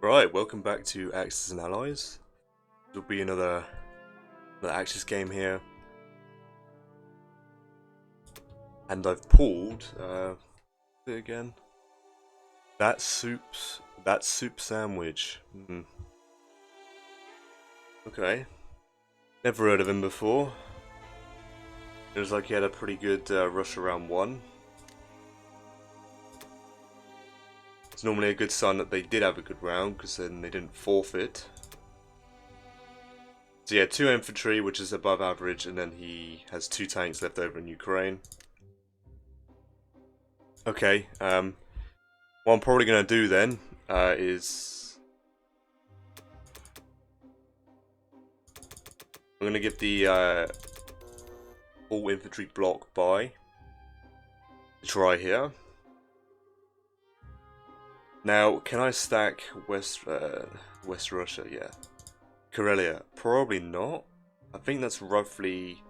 Right, welcome back to Axis and Allies. There'll be another Axis game here. And I've pulled, it again. That soup sandwich. Okay. Never heard of him before. It was like he had a pretty good rush around 1. It's normally a good sign that they did have a good round, because then they didn't forfeit. So yeah, 2 infantry, which is above average, and then he has 2 tanks left over in Ukraine. Okay, what I'm probably going to do then is I'm going to give the all infantry block by a try here. Now, can I stack West Russia? Yeah. Karelia? Probably not. I think that's roughly...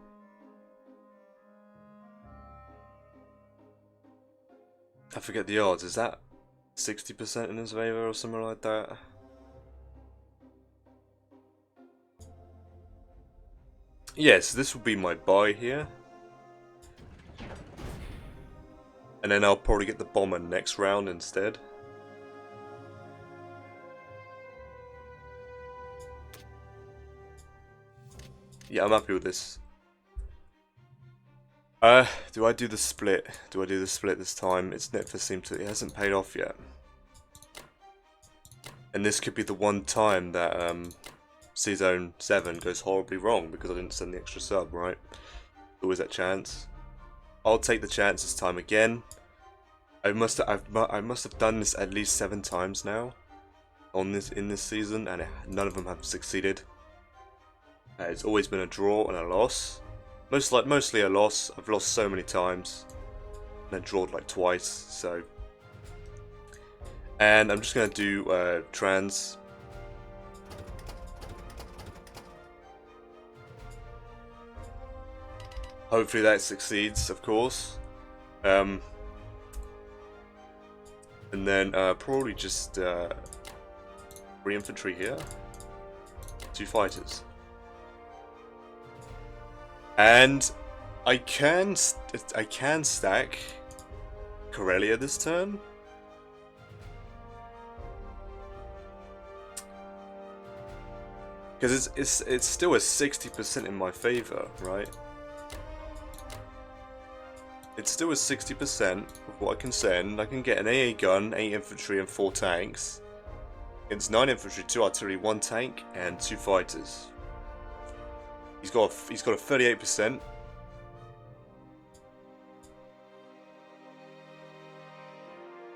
I forget the odds. Is that 60% in his favor or something like that? Yes, this will be my buy here. And then I'll probably get the bomber next round instead. Yeah, I'm happy with this. Do I do the split? Do I do the split this time? It hasn't paid off yet. And this could be the one time that C-Zone 7 goes horribly wrong because I didn't send the extra sub, right? Always that chance. I'll take the chance this time again. I must have done this at least 7 times now in this season, and none of them have succeeded. It's always been a draw and a loss. Mostly a loss. I've lost so many times, and then drawed like twice. So, and I'm just gonna do trans. Hopefully that succeeds, of course. And then probably just 3 infantry here, 2 fighters. And I can stack Karelia this turn. Because it's still a 60% in my favor, right? It's still a 60% of what I can send. I can get an AA gun, 8 infantry and 4 tanks. It's 9 infantry, 2 artillery, 1 tank and 2 fighters. He's got a 38%.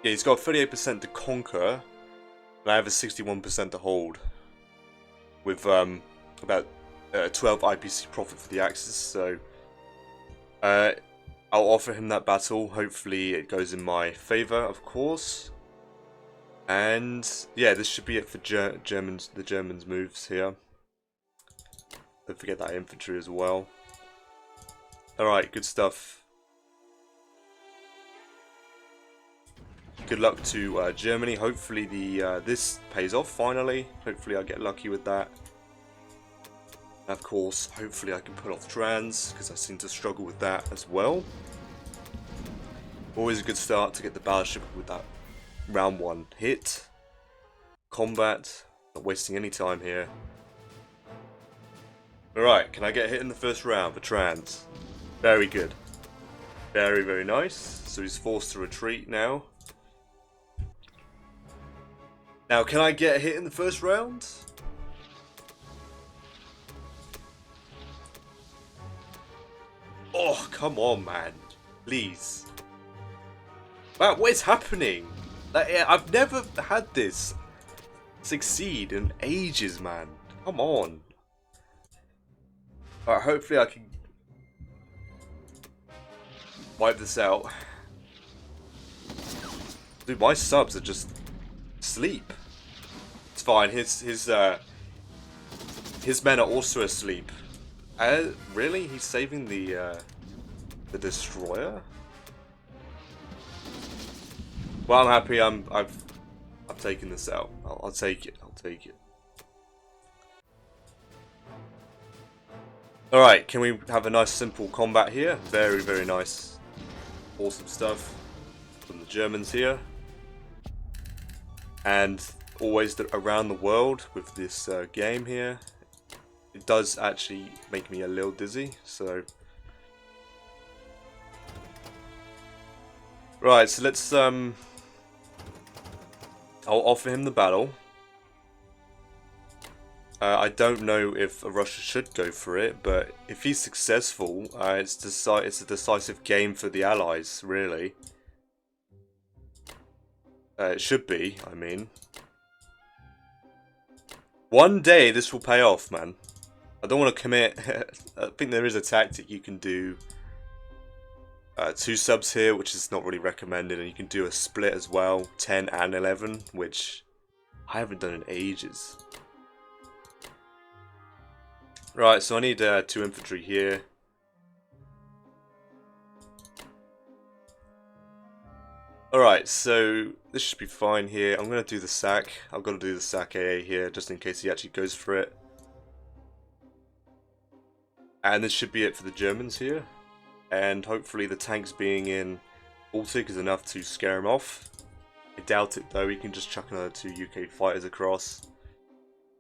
Yeah, he's got a 38% to conquer, and I have a 61% to hold. With about 12 IPC profit for the Axis, so I'll offer him that battle. Hopefully it goes in my favor, of course. And yeah, this should be it for the Germans' moves here. Don't forget that infantry as well. Alright, good stuff. Good luck to Germany. Hopefully this pays off finally. Hopefully I get lucky with that. And of course, hopefully I can pull off trans, because I seem to struggle with that as well. Always a good start to get the battleship with that round 1 hit. Combat. Not wasting any time here. Alright, can I get hit in the first round for trans? Very good. Very, very nice. So he's forced to retreat now. Now, can I get hit in the first round? Oh, come on, man. Please. Wow, what is happening? Like, I've never had this succeed in ages, man. Come on. Alright, hopefully I can wipe this out. Dude, my subs are just asleep. It's fine. His men are also asleep. Really? He's saving the destroyer? Well, I'm happy. I've taking this out. I'll take it. I'll take it. Alright, can we have a nice simple combat here? Very, very nice. Awesome stuff from the Germans here. And always around the world with this game here. It does actually make me a little dizzy, so... Right, so let's I'll offer him the battle. I don't know if Russia should go for it, but if he's successful, it's a decisive game for the Allies, really. It should be, I mean. One day this will pay off, man. I don't want to commit. I think there is a tactic you can do. 2 subs here, which is not really recommended, and you can do a split as well, 10 and 11, which I haven't done in ages. Right, so I need 2 infantry here. Alright, so this should be fine here. I'm going to do the sack. I've got to do the sack AA here, just in case he actually goes for it. And this should be it for the Germans here. And hopefully the tanks being in Baltic is enough to scare him off. I doubt it though, he can just chuck another 2 UK fighters across.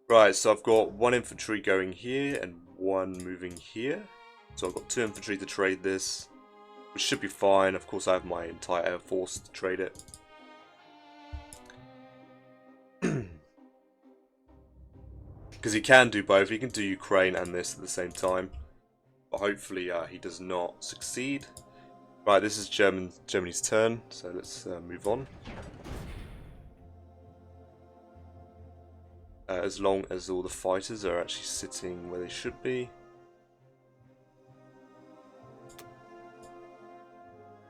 Right, so I've got 1 infantry going here and 1 moving here. So I've got 2 infantry to trade this, which should be fine. Of course I have my entire air force to trade it. Because he can do both, he can do Ukraine and this at the same time. But hopefully he does not succeed. Right, this is Germany's turn, so let's move on. As long as all the fighters are actually sitting where they should be.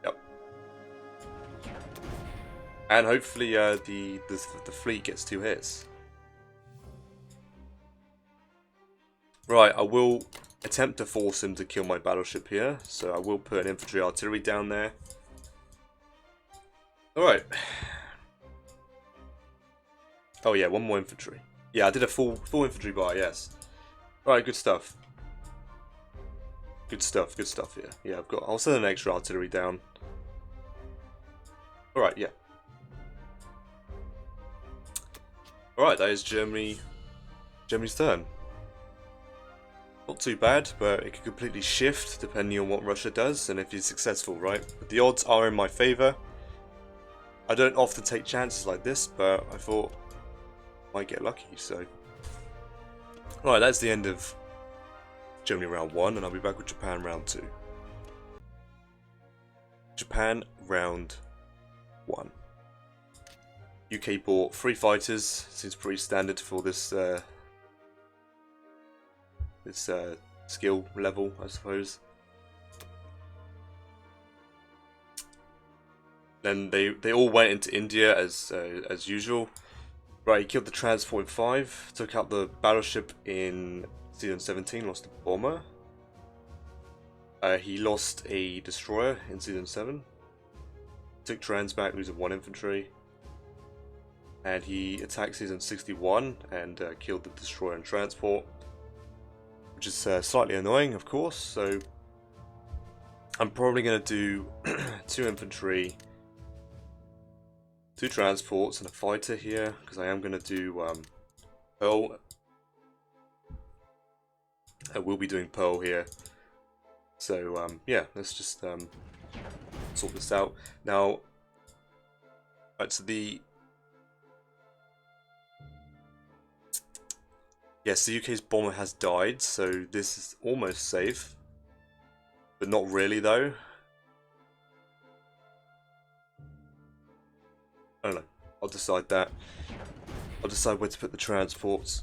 Yep. And hopefully the fleet gets 2 hits. Right, I will attempt to force him to kill my battleship here, so I will put an infantry artillery down there. Alright. Oh yeah, 1 more infantry. Yeah, I did a full infantry bar, yes. Alright, good stuff. Good stuff here. Yeah, I'll send an extra artillery down. Alright, yeah. Alright, that is Germany's turn. Not too bad, but it could completely shift depending on what Russia does and if he's successful, right? But the odds are in my favour. I don't often take chances like this, but I thought I might get lucky, so. Alright, that's the end of Germany round 1, and I'll be back with Japan round 2. Japan round 1. UK bought 3 fighters, seems pretty standard for this skill level, I suppose. Then they all went into India as usual. Right, he killed the transport in 5, took out the battleship in season 17, lost a bomber. He lost a destroyer in season 7. Took trans back, losing 1 infantry. And he attacked season 61 and killed the destroyer and transport. Which is slightly annoying, of course, so I'm probably going to do 2 infantry, 2 transports and a fighter here, because I am going to do Pearl. I will be doing Pearl here. So yeah, let's just sort this out. Now, right, so yes, the UK's bomber has died, so this is almost safe. But not really, though. I don't know. I'll decide that. I'll decide where to put the transports.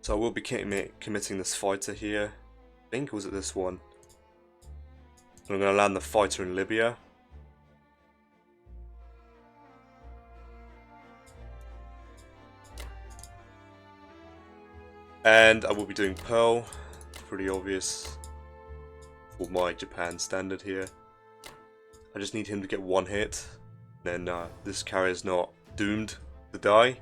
So I will be committing this fighter here. I think, or was it this one? I'm going to land the fighter in Libya. And I will be doing Pearl. It's pretty obvious for my Japan standard here. I just need him to get 1 hit. Then this carrier's not doomed to die.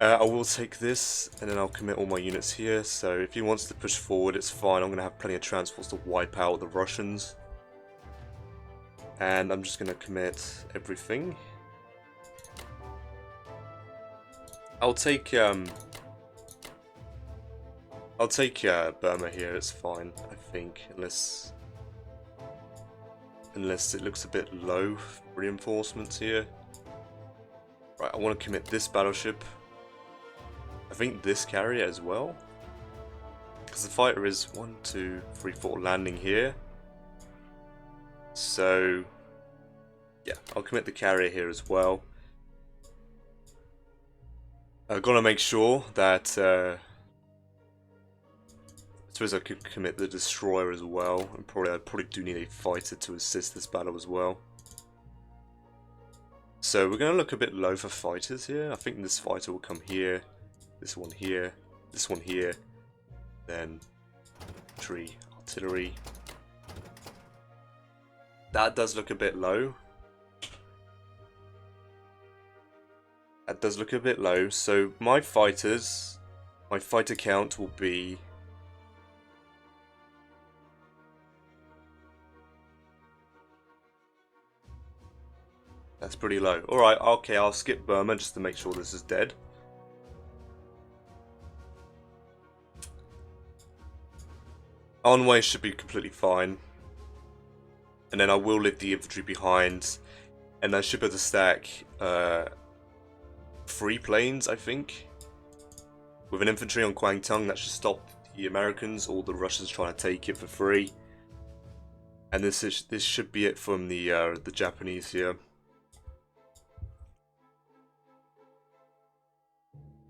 I will take this, and then I'll commit all my units here. So if he wants to push forward, it's fine. I'm going to have plenty of transports to wipe out the Russians. And I'm just going to commit everything. I'll take Burma here. It's fine, I think, unless it looks a bit low for reinforcements here. Right, I want to commit this battleship. I think this carrier as well, because the fighter is 1, 2, 3, 4 landing here. So yeah, I'll commit the carrier here as well. I've got to make sure that I suppose I could commit the destroyer as well, and I probably do need a fighter to assist this battle as well. So we're going to look a bit low for fighters here. I think this fighter will come here, this one here, then artillery. That does look a bit low. So my fighter count will be that's pretty low. Alright, okay, I'll skip Burma just to make sure this is dead. Onway should be completely fine. And then I will leave the infantry behind. And I should be able to stack 3 planes, I think. With an infantry on Kwangtung, that should stop the Americans or the Russians trying to take it for free. And this should be it from the Japanese here.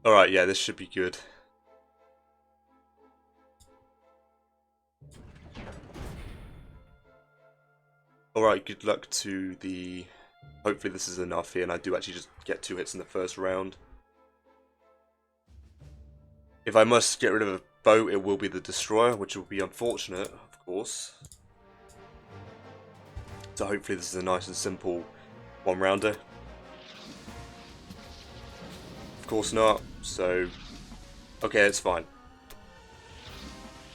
Alright, yeah, this should be good. Alright, good luck to the... Hopefully this is enough here, and I do actually just get 2 hits in the first round. If I must get rid of a boat, it will be the destroyer, which will be unfortunate, of course. So hopefully this is a nice and simple one-rounder. Of course not, so... Okay, it's fine.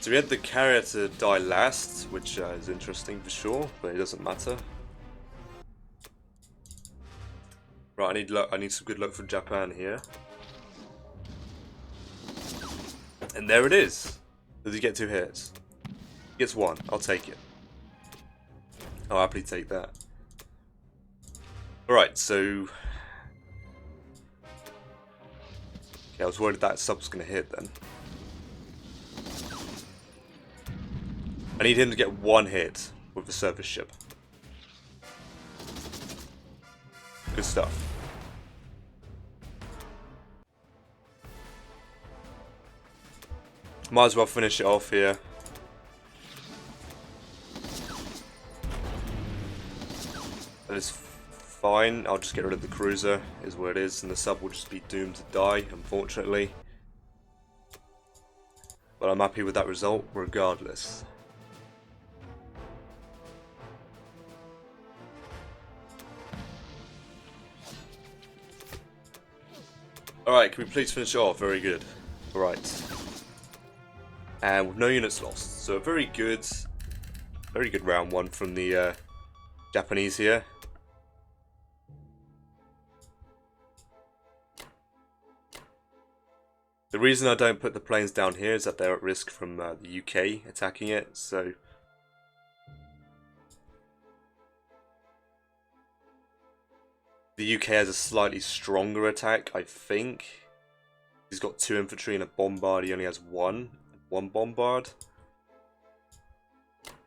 So we had the carrier to die last, which is interesting for sure, but it doesn't matter. Right, I need luck. I need some good luck from Japan here. And there it is. Does he get 2 hits? He gets 1. I'll take it. I'll happily take that. Alright, so... Okay, I was worried that sub was going to hit then. I need him to get 1 hit with the surface ship. Good stuff. Might as well finish it off here. That is fine. I'll just get rid of the cruiser, is what it is, and the sub will just be doomed to die, unfortunately. But I'm happy with that result, regardless. Alright, can we please finish it off? Very good. Alright. And with no units lost. So a very good round 1 from the Japanese here. The reason I don't put the planes down here is that they're at risk from the UK attacking it, so... The UK has a slightly stronger attack, I think. He's got 2 infantry and a bombard, he only has 1 bombard.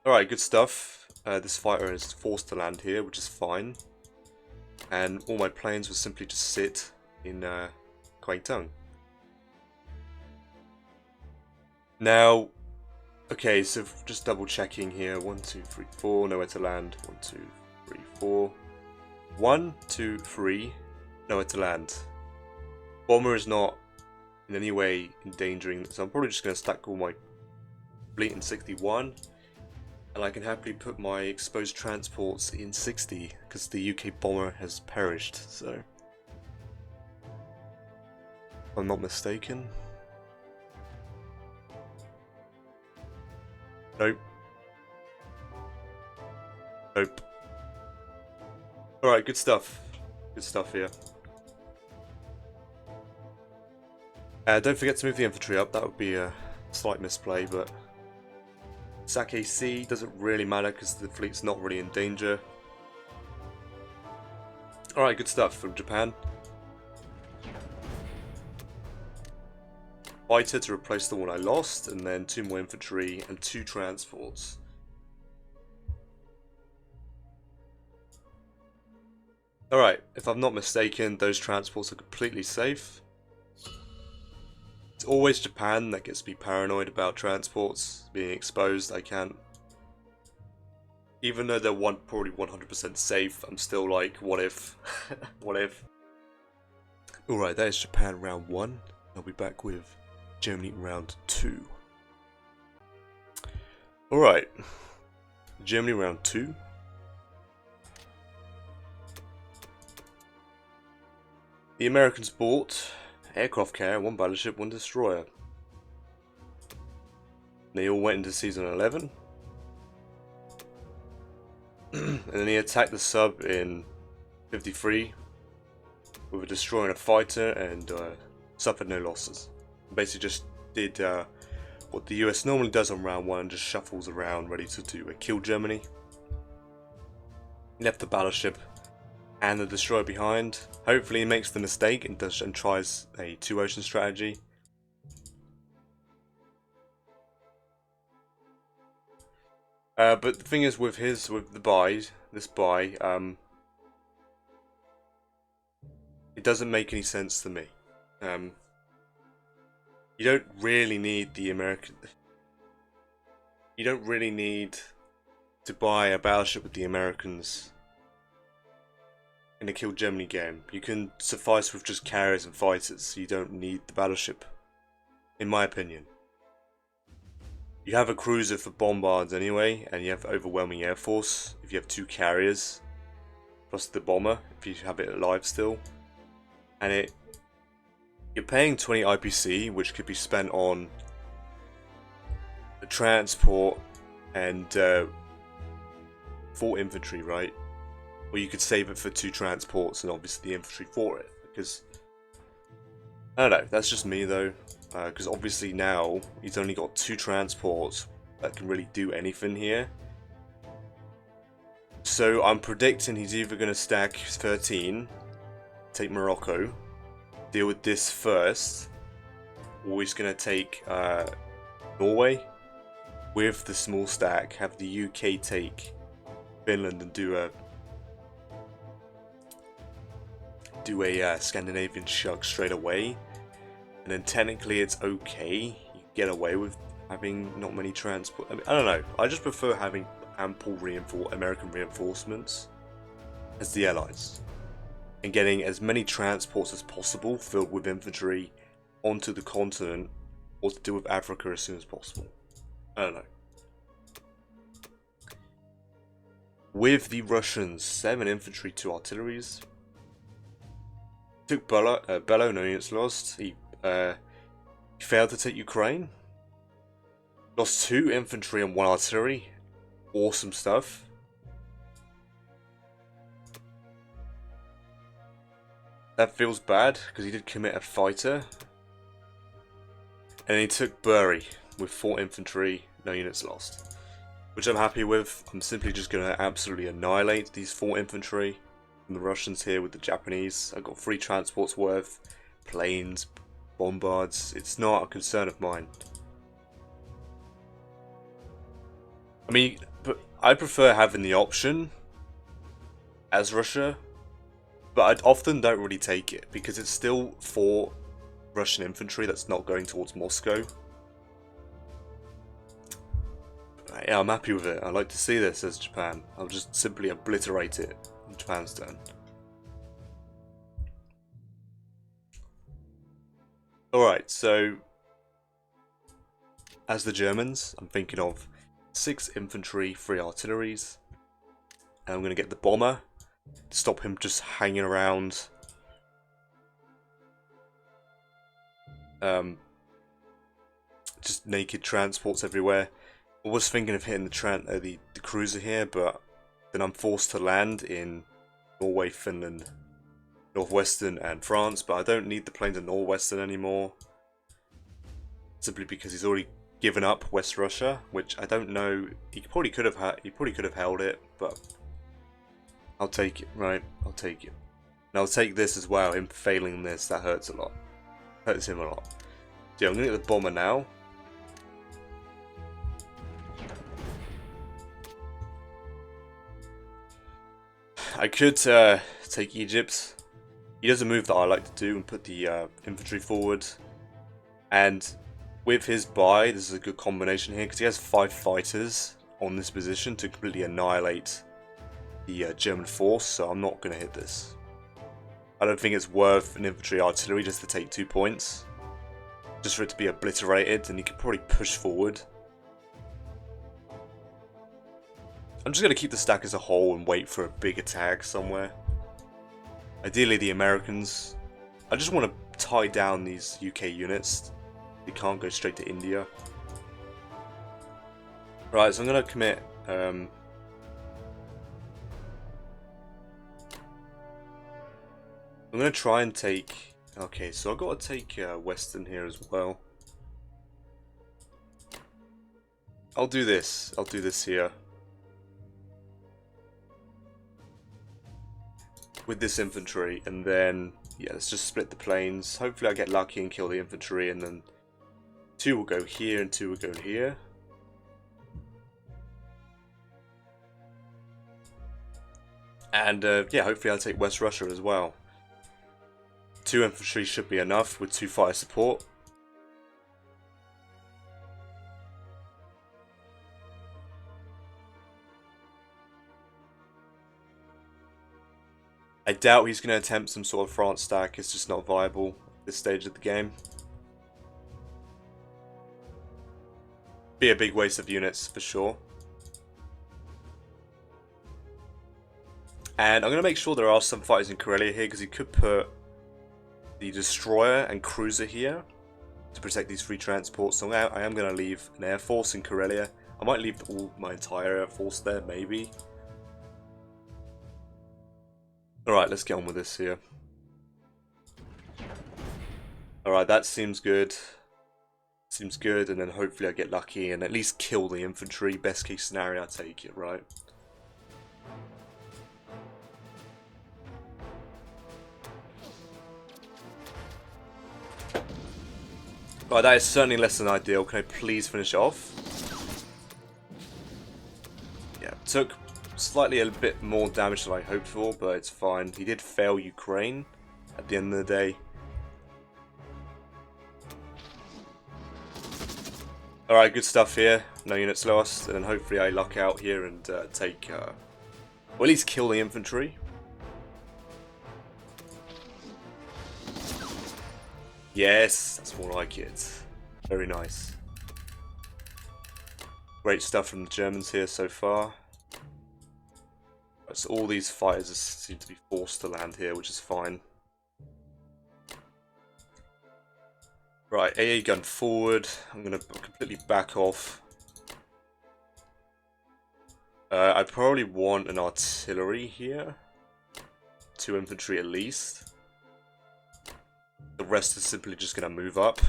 Alright, good stuff. This fighter is forced to land here, which is fine. And all my planes will simply just sit in Kwangtung. Now, okay, so just double checking here. 1, 2, 3, 4, nowhere to land. 1, 2, 3, 4. 1, 2, 3, nowhere to land. Bomber is not in any way endangering, so I'm probably just going to stack all my fleet in 61. And I can happily put my exposed transports in 60 because the UK bomber has perished, so if I'm not mistaken. Nope. Nope. Alright, good stuff. Good stuff here. Don't forget to move the infantry up, that would be a slight misplay, but Sake Sea doesn't really matter because the fleet's not really in danger. Alright, good stuff from Japan. Fighter to replace the one I lost, and then 2 more infantry and 2 transports. Alright, if I'm not mistaken, those transports are completely safe. It's always Japan that gets me paranoid about transports being exposed. I can't. Even though they're probably 100% safe, I'm still like, what if? What if? Alright, that is Japan round 1. I'll be back with Germany round 2. Alright, Germany round 2. The Americans bought aircraft carrier, 1 battleship, 1 destroyer. They all went into season 11. And then he attacked the sub in 53 with a destroyer and a fighter, and suffered no losses. Basically just did what the US normally does on round 1, and just shuffles around ready to do a kill Germany. Left the battleship and the destroyer behind. Hopefully he makes the mistake and tries a 2 ocean strategy. But the thing is with this buy, it doesn't make any sense to me. You don't really need the American. You don't really need to buy a battleship with the Americans in a kill Germany game. You can suffice with just carriers and fighters. You don't need the battleship, in my opinion. You have a cruiser for bombards anyway, and you have overwhelming air force if you have 2 carriers, plus the bomber if you have it alive still. And you're paying 20 IPC, which could be spent on the transport and 4 infantry, right? Or you could save it for 2 transports and obviously the infantry for it, because I don't know, that's just me though, because obviously now he's only got 2 transports that can really do anything here. So I'm predicting he's either going to stack 13, take Morocco, deal with this first, or he's going to take Norway with the small stack, have the UK take Finland and do a Scandinavian shug straight away, and then technically it's okay, you get away with having not many transport. I don't know, I just prefer having ample American reinforcements as the allies, and getting as many transports as possible filled with infantry onto the continent, or to deal with Africa as soon as possible. I don't know. With the Russians, 7 infantry, 2 artilleries. Took Bello, no units lost. He failed to take Ukraine. Lost 2 infantry and 1 artillery. Awesome stuff. That feels bad because he did commit a fighter. And he took Bury with 4 infantry, no units lost. Which I'm happy with. I'm simply just going to absolutely annihilate these 4 infantry from the Russians here with the Japanese. I've got 3 transports worth, planes, bombards. It's not a concern of mine. I mean, but I prefer having the option as Russia, but I often don't really take it because it's still 4 Russian infantry that's not going towards Moscow. Yeah, I'm happy with it. I like to see this as Japan. I'll just simply obliterate it on Japan's turn. Alright, so as the Germans, I'm thinking of 6 infantry, 3 artilleries. And I'm going to get the bomber to stop him just hanging around. Just naked transports everywhere. I was thinking of hitting the cruiser here, but then I'm forced to land in Norway, Finland, Northwestern and France, but I don't need the planes in Northwestern anymore. Simply because he's already given up West Russia, which I don't know. He probably could have held it, but I'll take it, right? I'll take it. And I'll take this as well. Him failing this, that hurts a lot. Hurts him a lot. So yeah, I'm gonna get the bomber now. I could take Egypt. He does a move that I like to do and put the infantry forward. And with his buy, this is a good combination here because he has 5 fighters on this position to completely annihilate the German force. So I'm not going to hit this. I don't think it's worth an infantry artillery just to take 2 points. Just for it to be obliterated, and he could probably push forward. I'm just going to keep the stack as a whole and wait for a big attack somewhere. Ideally the Americans. I just want to tie down these UK units. They can't go straight to India. Right, so I'm going to commit... I'm going to try and take... Okay, so I've got to take Western here as well. I'll do this. I'll do this here. With this infantry, and then, yeah, let's just split the planes. Hopefully I get lucky and kill the infantry, and then 2 will go here and 2 will go here. And, yeah, hopefully I'll take West Russia as well. 2 infantry should be enough with 2 fire support. I doubt he's going to attempt some sort of France stack. It's just not viable at this stage of the game. Be a big waste of units for sure. And I'm going to make sure there are some fighters in Karelia here because he could put the destroyer and cruiser here to protect these 3 transports. So I am going to leave an air force in Karelia. I might leave my entire air force there, maybe. Alright, let's get on with this here. Alright, that seems good. Seems good, and then hopefully I get lucky and at least kill the infantry. Best case scenario, I take it, right? Right, that is certainly less than ideal. Can I please finish it off? Yeah, took slightly a bit more damage than I hoped for, but it's fine. He did fail Ukraine at the end of the day. Alright, good stuff here. No units lost, and then hopefully I luck out here and take, well, at least kill the infantry. Yes, that's more like it. Very nice. Great stuff from the Germans here so far. So all these fighters seem to be forced to land here, which is fine. Right, AA gun forward. I'm going to completely back off. I probably want an artillery here. 2 infantry at least. The rest is simply just going to move up.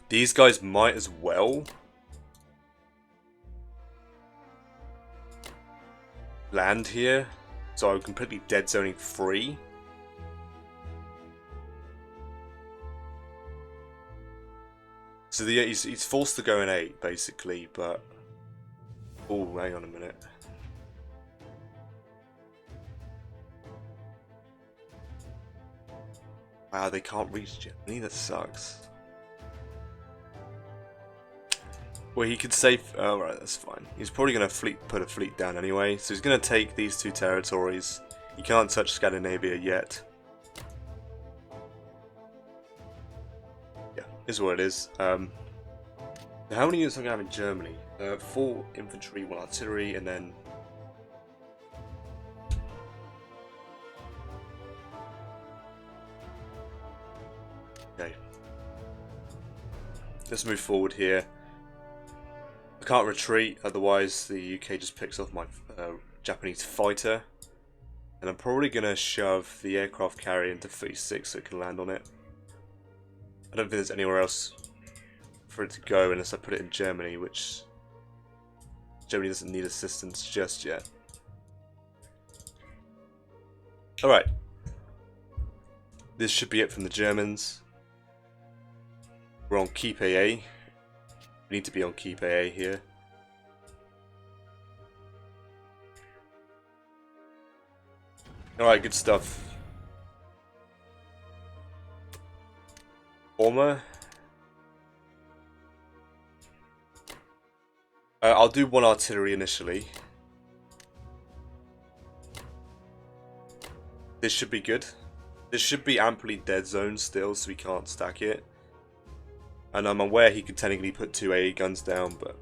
These guys might as well land here, so I'm completely dead zoning 3. So he's forced to go in 8 basically, but oh, hang on a minute. Wow, they can't reach Germany. That sucks. Well, he could save... Oh, right, that's fine. He's probably going to put a fleet down anyway. So he's going to take these 2 territories. You can't touch Scandinavia yet. Yeah, is what it is. How many units am I going to have in Germany? 4 infantry, 1 artillery, and then... Okay. Let's move forward here. I can't retreat, otherwise the UK just picks off my Japanese fighter. And I'm probably going to shove the aircraft carrier into 36 so it can land on it. I don't think there's anywhere else for it to go unless I put it in Germany, which Germany doesn't need assistance just yet. Alright. This should be it from the Germans. We're on Keep AA. We need to be on Keep AA here. Alright, good stuff. Bomber. I'll do 1 artillery initially. This should be good. This should be amply dead zone still, so we can't stack it. And I'm aware he could technically put 2 AA guns down, but...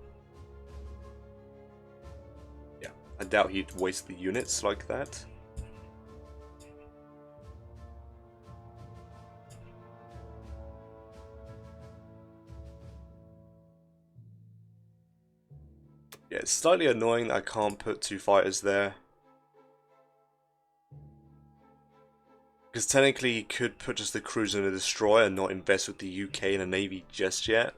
yeah, I doubt he'd waste the units like that. Yeah, it's slightly annoying that I can't put 2 fighters there. Because technically he could put just the cruiser and the destroyer and not invest with the UK in a navy just yet.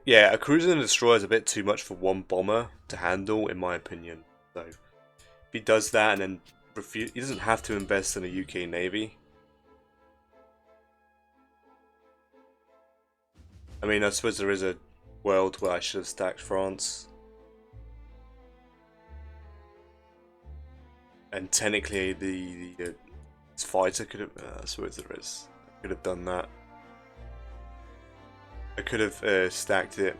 Yeah, a cruiser and a destroyer is a bit too much for 1 bomber to handle, in my opinion. So, if he does that and then refuse, he doesn't have to invest in a UK navy. I mean, I suppose there is a world where I should have stacked France. And technically, the fighter could have. I suppose there is. I could have done that. I could have stacked it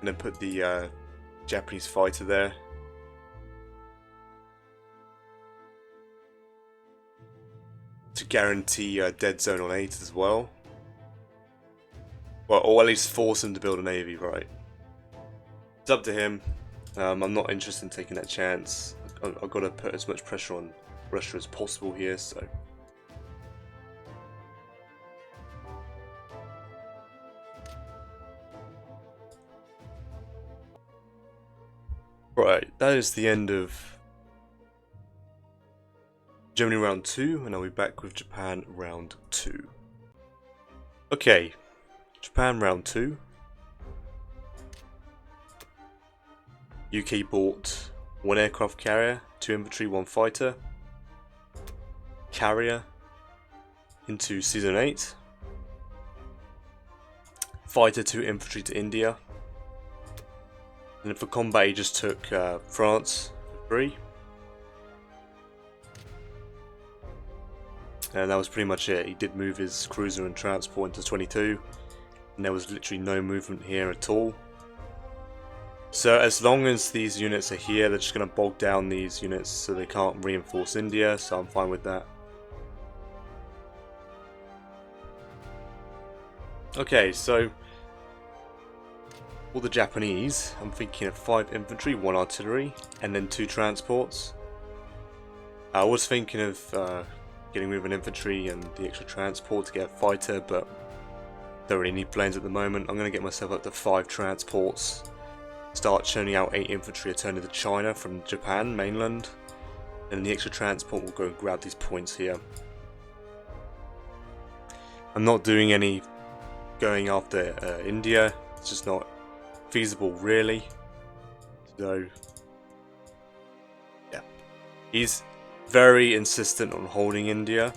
and then put the Japanese fighter there. To guarantee dead zone on 8 as well. Well, or at least force him to build a navy, right? It's up to him. I'm not interested in taking that chance. I've got to put as much pressure on Russia as possible here, so... Right, that is the end of Germany round 2, and I'll be back with Japan round 2. Okay, Japan round 2. UK bought 1 aircraft carrier, 2 infantry, 1 fighter. Carrier into Season 8. Fighter 2 infantry to India. And then for combat he just took France for 3. And that was pretty much it. He did move his cruiser and transport into 22. And there was literally no movement here at all. So as long as these units are here, they're just going to bog down these units so they can't reinforce India, so I'm fine with that. Okay, so for the Japanese, I'm thinking of 5 infantry, 1 artillery, and then 2 transports. I was thinking of getting rid of an infantry and the extra transport to get a fighter, but don't really need planes at the moment. I'm going to get myself up to 5 transports. Start churning out 8 infantry returning to China from Japan mainland, and the extra transport will go and grab these points here. I'm not doing any going after India, it's just not feasible really. So yeah, he's very insistent on holding India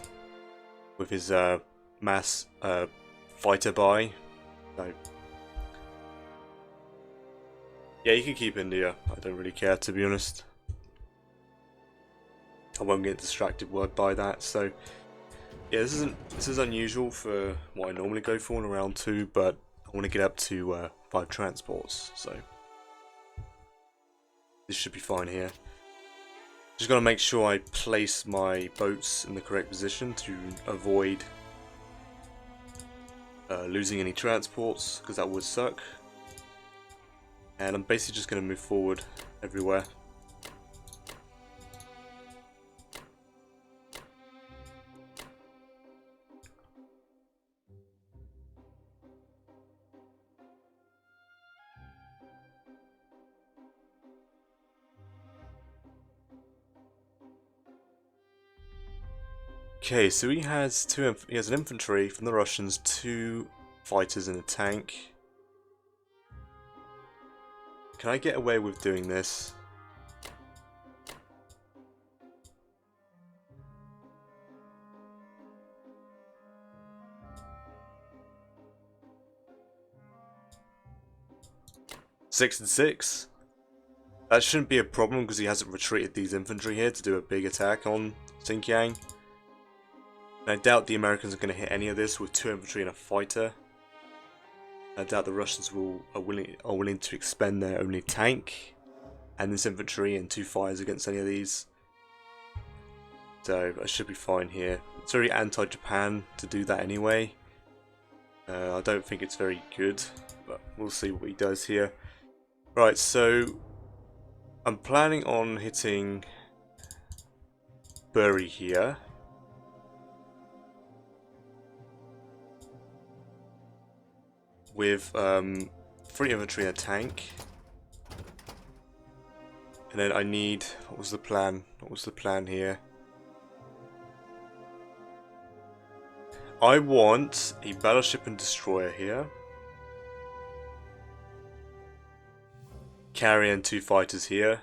with his mass fighter buy. So yeah, you can keep India. I don't really care, to be honest. I won't get distracted by that. So yeah, this is unusual for what I normally go for in round 2, but I want to get up to 5 transports, so this should be fine here. Just gotta make sure I place my boats in the correct position to avoid losing any transports, because that would suck. And I'm basically just gonna move forward everywhere. Okay, so he has an infantry from the Russians, 2 fighters and a tank. Can I get away with doing this? Six and 6. That shouldn't be a problem because he hasn't retreated these infantry here to do a big attack on Xinjiang. And I doubt the Americans are going to hit any of this with 2 infantry and a fighter. I doubt the Russians are willing to expend their only tank and this infantry and 2 fighters against any of these. So I should be fine here. It's very anti-Japan to do that anyway. I don't think it's very good, but we'll see what he does here. Right, so I'm planning on hitting Bury here. With 3 infantry and a tank. And then I need, what was the plan? What was the plan here? I want a battleship and destroyer here. Carrier and 2 fighters here.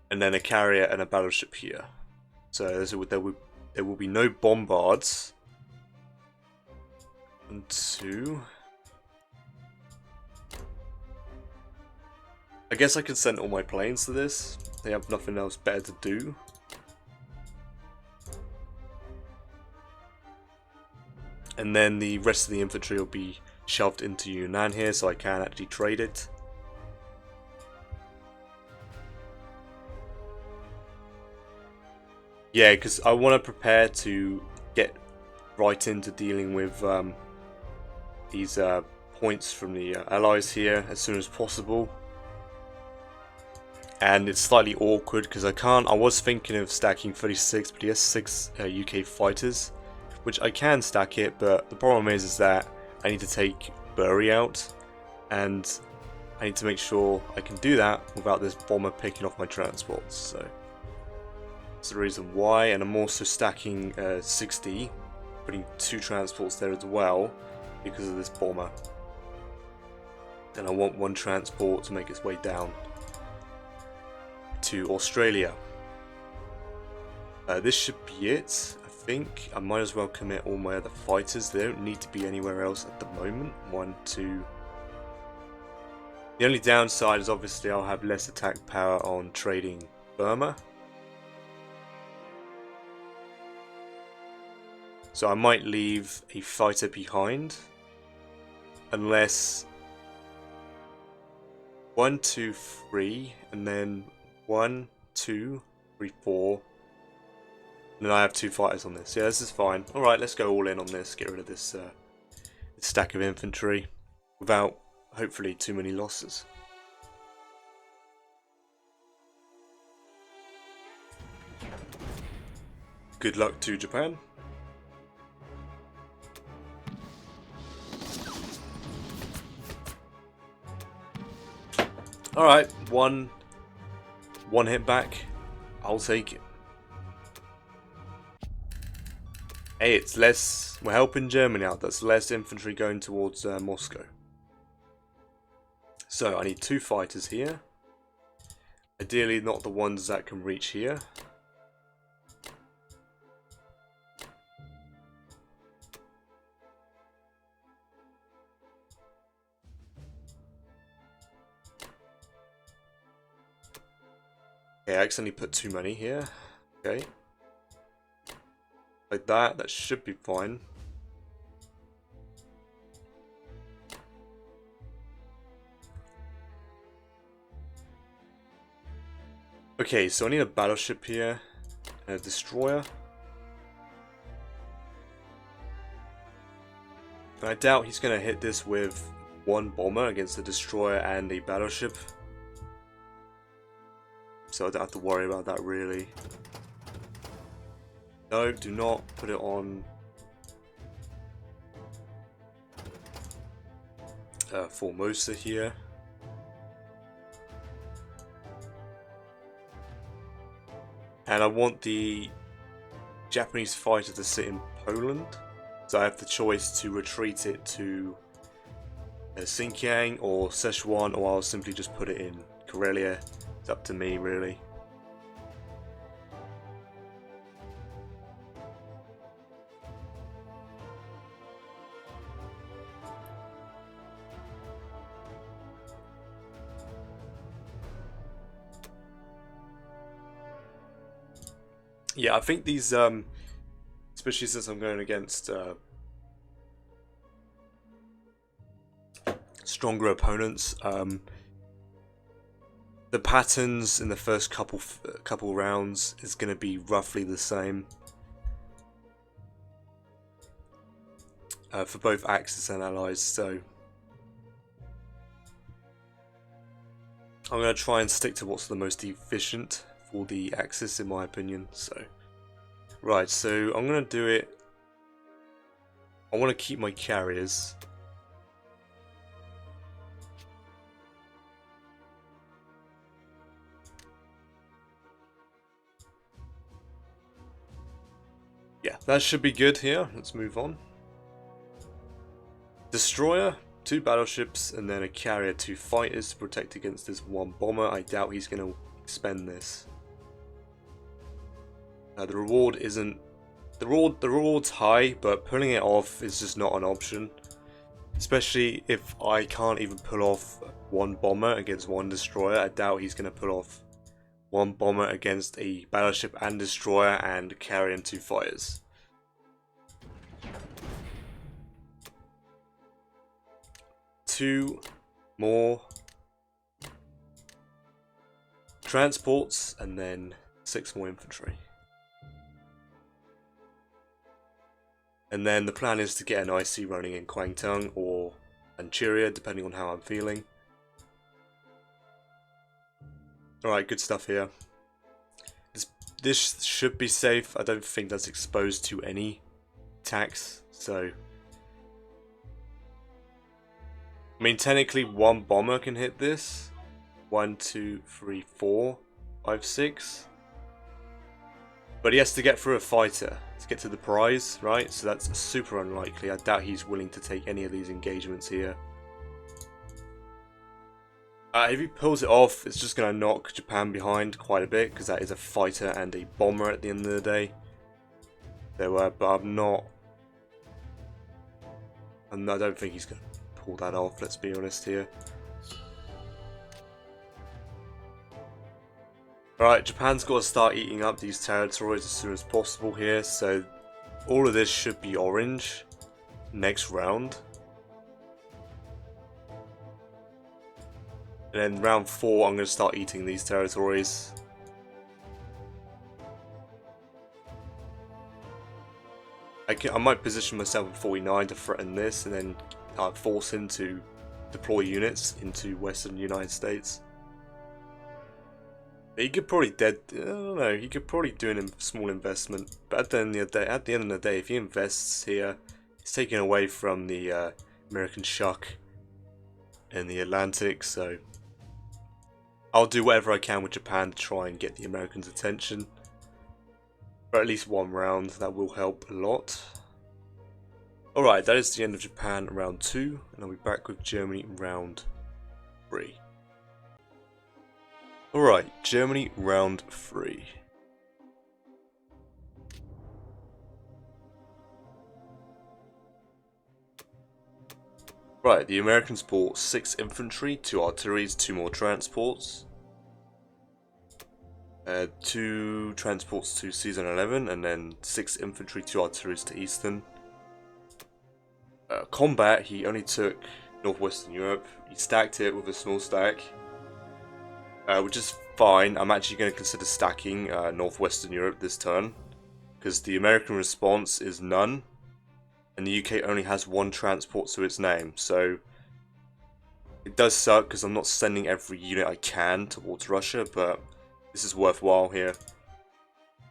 And then a carrier and a battleship here. So there will be no bombards. 1, 2. I guess I can send all my planes to this. They have nothing else better to do. And then the rest of the infantry will be shoved into Yunnan here, so I can actually trade it. Yeah, because I want to prepare to get right into dealing with these points from the allies here as soon as possible. And it's slightly awkward because I was thinking of stacking 36, but he has 6 UK fighters, which I can stack it, but the problem is that I need to take Bury out, and I need to make sure I can do that without this bomber picking off my transports. So that's the reason why, and I'm also stacking 60, putting 2 transports there as well because of this bomber. And I want 1 transport to make its way down to Australia. This should be it. I think I might as well commit all my other fighters. They don't need to be anywhere else at the moment. 1, 2. The only downside is obviously I'll have less attack power on trading Burma. So I might leave a fighter behind. Unless 1, 2, 3, and then 1, 2, 3, 4. And then I have 2 fighters on this. Yeah, this is fine. Alright, let's go all in on this. Get rid of this stack of infantry without, hopefully, too many losses. Good luck to Japan. Alright, one hit back. I'll take it. Hey, it's less. We're helping Germany out. That's less infantry going towards Moscow. So I need 2 fighters here. Ideally, not the ones that can reach here. Okay, I accidentally put too many here. Okay. Like that should be fine. Okay, so I need a battleship here, and a destroyer. And I doubt he's going to hit this with one bomber against a destroyer and a battleship. So I don't have to worry about that really. No, do not put it on Formosa here. And I want the Japanese fighter to sit in Poland. So I have the choice to retreat it to Xinjiang or Sichuan, or I'll simply just put it in Karelia. It's up to me really. Yeah, I think these, especially since I'm going against stronger opponents, the patterns in the first couple rounds is going to be roughly the same for both Axis and Allies. So I'm going to try and stick to what's the most efficient for the Axis, in my opinion. So, right, so I'm going to do it. I want to keep my carriers. Yeah, that should be good here. Let's move on. Destroyer, 2 battleships, and then a carrier, 2 fighters to protect against this 1 bomber. I doubt he's going to expend this. The reward isn't... The reward's high, but pulling it off is just not an option. Especially if I can't even pull off 1 bomber against 1 destroyer. I doubt he's going to pull off 1 bomber against a battleship and destroyer and carrier and 2 fighters. Two more transports and then 6 more infantry. And then the plan is to get an IC running in Kwangtung or Manchuria, depending on how I'm feeling. Alright, good stuff here. This should be safe. I don't think that's exposed to any attacks, so... I mean, technically 1 bomber can hit this. 1, 2, 3, 4, 5, 6. But he has to get through a fighter to get to the prize, right? So that's super unlikely. I doubt he's willing to take any of these engagements here. If he pulls it off, it's just going to knock Japan behind quite a bit, because that is a fighter and a bomber at the end of the day. So, but I don't think he's going to pull that off, let's be honest here. Alright, Japan's got to start eating up these territories as soon as possible here, so all of this should be orange next round. And then round 4, I'm going to start eating these territories. I might position myself at 49 to threaten this, and then force him to deploy units into Western United States. He could probably I don't know, he could probably do a small investment, but at the end of the day, if he invests here, he's taken away from the American shuck in the Atlantic, so I'll do whatever I can with Japan to try and get the Americans' attention. For at least 1 round, that will help a lot. Alright, that is the end of Japan round 2, and I'll be back with Germany round 3. Alright, Germany round 3. Right, the Americans bought 6 infantry, 2 artilleries, 2 more transports. 2 transports to Season 11, and then 6 infantry, 2 artilleries to Eastern. Combat, he only took Northwestern Europe. He stacked it with a small stack, which is fine. I'm actually going to consider stacking Northwestern Europe this turn, because the American response is none, and the UK only has one transport to its name, so it does suck because I'm not sending every unit I can towards Russia, but this is worthwhile here.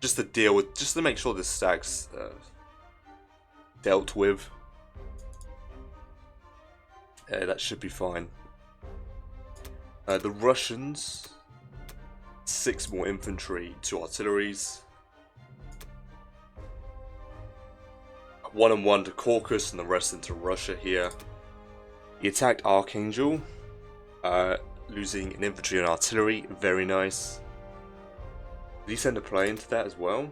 Just to deal with, just to make sure this stack's dealt with. That should be fine. The Russians, 6 more infantry, 2 artilleries. 1 and 1 to Caucasus and the rest into Russia here. He attacked Archangel, losing an infantry and artillery, very nice. Did he send a plane to that as well?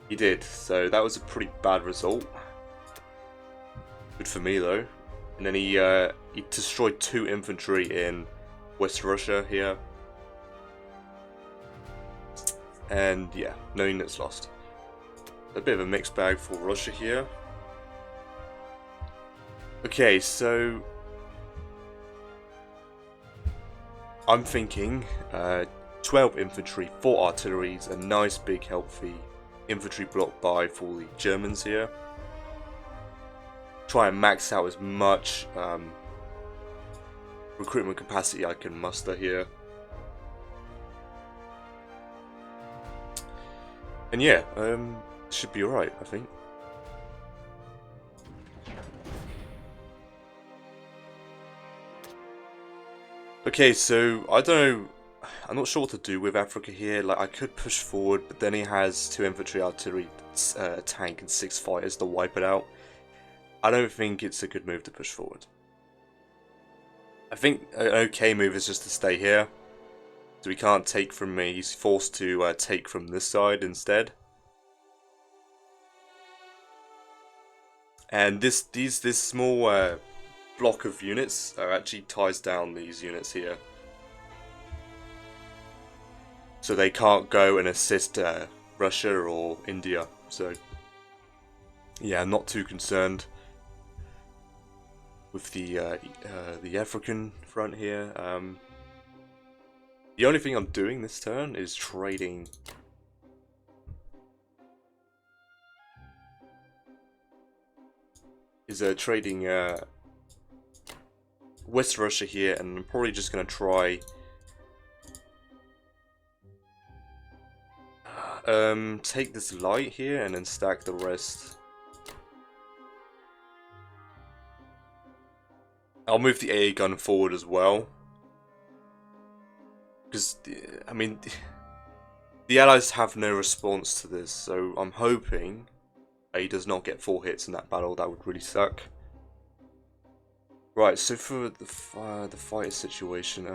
He did, so that was a pretty bad result. Good for me though. And then he destroyed 2 infantry in West Russia here. And yeah, no units lost. A bit of a mixed bag for Russia here. Okay, so I'm thinking 12 infantry, 4 artilleries, a nice big healthy infantry block buy for the Germans here. Try and max out as much recruitment capacity I can muster here. And yeah, should be alright, I think. Okay, so I don't know, I'm not sure what to do with Africa here. Like, I could push forward, but then he has 2 infantry, artillery, tank, and 6 fighters to wipe it out. I don't think it's a good move to push forward. I think an okay move is just to stay here. So he can't take from me, he's forced to take from this side instead. And this small block of units actually ties down these units here. So they can't go and assist Russia or India. So yeah, I'm not too concerned with the African front here. The only thing I'm doing this turn is trading. Trading West Russia here, and I'm probably just gonna try take this light here and then stack the rest. I'll move the AA gun forward as well, because I mean the Allies have no response to this, so I'm hoping he does not get 4 hits in that battle. That would really suck. Right, so for the fighter situation,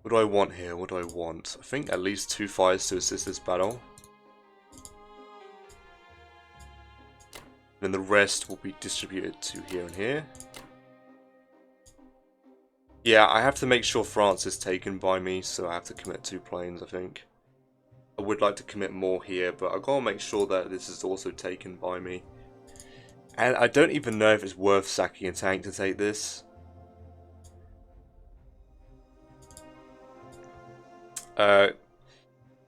what do I want here? What do I want? I think at least 2 fighters to assist this battle. Then the rest will be distributed to here and here. Yeah, I have to make sure France is taken by me, so I have to commit 2 planes, I think. I would like to commit more here, but I've got to make sure that this is also taken by me. And I don't even know if it's worth sacking a tank to take this. I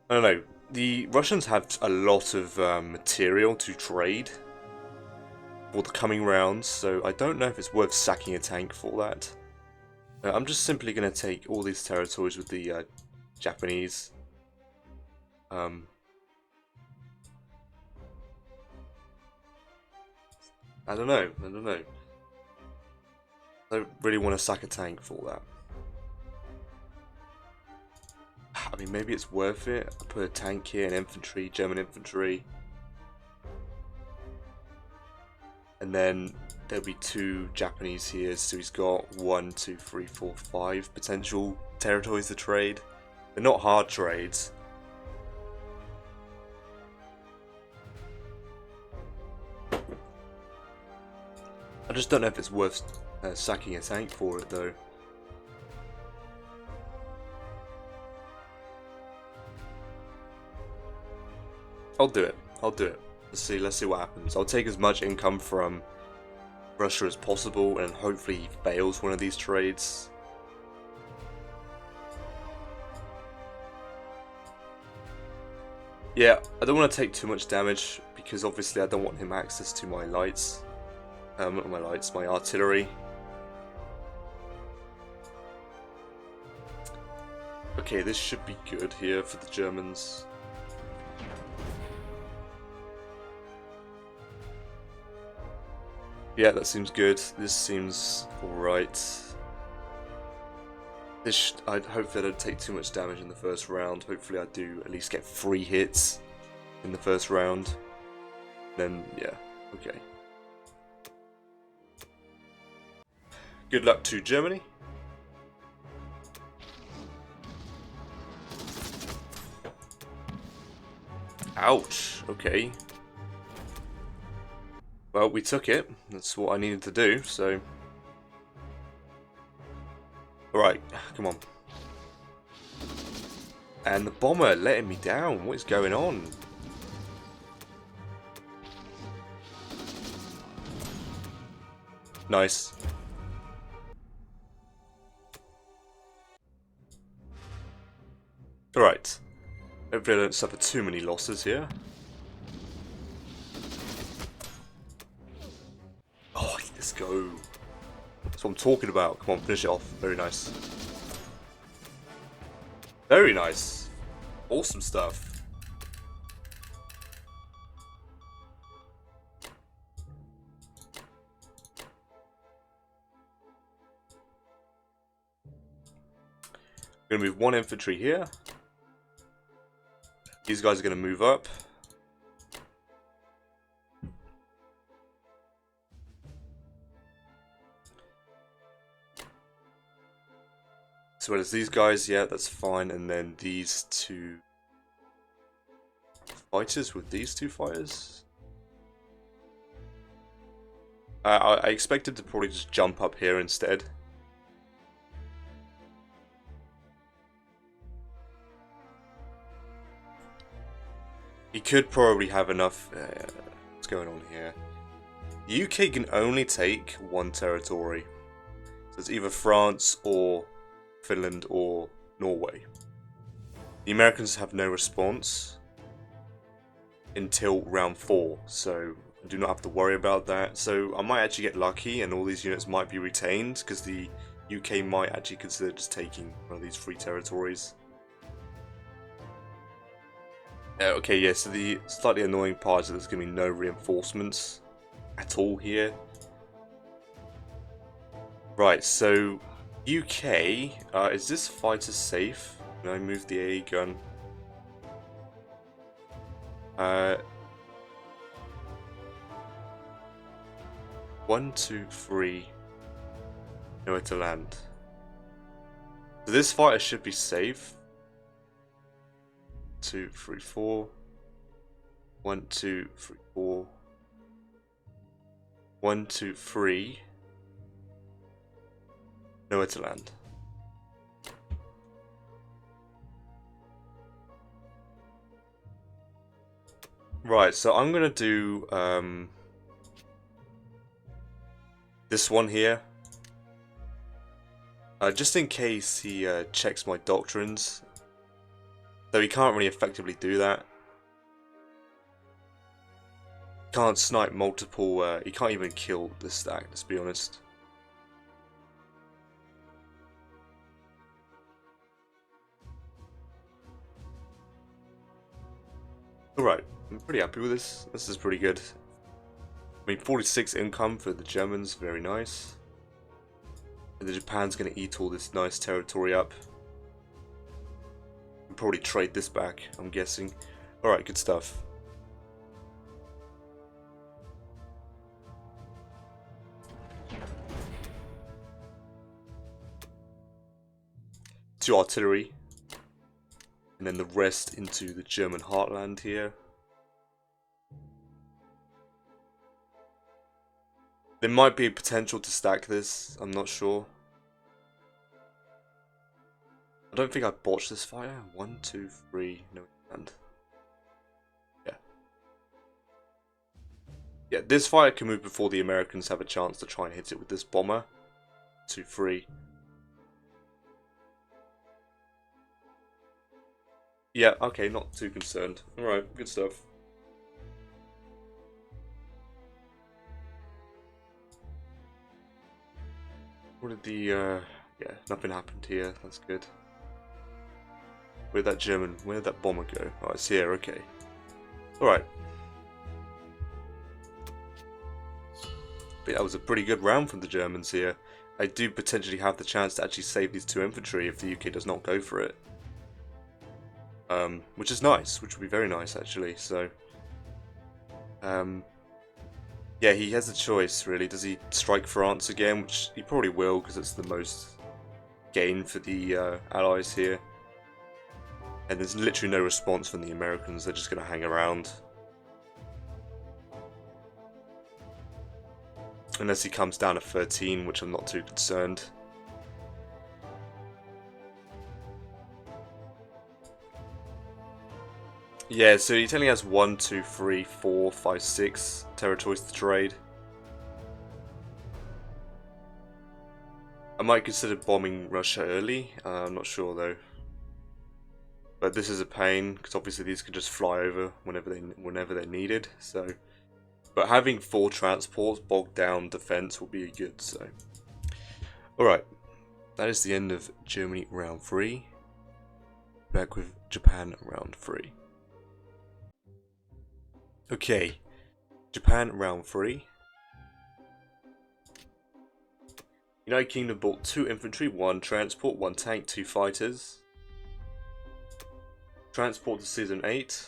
don't know. The Russians have a lot of material to trade for the coming rounds, so I don't know if it's worth sacking a tank for that. I'm just simply going to take all these territories with the Japanese. I don't know. I don't really want to sack a tank for that. I mean, maybe it's worth it. I put a tank here, an infantry, German infantry. And then there'll be 2 Japanese here, so he's got 1, 2, 3, 4, 5 potential territories to trade. They're not hard trades. I just don't know if it's worth sacking a tank for it though. I'll do it. Let's see what happens. I'll take as much income from Russia as possible, and hopefully he fails one of these trades. Yeah, I don't want to take too much damage because obviously I don't want him access to my lights. Not my lights, my artillery. Okay, this should be good here for the Germans. Yeah, that seems good. This seems alright. Hopefully I don't take too much damage in the first round. Hopefully I do at least get 3 hits in the first round. Then, yeah, okay. Good luck to Germany. Ouch, okay. Well, we took it. That's what I needed to do, so... Alright, come on. And the bomber letting me down. What is going on? Nice. Alright. Hopefully I don't suffer too many losses here. Oh, let's go. That's what I'm talking about. Come on, finish it off. Very nice. Very nice. Awesome stuff. I'm going to move 1 infantry here. These guys are going to move up. As well as these guys, yeah, that's fine. And then these 2 fighters with these 2 fighters. I expected to probably just jump up here instead. He could probably have enough. What's going on here? The UK can only take 1 territory. So it's either France or Finland or Norway. The Americans have no response until round 4, so I do not have to worry about that. So I might actually get lucky and all these units might be retained because the UK might actually consider just taking one of these 3 territories. Okay, yeah, so the slightly annoying part is that there's going to be no reinforcements at all here. Right, so UK, is this fighter safe? Can I move the AA gun? 1, 2, 3. Nowhere to land. So this fighter should be safe. 2, 3, 4. 1, 2, 3, 4. 1, 2, 3. Nowhere to land. Right, so I'm gonna do this one here. Just in case he checks my doctrines. Though he can't really effectively do that. Can't snipe multiple, he can't even kill this stack, let's be honest. Alright, I'm pretty happy with this. This is pretty good. I mean, 46 income for the Germans, very nice. And the Japan's going to eat all this nice territory up. And probably trade this back, I'm guessing. Alright, good stuff. Two artillery. And then the rest into the German heartland here. There might be a potential to stack this, I'm not sure. I don't think I botched this fire. 1, 2, 3, no land. Yeah. Yeah, this fighter can move before the Americans have a chance to try and hit it with this bomber. 2-3. Yeah, okay, not too concerned. Alright, good stuff. What did the, yeah, nothing happened here, that's good. Where did that bomber go? Oh, it's here, okay. Alright. But that was a pretty good round from the Germans here. I do potentially have the chance to actually save these 2 infantry if the UK does not go for it. Which is nice, which would be very nice actually, so... yeah, he has a choice really. Does he strike France again? Which he probably will, because it's the most gain for the Allies here. And there's literally no response from the Americans, they're just going to hang around. Unless he comes down to 13, which I'm not too concerned. Yeah, so he only has 1, 2, 3, 4, 5, 6 territories to trade. I might consider bombing Russia early, I'm not sure though. But this is a pain, because obviously these could just fly over whenever they're needed, so... But having 4 transports bogged down defense will be good, so... Alright, that is the end of Germany round 3. Back with Japan round 3. Okay, Japan round 3. United Kingdom bought 2 infantry, 1 transport, 1 tank, 2 fighters. Transport to Season 8.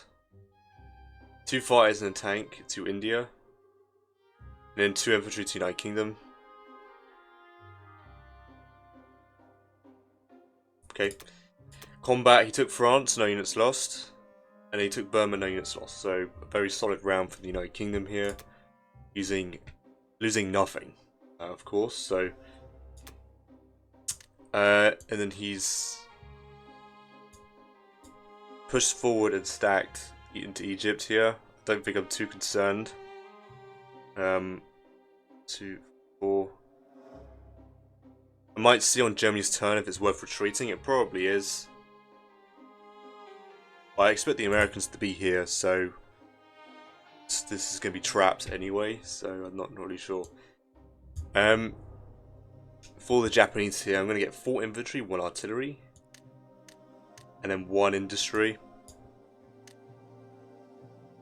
2 fighters and a tank to India. And then 2 infantry to United Kingdom. Okay. Combat, he took France, no units lost. And he took Burma, no units lost. So, a very solid round for the United Kingdom here. Losing nothing, of course. So, and then he's pushed forward and stacked into Egypt here. Don't think I'm too concerned. 2, 4. I might see on Germany's turn if it's worth retreating. It probably is. I expect the Americans to be here, so this is going to be trapped anyway, so I'm not really sure. For the Japanese here, I'm going to get 4 infantry, 1 artillery, and then 1 industry.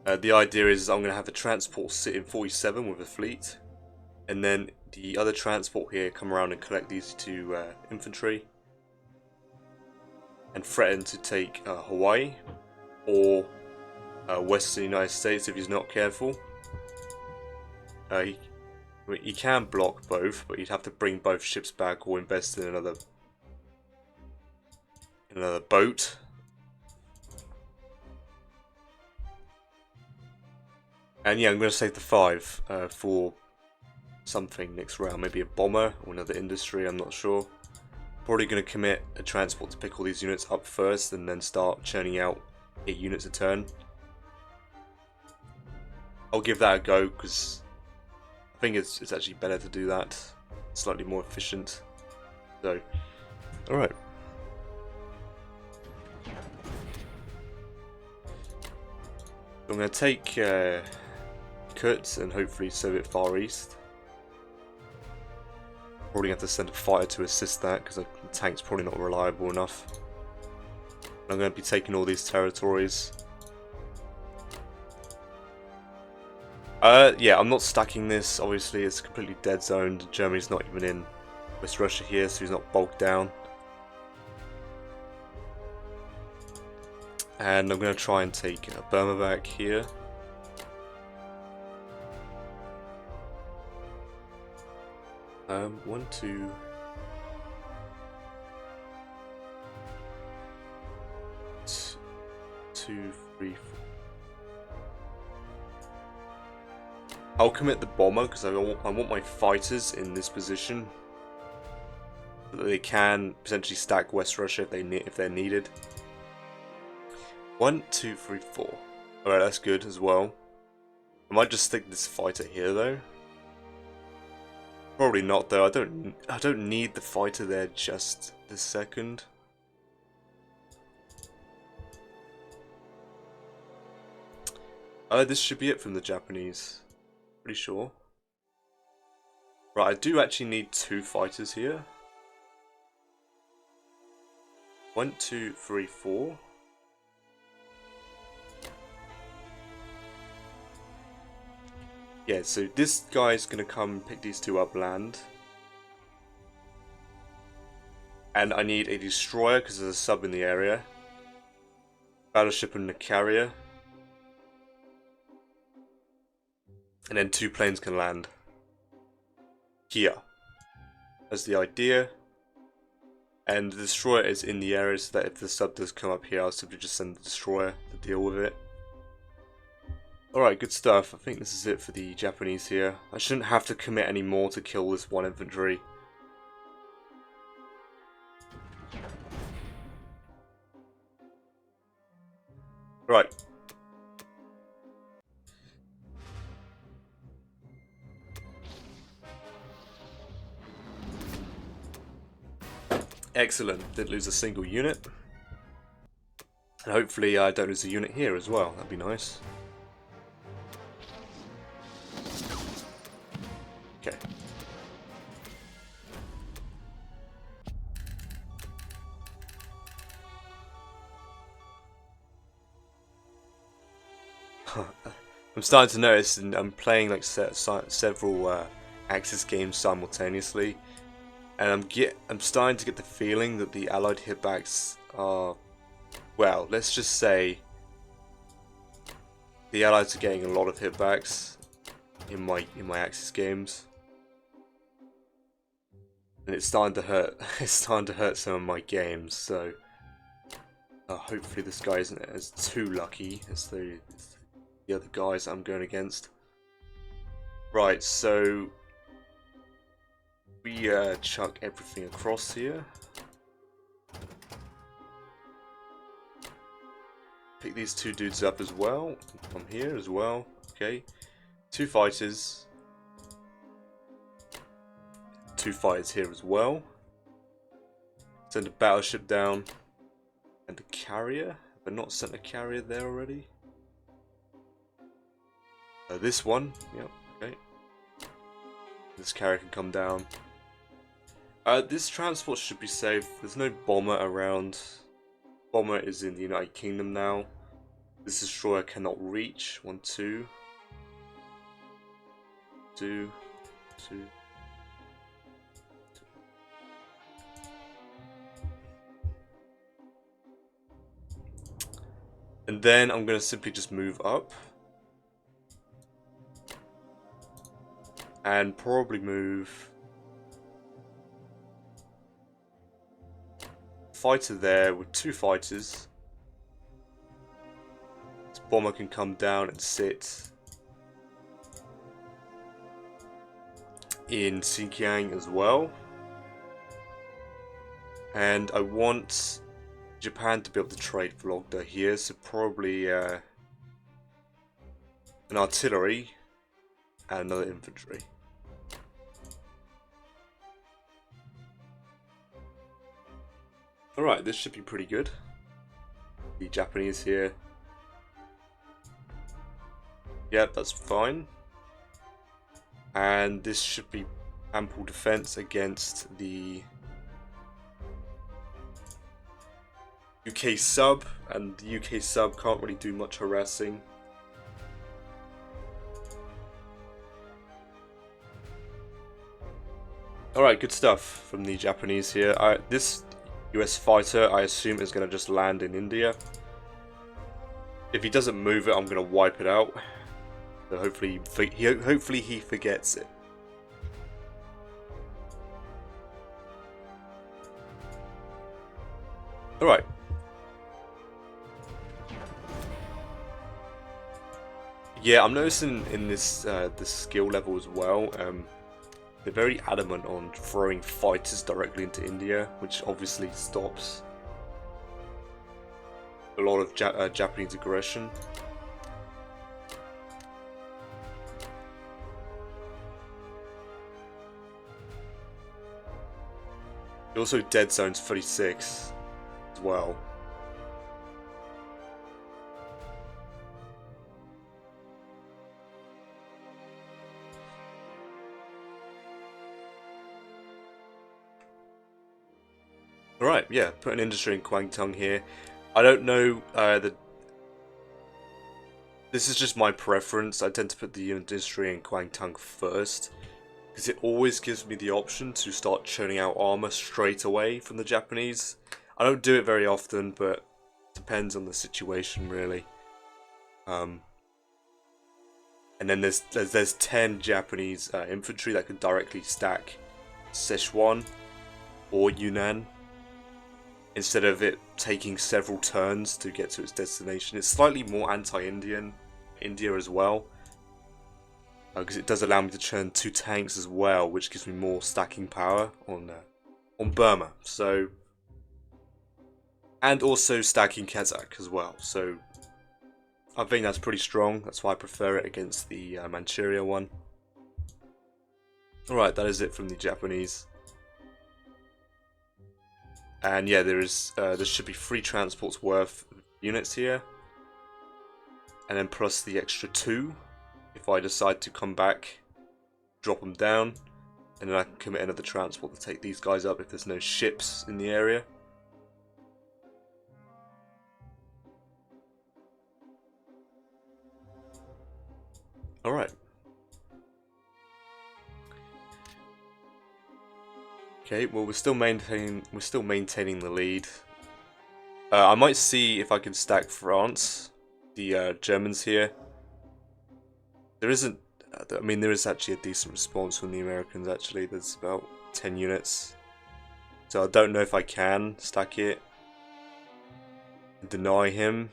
The idea is I'm going to have the transport sit in 47 with a fleet, and then the other transport here come around and collect these 2 infantry, and threaten to take Hawaii. Or Western United States if he's not careful. He can block both, but he'd have to bring both ships back or invest in another boat. And yeah, I'm going to save the 5 for something next round. Maybe a bomber or another industry, I'm not sure. Probably going to commit a transport to pick all these units up first and then start churning out 8 units a turn. I'll give that a go because I think it's actually better to do that. Slightly more efficient. So, alright. I'm going to take Tirpitz and hopefully Soviet Far East. Probably have to send a fighter to assist that because the tank's probably not reliable enough. I'm going to be taking all these territories. Yeah, I'm not stacking this. Obviously, it's completely dead zoned. Germany's not even in West Russia here, so he's not bogged down. And I'm going to try and take Burma back here. One, two... 2, 3, 4. I'll commit the bomber because I want my fighters in this position so that they can potentially stack West Russia if they're needed. 1, 2, 3, 4. Alright, that's good as well. I might just stick this fighter here though. Probably not though. I don't need the fighter there just this second. This should be it from the Japanese. Pretty sure. Right, I do actually need 2 fighters here. 1, 2, 3, 4. Yeah, so this guy's gonna come pick these 2 up land. And I need a destroyer because there's a sub in the area. Battleship and a carrier. And then 2 planes can land here. That's the idea. And the destroyer is in the area so that if the sub does come up here, I'll simply just send the destroyer to deal with it. Alright, good stuff. I think this is it for the Japanese here. I shouldn't have to commit any more to kill this 1 infantry. Right. Excellent. Didn't lose a single unit. And hopefully I don't lose a unit here as well. That'd be nice. Okay. I'm starting to notice, and I'm playing like several Axis games simultaneously, and I'm starting to get the feeling that the Allied hitbacks are, well, let's just say the Allies are getting a lot of hitbacks in my Axis games, and it's starting to hurt. It's starting to hurt some of my games. So hopefully this guy isn't as too lucky as the other guys I'm going against. Right, so we chuck everything across here. Pick these 2 dudes up as well. Come here as well. Okay, 2 fighters. 2 fighters here as well. Send a battleship down. And a carrier. Have I not sent a carrier there already? This one. Yep, okay. This carrier can come down. This transport should be safe. There's no bomber around. Bomber is in the United Kingdom now. This destroyer cannot reach. 1, 2. 2. 2. And then I'm going to simply just move up. And probably move fighter there with 2 fighters. This bomber can come down and sit in Xinjiang as well. And I want Japan to be able to trade Vologda here, so probably an artillery and another infantry. Alright, this should be pretty good. The Japanese here. Yep, that's fine. And this should be ample defense against the UK sub, and the UK sub can't really do much harassing. Alright, good stuff from the Japanese here. This US fighter, I assume, is going to just land in India. If he doesn't move it, I'm going to wipe it out. So hopefully he forgets it. Alright. Yeah, I'm noticing in this skill level as well, they're very adamant on throwing fighters directly into India, which obviously stops a lot of Japanese aggression. Also dead zones 36 as well. Alright, yeah, put an industry in Kwangtung here. I don't know, this is just my preference. I tend to put the industry in Kwangtung first, because it always gives me the option to start churning out armor straight away from the Japanese. I don't do it very often, but it depends on the situation, really. And then there's 10 Japanese infantry that can directly stack Sichuan or Yunnan, instead of it taking several turns to get to its destination. It's slightly more anti-India as well, because it does allow me to churn 2 tanks as well, which gives me more stacking power on Burma. So, and also stacking Kazakh as well. So I think that's pretty strong. That's why I prefer it against the Manchuria one. Alright, that is it from the Japanese. And yeah, there should be 3 transports worth of units here, and then plus the extra 2 if I decide to come back, drop them down, and then I can commit another transport to take these guys up if there's no ships in the area. Alright. Okay, well we're still maintaining the lead. I might see if I can stack France, the Germans here. There isn't. I mean, there is actually a decent response from the Americans. Actually, there's about 10 units. So I don't know if I can stack it and deny him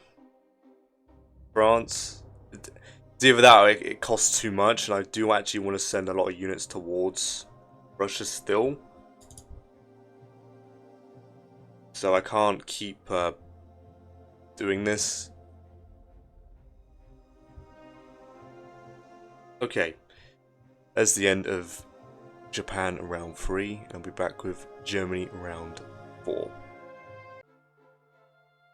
France. It's either that or it costs too much, and I do actually want to send a lot of units towards Russia still. So I can't keep doing this. Okay, that's the end of Japan round 3, and I'll be back with Germany round 4.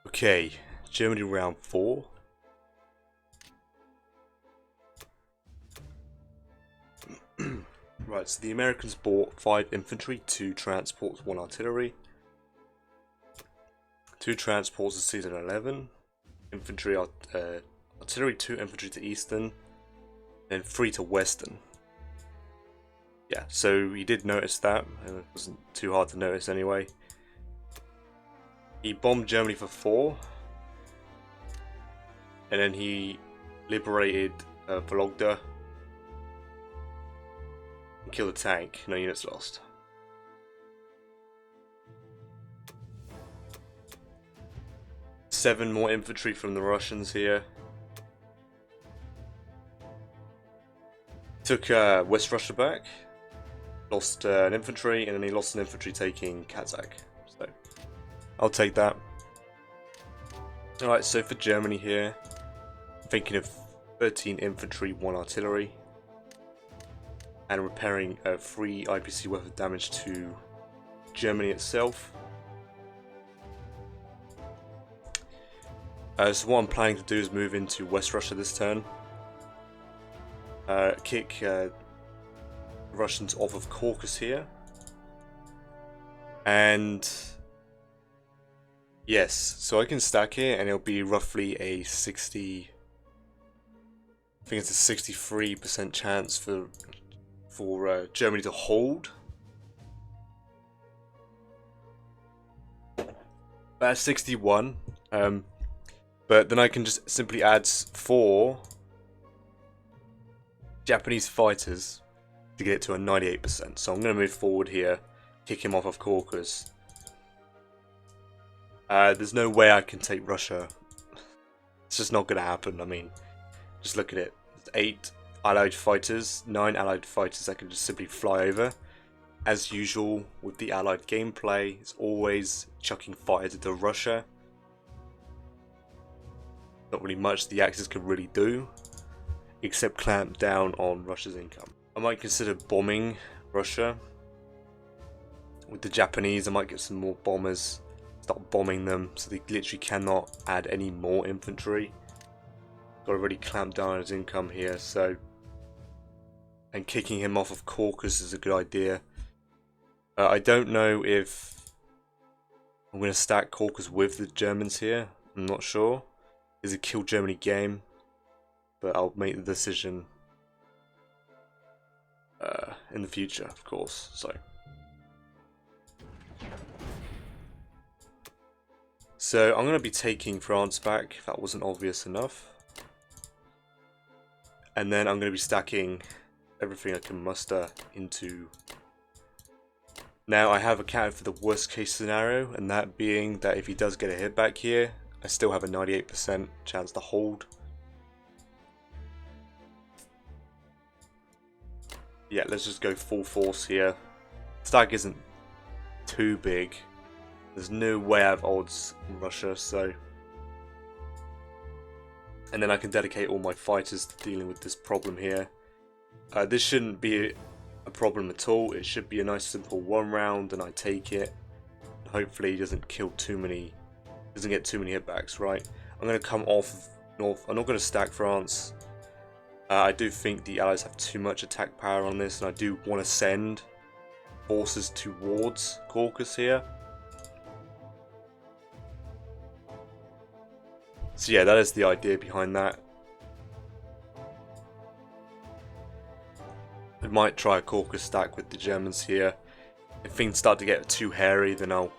Okay, Germany round 4. Right, so the Americans bought 5 infantry, 2 transports, 1 artillery. 2 transports to season 11, infantry, artillery 2 infantry to eastern, and 3 to western. Yeah, so he did notice that, and it wasn't too hard to notice anyway. He bombed Germany for 4, and then he liberated Vologda and killed a tank. No units lost. Seven more infantry from the Russians here. Took West Russia back. Lost an infantry, and then he lost an infantry taking Kazakh. So I'll take that. Alright, so for Germany here, I'm thinking of 13 infantry, 1 artillery, and repairing 3 IPC worth of damage to Germany itself. So what I'm planning to do is move into West Russia this turn. Kick Russians off of Caucasus here. And yes, so I can stack here and it'll be roughly a 60... I think it's a 63% chance for Germany to hold. That's 61. But then I can just simply add 4 Japanese fighters to get it to a 98%. So I'm going to move forward here, kick him off of Caucasus. There's no way I can take Russia. It's just not going to happen. I mean, just look at it. There's 8 allied fighters, 9 allied fighters that can just simply fly over. As usual with the allied gameplay, it's always chucking fighters into Russia. Not really much the Axis can really do, except clamp down on Russia's income. I might consider bombing Russia. with the Japanese. I might get some more bombers, start bombing them, so they literally cannot add any more infantry. Got to really clamp down on his income here, so... And kicking him off of Caucasus is a good idea. I don't know if I'm going to stack Caucasus with the Germans here. I'm not sure. It's a kill Germany game, but I'll make the decision in the future, of course. So I'm going to be taking France back, if that wasn't obvious enough. And then I'm going to be stacking everything I can muster into... Now I have accounted for the worst case scenario, and that being that if he does get a hit back here, I still have a 98% chance to hold. Yeah, let's just go full force here. Stack isn't too big. There's no way I have odds in Russia, so... And then I can dedicate all my fighters to dealing with this problem here. This shouldn't be a problem at all. It should be a nice simple one round and I take it. Hopefully he doesn't kill too many, doesn't get too many hitbacks, right? I'm going to come off north. I'm not going to stack France. I do think the Allies have too much attack power on this, and I do want to send forces towards Caucasus here. So yeah, that is the idea behind that. I might try a Caucasus stack with the Germans here. If things start to get too hairy, then I'll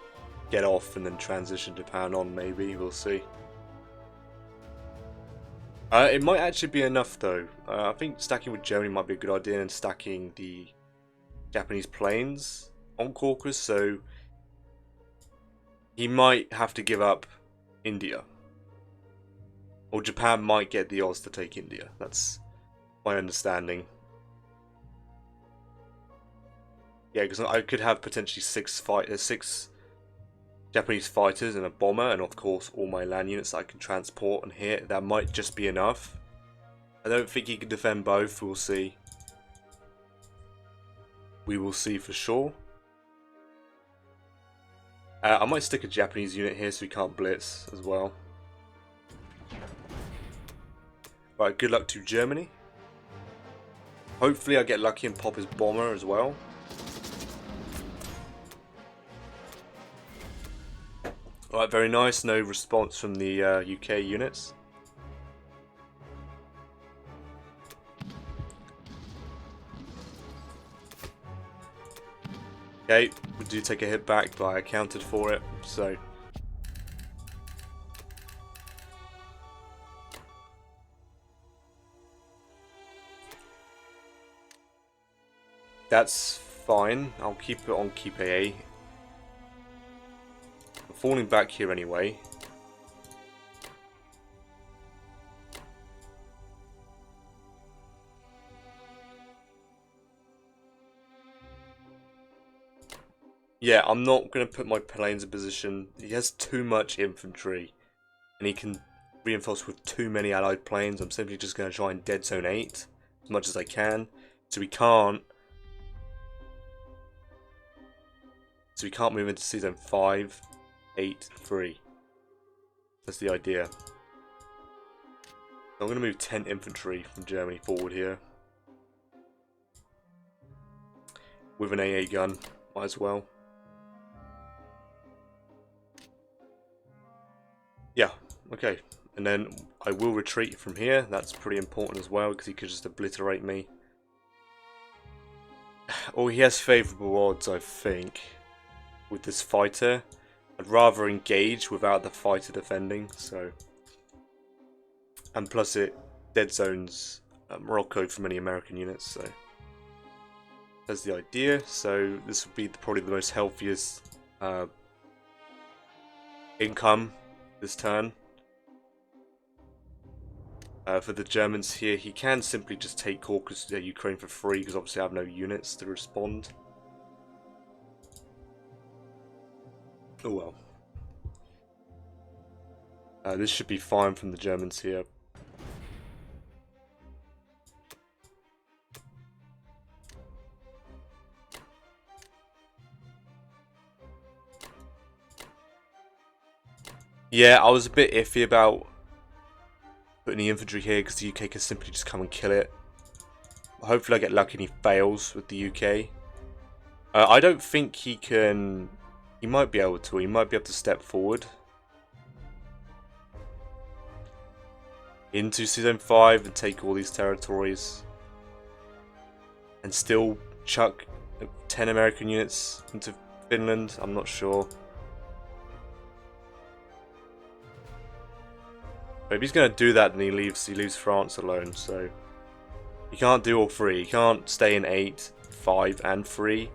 get off and then transition Japan on, maybe. We'll see. It might actually be enough, though. I think stacking with Germany might be a good idea, and stacking the Japanese planes on Caucasus, so he might have to give up India. Or Japan might get the odds to take India. That's my understanding. Yeah, because I could have potentially six Japanese fighters and a bomber, and of course all my land units that I can transport and hit. That might just be enough. I don't think he can defend both. We'll see. We will see for sure. I might stick a Japanese unit here so he can't blitz as well. Right, good luck to Germany. Hopefully I get lucky and pop his bomber as well. Alright, very nice. No response from the UK units. Okay, we do take a hit back, but I accounted for it, so... That's fine. I'll keep it on keep AA. I'm falling back here anyway. Yeah, I'm not going to put my planes in position. He has too much infantry, and he can reinforce with too many allied planes. I'm simply just going to try and dead zone 8 as much as I can. So we can't move into sea zone 5, 8, 3. That's the idea. So I'm going to move 10 infantry from Germany forward here. With an AA gun, might as well. Yeah, okay. And then I will retreat from here. That's pretty important as well, because he could just obliterate me. Oh, he has favourable odds, I think, with this fighter. I'd rather engage without the fighter defending, so... And plus it dead zones Morocco from any American units, so... That's the idea. So this would be probably the most healthiest income this turn. For the Germans here, he can simply just take Caucasus, Ukraine for free, because obviously I have no units to respond. Oh well. This should be fine from the Germans here. Yeah, I was a bit iffy about putting the infantry here because the UK can simply just come and kill it. Hopefully I get lucky and he fails with the UK. I don't think he can... He might be able to. He might be able to step forward into Zone 5 and take all these territories. And still chuck 10 American units into Finland. I'm not sure. But if he's going to do that, then he leaves France alone. So he can't do all three. He can't stay in 8, 5, and 3.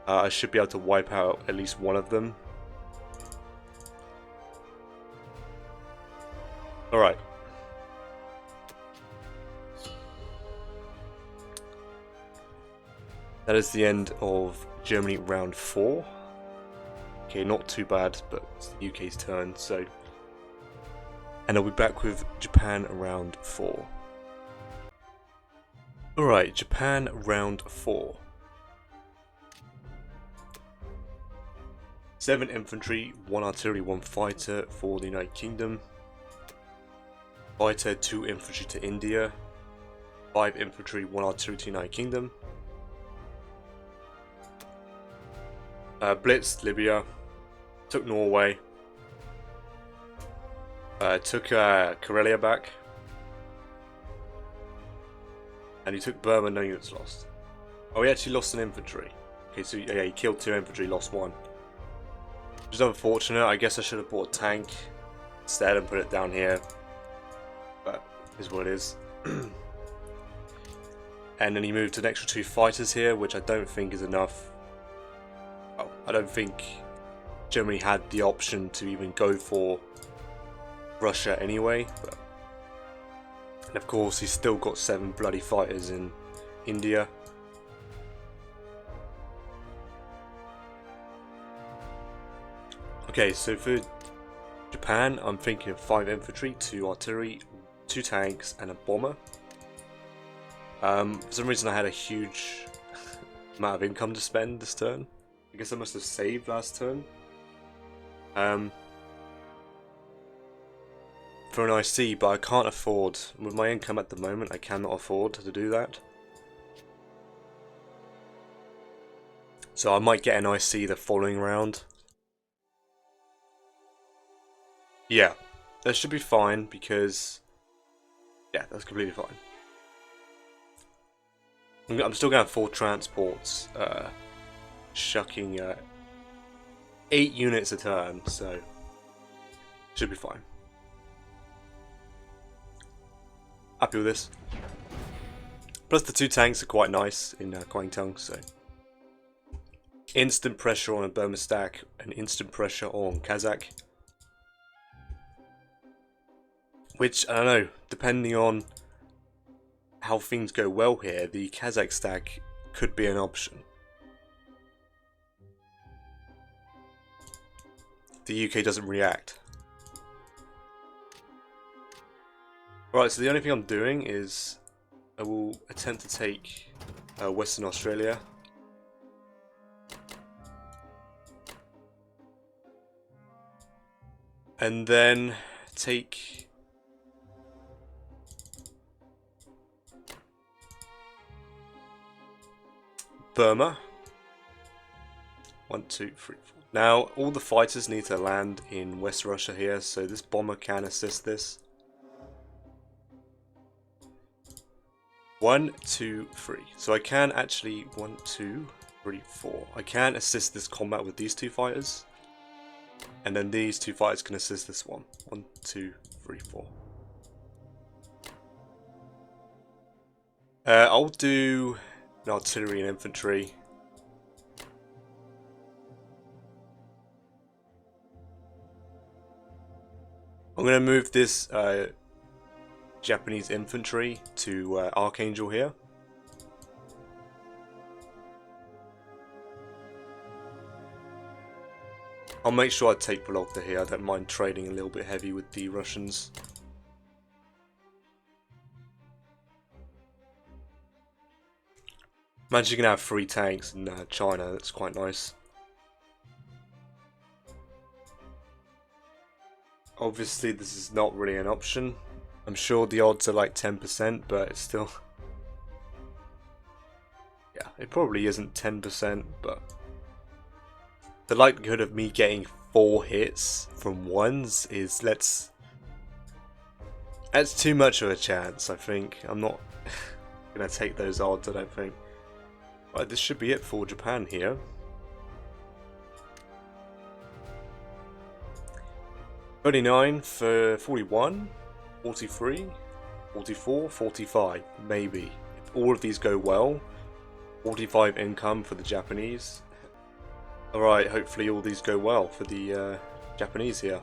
I should be able to wipe out at least one of them. Alright. That is the end of Germany round 4. Okay, not too bad, but it's the UK's turn, so... And I'll be back with Japan round 4. Alright, Japan round 4. 7 infantry, 1 artillery, 1 fighter for the United Kingdom. Fighter, 2 infantry to India. 5 infantry, 1 artillery to United Kingdom. Blitzed Libya. Took Norway. Took Karelia back. And he took Burma, no units lost. Oh, he actually lost an infantry. Okay, so yeah, he killed 2 infantry, lost 1. Which is unfortunate. I guess I should have bought a tank instead and put it down here. But it is what it is. And then he moved an extra 2 fighters here, which I don't think is enough. Oh, I don't think Germany had the option to even go for Russia anyway. But... And of course, he's still got 7 bloody fighters in India. Okay, so for Japan, I'm thinking of 5 infantry, 2 artillery, 2 tanks, and a bomber. For some reason I had a huge amount of income to spend this turn. I guess I must have saved last turn. For an IC, but I can't afford, with my income at the moment, I cannot afford to do that. So I might get an IC the following round. Yeah, that should be fine because, yeah, that's completely fine. I'm still going to have 4 transports, shucking 8 units a turn, so should be fine. Happy with this. Plus the 2 tanks are quite nice in Kwangtung, so instant pressure on a Burma stack and instant pressure on Kazakh. Which, I don't know, depending on how things go well here, the Kazakh stack could be an option. The UK doesn't react. Right, so the only thing I'm doing is I will attempt to take Western Australia. And then take Burma. 1, 2, 3, 4. Now, all the fighters need to land in West Russia here, so this bomber can assist this. 1, 2, 3. So I can actually 1, 2, 3, 4. I can assist this combat with these 2 fighters. And then these 2 fighters can assist this one. 1, 2, 3, 4. I'll do an artillery and infantry. I'm going to move this Japanese infantry to Archangel here. I'll make sure I take Baltic here. I don't mind trading a little bit heavy with the Russians. Imagine you can have 3 tanks in China. That's quite nice. Obviously this is not really an option. I'm sure the odds are like 10%, but it's still... yeah, it probably isn't 10%, but... the likelihood of me getting 4 hits from ones is, that's too much of a chance, I think. I'm not gonna take those odds, I don't think. Right, this should be it for Japan here. 39 for 41, 43, 44, 45, maybe. If all of these go well, 45 income for the Japanese. Alright, hopefully all these go well for the Japanese here.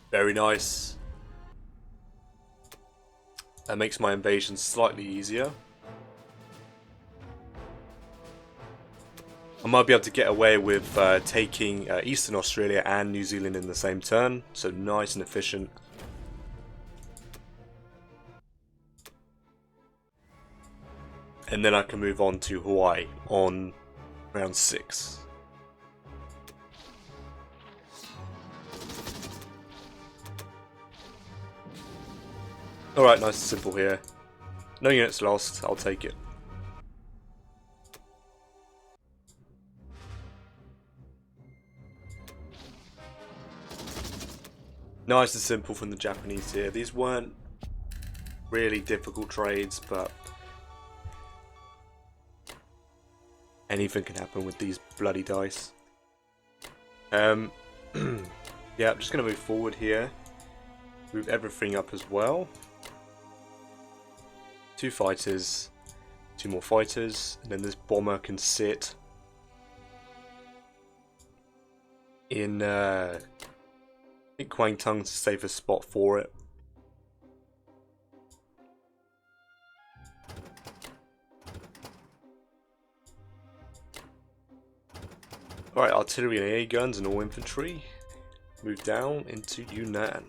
Very nice. That makes my invasion slightly easier. I might be able to get away with taking Eastern Australia and New Zealand in the same turn, so nice and efficient. And then I can move on to Hawaii on round 6. Alright, nice and simple here. No units lost, I'll take it. Nice and simple from the Japanese here. These weren't really difficult trades, but anything can happen with these bloody dice. Yeah, I'm just going to move forward here. Move everything up as well. 2 fighters, 2 more fighters, and then this bomber can sit in I think Kwangtung's a safer spot for it. Alright, artillery and air guns and all infantry. Move down into Yunnan.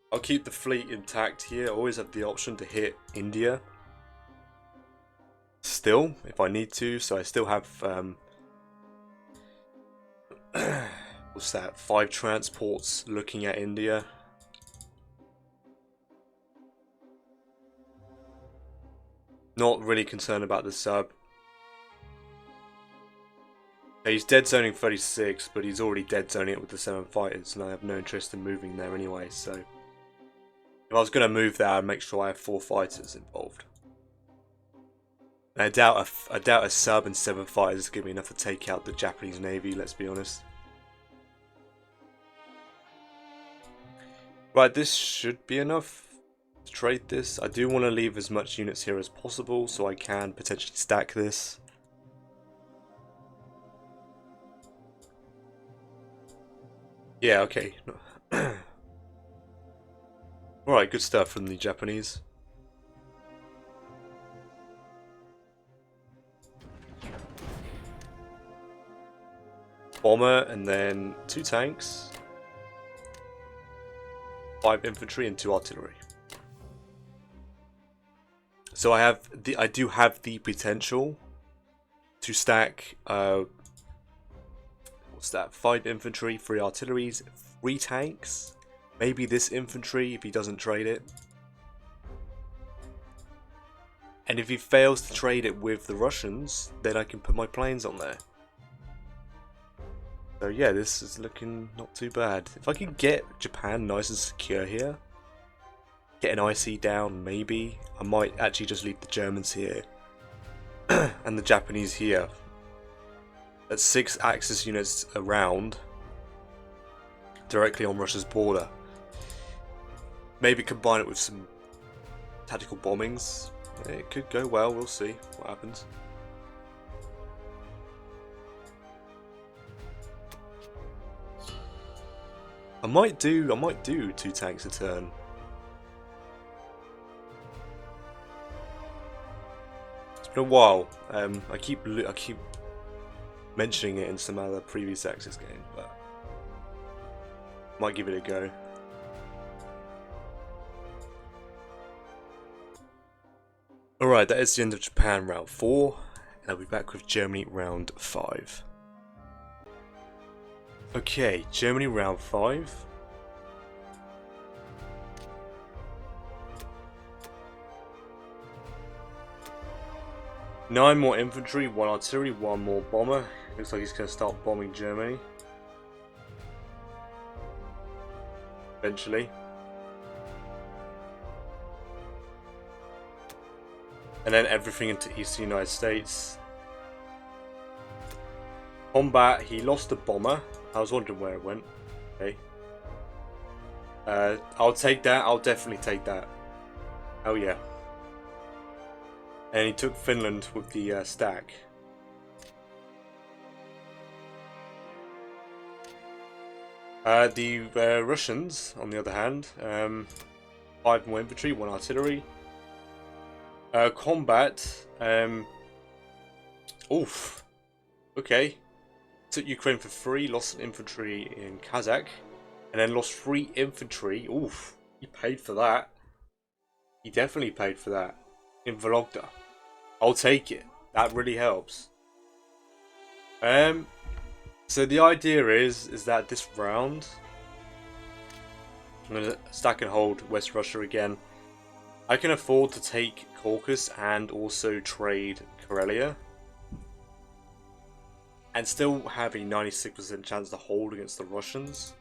I'll keep the fleet intact here. I always have the option to hit India still, if I need to. So I still have, what's that, 5 transports looking at India. Not really concerned about the sub. He's dead zoning 36, but he's already dead zoning it with the 7 fighters, and I have no interest in moving there anyway, so if I was going to move there, I'd make sure I have 4 fighters involved. And I doubt a sub and 7 fighters is going to be enough to take out the Japanese Navy, let's be honest. Right, this should be enough to trade this. I do want to leave as much units here as possible, so I can potentially stack this. Yeah, okay. Alright, good stuff from the Japanese. Bomber and then 2 tanks, 5 infantry and 2 artillery. So I do have the potential to stack what's that? 5 infantry, 3 artilleries, 3 tanks. Maybe this infantry if he doesn't trade it. And if he fails to trade it with the Russians, then I can put my planes on there. So yeah, this is looking not too bad. If I can get Japan nice and secure here, get an IC down maybe, I might actually just leave the Germans here and the Japanese here. That's 6 Axis units around, directly on Russia's border. Maybe combine it with some tactical bombings. It could go well, we'll see what happens. I might do 2 tanks a turn. It's been a while. I keep mentioning it in some other previous Axis games, but might give it a go. Alright, that is the end of Japan round 4, and I'll be back with Germany round 5. Okay, Germany round 5. Nine more infantry, 1 artillery, 1 more bomber. Looks like he's going to start bombing Germany. Eventually. And then everything into eastern United States. Combat, he lost a bomber. I was wondering where it went. Okay. I'll take that. I'll definitely take that. Oh yeah. And he took Finland with the stack. The Russians, on the other hand, 5 more infantry, 1 artillery. Combat, oof. Okay. Took Ukraine for 3, lost an infantry in Kazakh, and then lost 3 infantry. Oof. He paid for that. He definitely paid for that. In Vologda. I'll take it. That really helps. So the idea is that this round I'm gonna stack and hold West Russia again. I can afford to take Caucasus and also trade Karelia. And still have a 96% chance to hold against the Russians.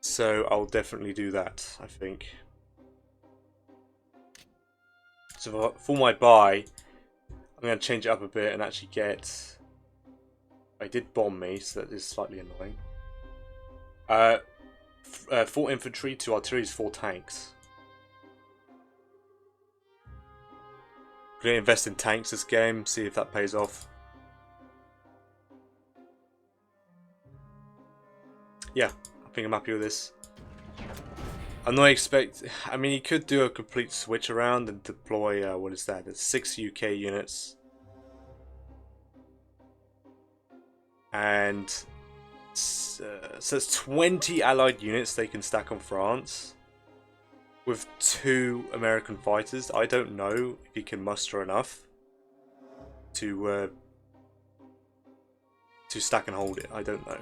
So I'll definitely do that, I think. So for my buy, I'm going to change it up a bit and actually get... I did bomb me, so that is slightly annoying. 4 infantry, 2 artillery, 4 tanks. I'm going to invest in tanks this game, see if that pays off. Yeah, I think I'm happy with this. I'm not I mean, he could do a complete switch around and deploy, what is that? It's 6 UK units. And so it's 20 allied units they can stack on France. With 2 American fighters. I don't know if he can muster enough to stack and hold it. I don't know.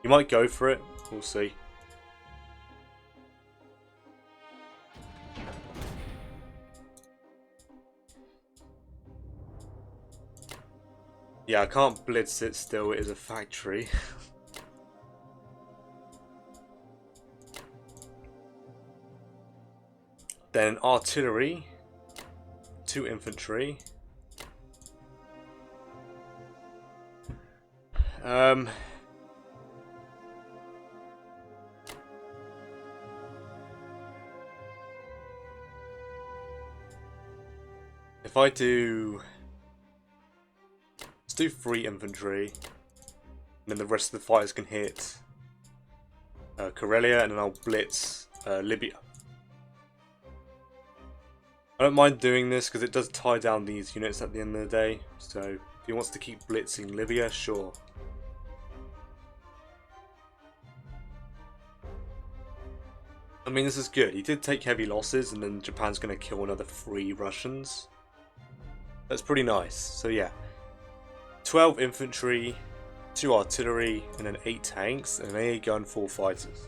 He might go for it. We'll see. Yeah, I can't blitz it still. It is a factory. Then artillery. 2 infantry. If I do... Let's do 3 infantry. And then the rest of the fighters can hit Karelia, and then I'll blitz Libya. I don't mind doing this because it does tie down these units at the end of the day. So if he wants to keep blitzing Libya, sure. I mean, this is good. He did take heavy losses, and then Japan's going to kill another 3 Russians. That's pretty nice. So yeah, 12 infantry, 2 artillery, and then 8 tanks, and an AA gun, 4 fighters.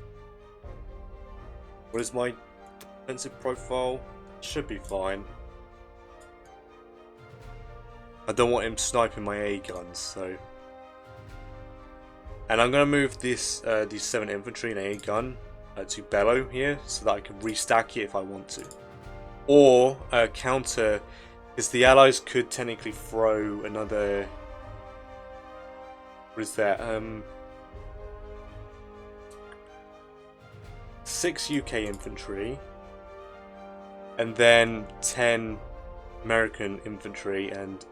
What is my defensive profile? Should be fine. I don't want him sniping my AA guns, so. And I'm gonna move this these 7 infantry and AA gun to Bellow here, so that I can restack it if I want to, or counter, because the Allies could technically throw another. What is that? 6 UK infantry. And then 10 American infantry and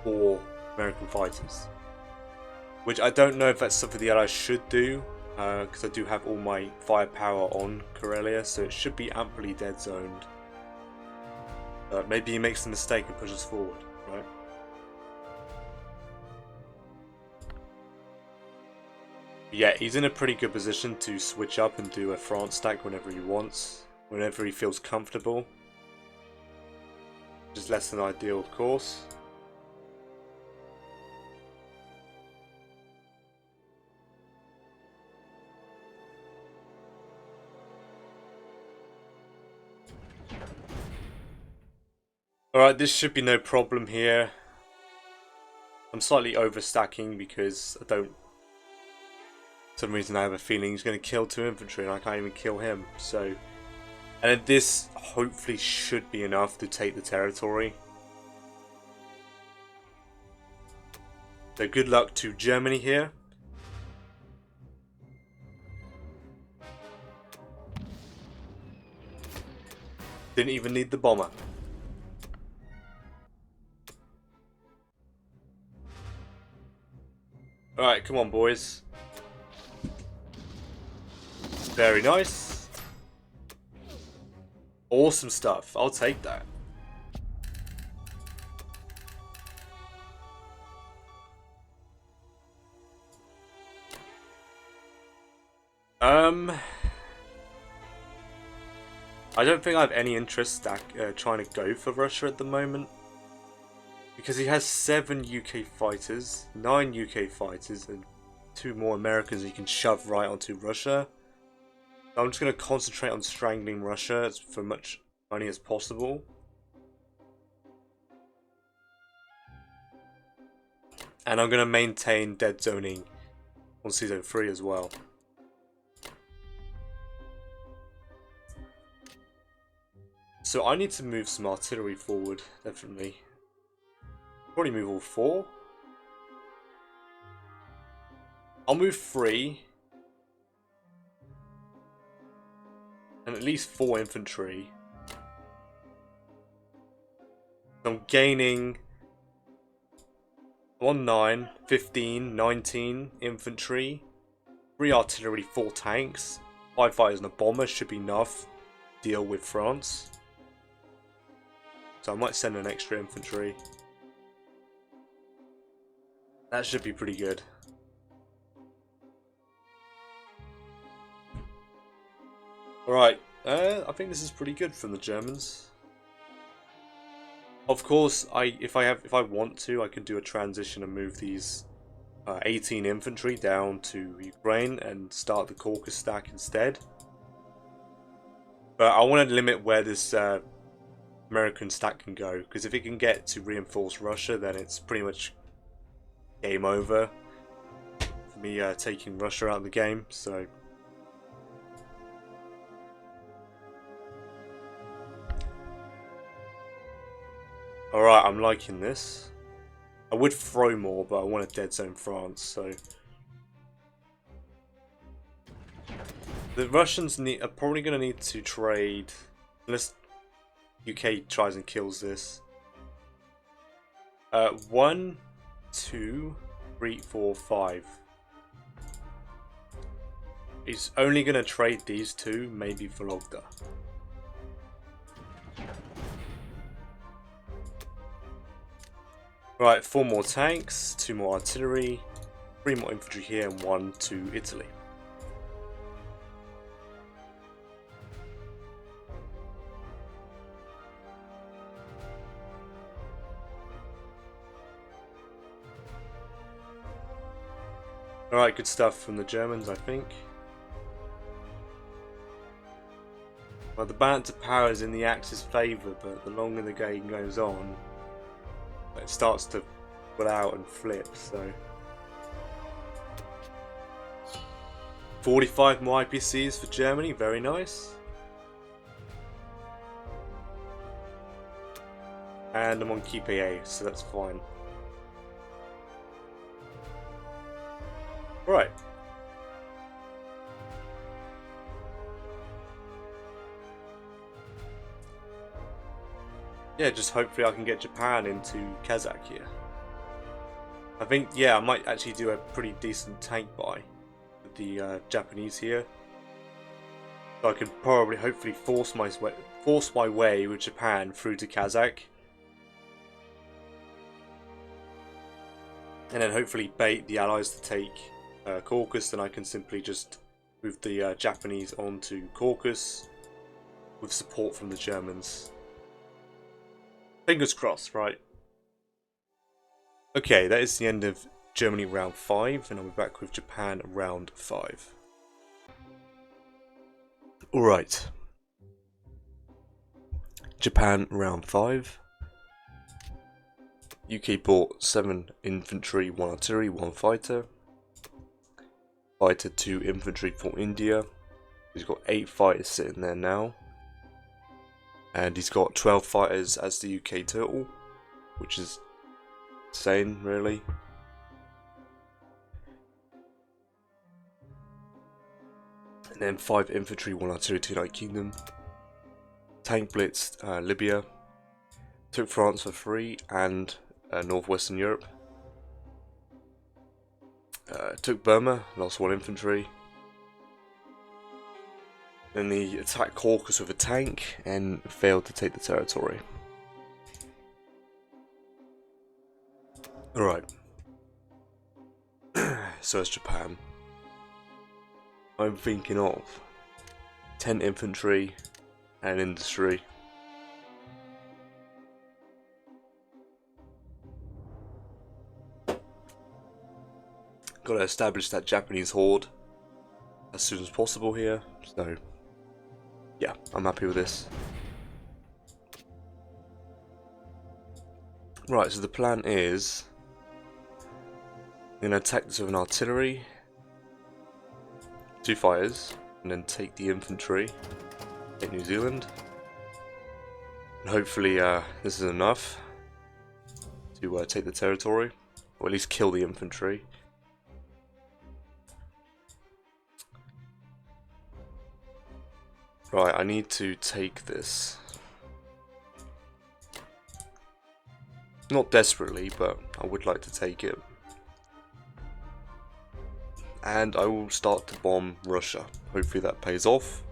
4 American fighters. Which I don't know if that's something the Allies should do, because I do have all my firepower on Karelia, so it should be amply dead zoned. Maybe he makes the mistake and pushes forward, right? Yeah, he's in a pretty good position to switch up and do a France stack whenever he wants, whenever he feels comfortable. which is less than ideal, of course. Alright, this should be no problem here. I'm slightly overstacking because for some reason I have a feeling he's going to kill 2 infantry and I can't even kill him. So, and then this hopefully should be enough to take the territory. So good luck to Germany here. Didn't even need the bomber. Alright, come on boys. Very nice. Awesome stuff. I'll take that. I don't think I have any interest trying to go for Russia at the moment. Because he has 7 UK fighters, 9 UK fighters, and 2 more Americans he can shove right onto Russia. So I'm just going to concentrate on strangling Russia for much money as possible. And I'm going to maintain dead zoning on Season 3 as well. So I need to move some artillery forward, definitely. Probably move all 4. I'll move 3. And at least 4 infantry. I'm gaining 1, 9, 15, 19 infantry, 3 artillery, 4 tanks, 5 fighters and a bomber should be enough to deal with France. So I might send an extra infantry. That should be pretty good. Alright, I think this is pretty good from the Germans. Of course, if I want to, I can do a transition and move these 18 infantry down to Ukraine and start the Caucasus stack instead. But I want to limit where this American stack can go, because if it can get to reinforce Russia, then it's pretty much game over for me taking Russia out of the game. So alright, I'm liking this. I would throw more, but I want to dead zone France, so the Russians are probably going to need to trade, unless UK tries and kills this. 1, 2, 3, 4, 5. He's only going to trade these 2, maybe Vologda. Right, 4 more tanks, 2 more artillery, 3 more infantry here, and 1 to Italy. Alright, good stuff from the Germans, I think. Well, the balance of power is in the Axis favour, but the longer the game goes on, it starts to pull out and flip, so 45 more IPCs for Germany, very nice. And I'm on Keep AA, so that's fine. Right. Yeah, just hopefully I can get Japan into Kazakh here. I think, yeah, I might actually do a pretty decent tank buy with the Japanese here. So I could probably, hopefully, force my way with Japan through to Kazakh. And then hopefully bait the Allies to take Caucasus, and I can simply just move the Japanese onto Caucasus with support from the Germans. Fingers crossed, right? Okay, that is the end of Germany round 5, and I'll be back with Japan round 5. Alright. Japan round 5. UK bought 7 infantry, 1 artillery, 1 fighter. Fighter 2 infantry for India. He's got 8 fighters sitting there now. And he's got 12 fighters as the UK total, which is insane, really. And then 5 infantry, 1 artillery to United Kingdom. Tank blitzed Libya. Took France for free and northwestern Europe. Took Burma, lost 1 infantry. Then he attacked Caucasus with a tank and failed to take the territory. Alright. So it's Japan. I'm thinking of 10 infantry and industry. Gotta establish that Japanese horde as soon as possible here, so yeah, I'm happy with this. Right, so the plan is I'm gonna attack this with an artillery, 2 fighters, and then take the infantry, take New Zealand, and hopefully this is enough to take the territory, or at least kill the infantry. Right, I need to take this. Not desperately, but I would like to take it. And I will start to bomb Russia. Hopefully that pays off.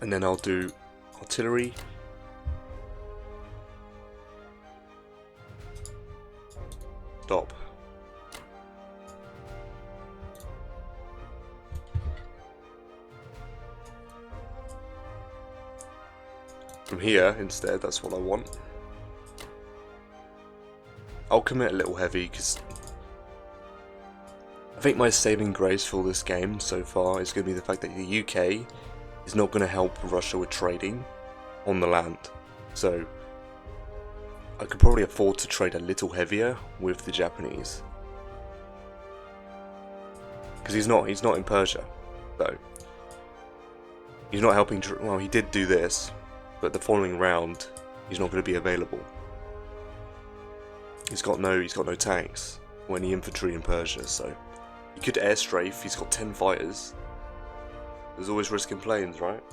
And then I'll do artillery. Stop. From here, instead, that's what I want. I'll commit a little heavy, because I think my saving grace for this game so far is going to be the fact that the UK is not going to help Russia with trading on the land. So I could probably afford to trade a little heavier with the Japanese, because he's not in Persia, so he's not helping. Well, he did do this, but the following round he's not going to be available. He's got no tanks or any infantry in Persia, so he could airstrafe. He's got 10 fighters. There's always risk in planes, right?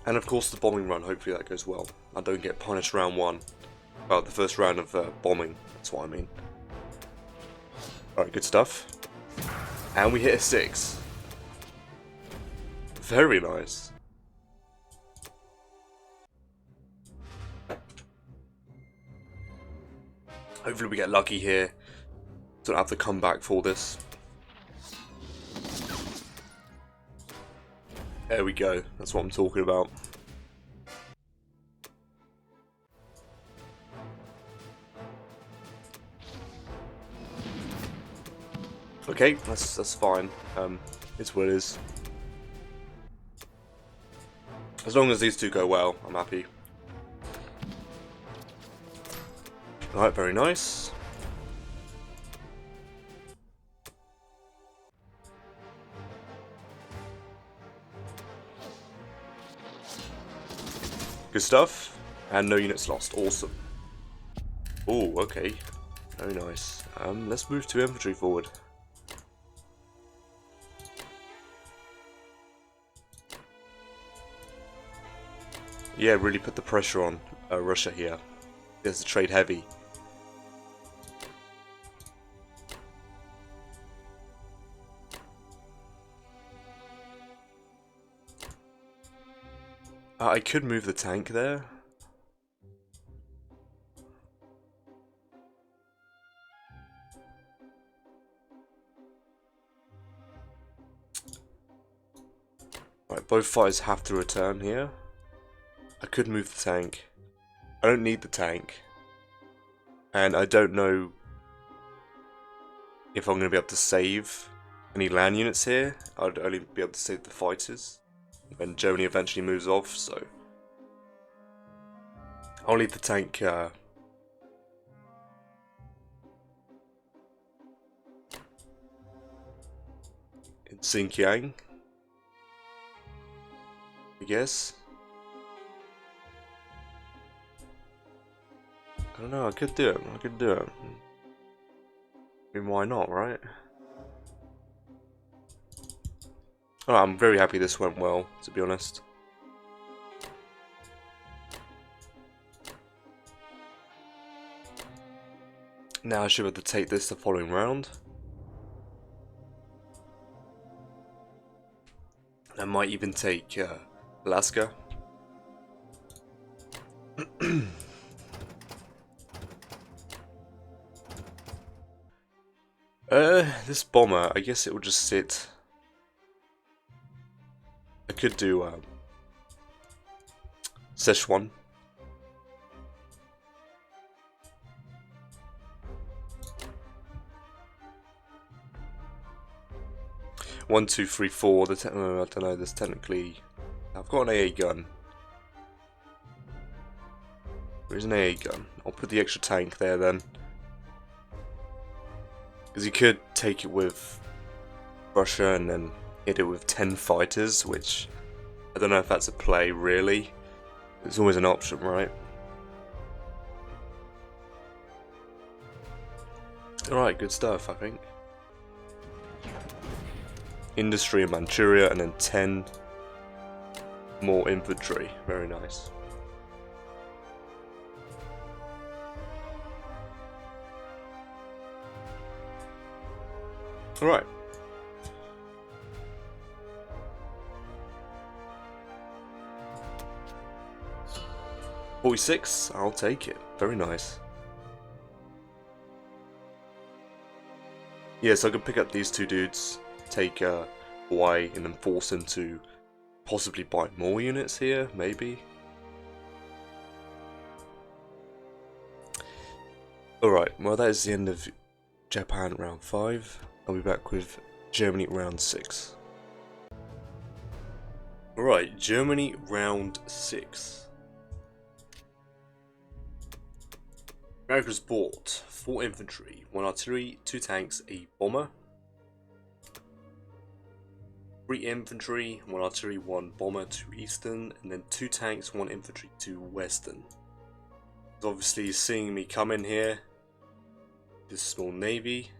And of course the bombing run, hopefully that goes well. I don't get punished round 1. Well, the first round of bombing, that's what I mean. Alright, good stuff. And we hit a 6. Very nice. Hopefully we get lucky here. Don't have to come back for this. There we go, that's what I'm talking about. Okay, that's fine. It's what it is. As long as these two go well, I'm happy. Alright, very nice. Good stuff. And no units lost. Awesome. Oh, okay. Very nice. Let's move 2 infantry forward. Yeah, really put the pressure on Russia here. There's the trade heavy. I could move the tank there. Right, both fighters have to return here. I could move the tank. I don't need the tank. And I don't know if I'm going to be able to save any land units here. I'd only be able to save the fighters when Germany eventually moves off, so I'll leave the tank in Xinjiang, I guess. I don't know, I could do it. I mean, why not, right? Oh, I'm very happy this went well, to be honest. Now I should be able to take this the following round. I might even take Alaska. This bomber, I guess it will just sit. I could do Szechuan. One, two, three, four. I don't know. There's technically. I've got an AA gun. There's an AA gun. I'll put the extra tank there then. Because you could take it with Russia and then hit it with 10 fighters, which I don't know if that's a play really. It's always an option, right? Alright, good stuff, I think. Industry in Manchuria and then 10 more infantry. Very nice. Alright. $46, I'll take it. Very nice. Yeah, so I can pick up these two dudes, take Hawaii, and then force him to possibly buy more units here, maybe. Alright, well that is the end of Japan round 5. I'll be back with Germany round 6. Alright, Germany round 6. America's bought 4 infantry, 1 artillery, 2 tanks, a bomber, 3 infantry, 1 artillery, 1 bomber to eastern, and then 2 tanks, 1 infantry to western. So obviously seeing me come in here, this small navy.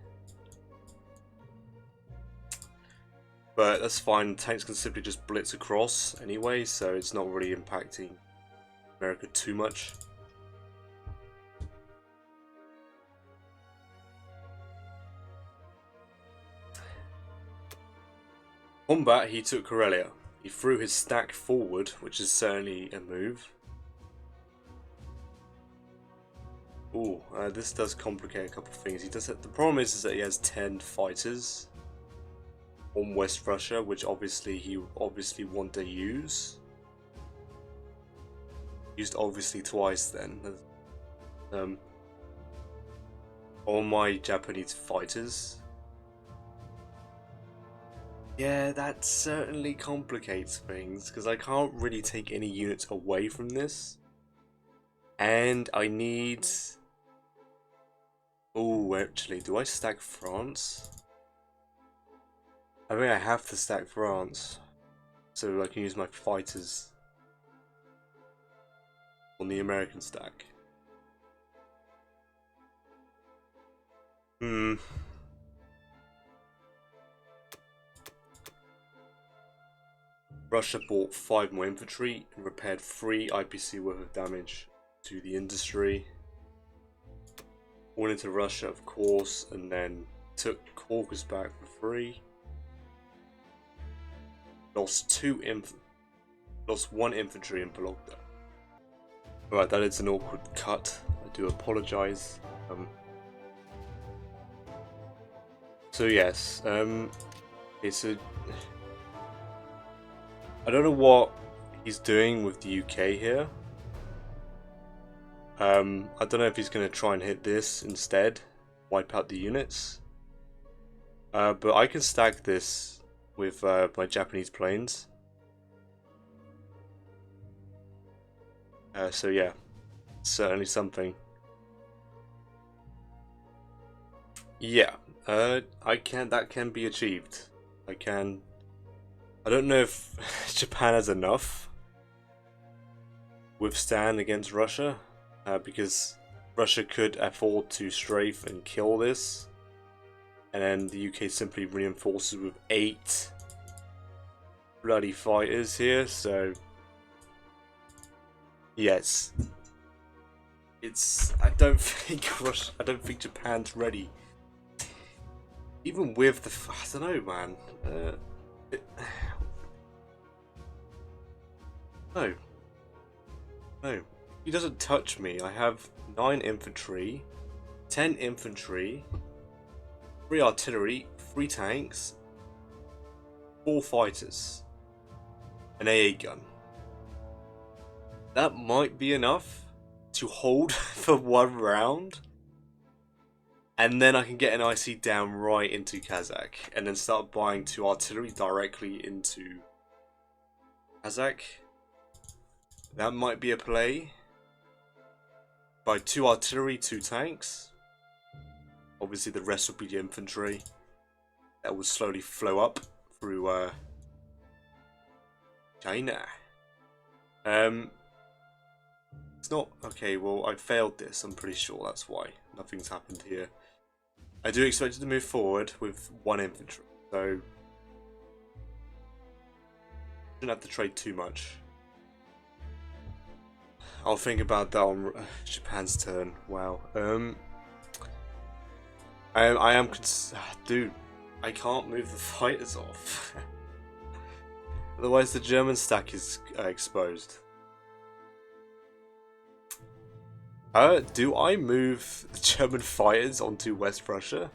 But that's fine, tanks can simply just blitz across anyway, so it's not really impacting America too much. Combat, he took Karelia. He threw his stack forward, which is certainly a move. Ooh, this does complicate a couple of things. He does. The problem is that he has 10 fighters on West Russia, which obviously he want to use. Used obviously twice then. On my Japanese fighters. Yeah, that certainly complicates things, because I can't really take any units away from this. And I need... Oh, actually, do I stack France? I think I have to stack France, so I can use my fighters on the American stack. Russia bought 5 more infantry and repaired 3 IPC worth of damage to the industry. Went into Russia, of course, and then took Caucasus back for free. Lost 1 infantry in Baltic. Alright, that is an awkward cut. I do apologise. So yes, it's a... I don't know what he's doing with the UK here. I don't know if he's going to try and hit this instead, wipe out the units. But I can stack this with my Japanese planes. So yeah, certainly something. Yeah, that can be achieved. I don't know if Japan has enough withstand against Russia, because Russia could afford to strafe and kill this, and then the UK simply reinforces with 8 bloody fighters here. So yes, I don't think Japan's ready, even with the. I don't know, man. No, he doesn't touch me. I have 9 infantry, 10 infantry, 3 artillery, 3 tanks, 4 fighters, an AA gun. That might be enough to hold for 1 round, and then I can get an IC down right into Kazakh, and then start buying 2 artillery directly into Kazakh. That might be a play. Buy 2 artillery, 2 tanks. Obviously the rest will be the infantry. That will slowly flow up through China. It's not... Okay, well, I failed this, I'm pretty sure that's why. Nothing's happened here. I do expect it to move forward with 1 infantry, so... Shouldn't have to trade too much. I'll think about that on Japan's turn. Wow. I am... Dude, I can't move the fighters off. Otherwise the German stack is exposed. Do I move the German fighters onto West Prussia?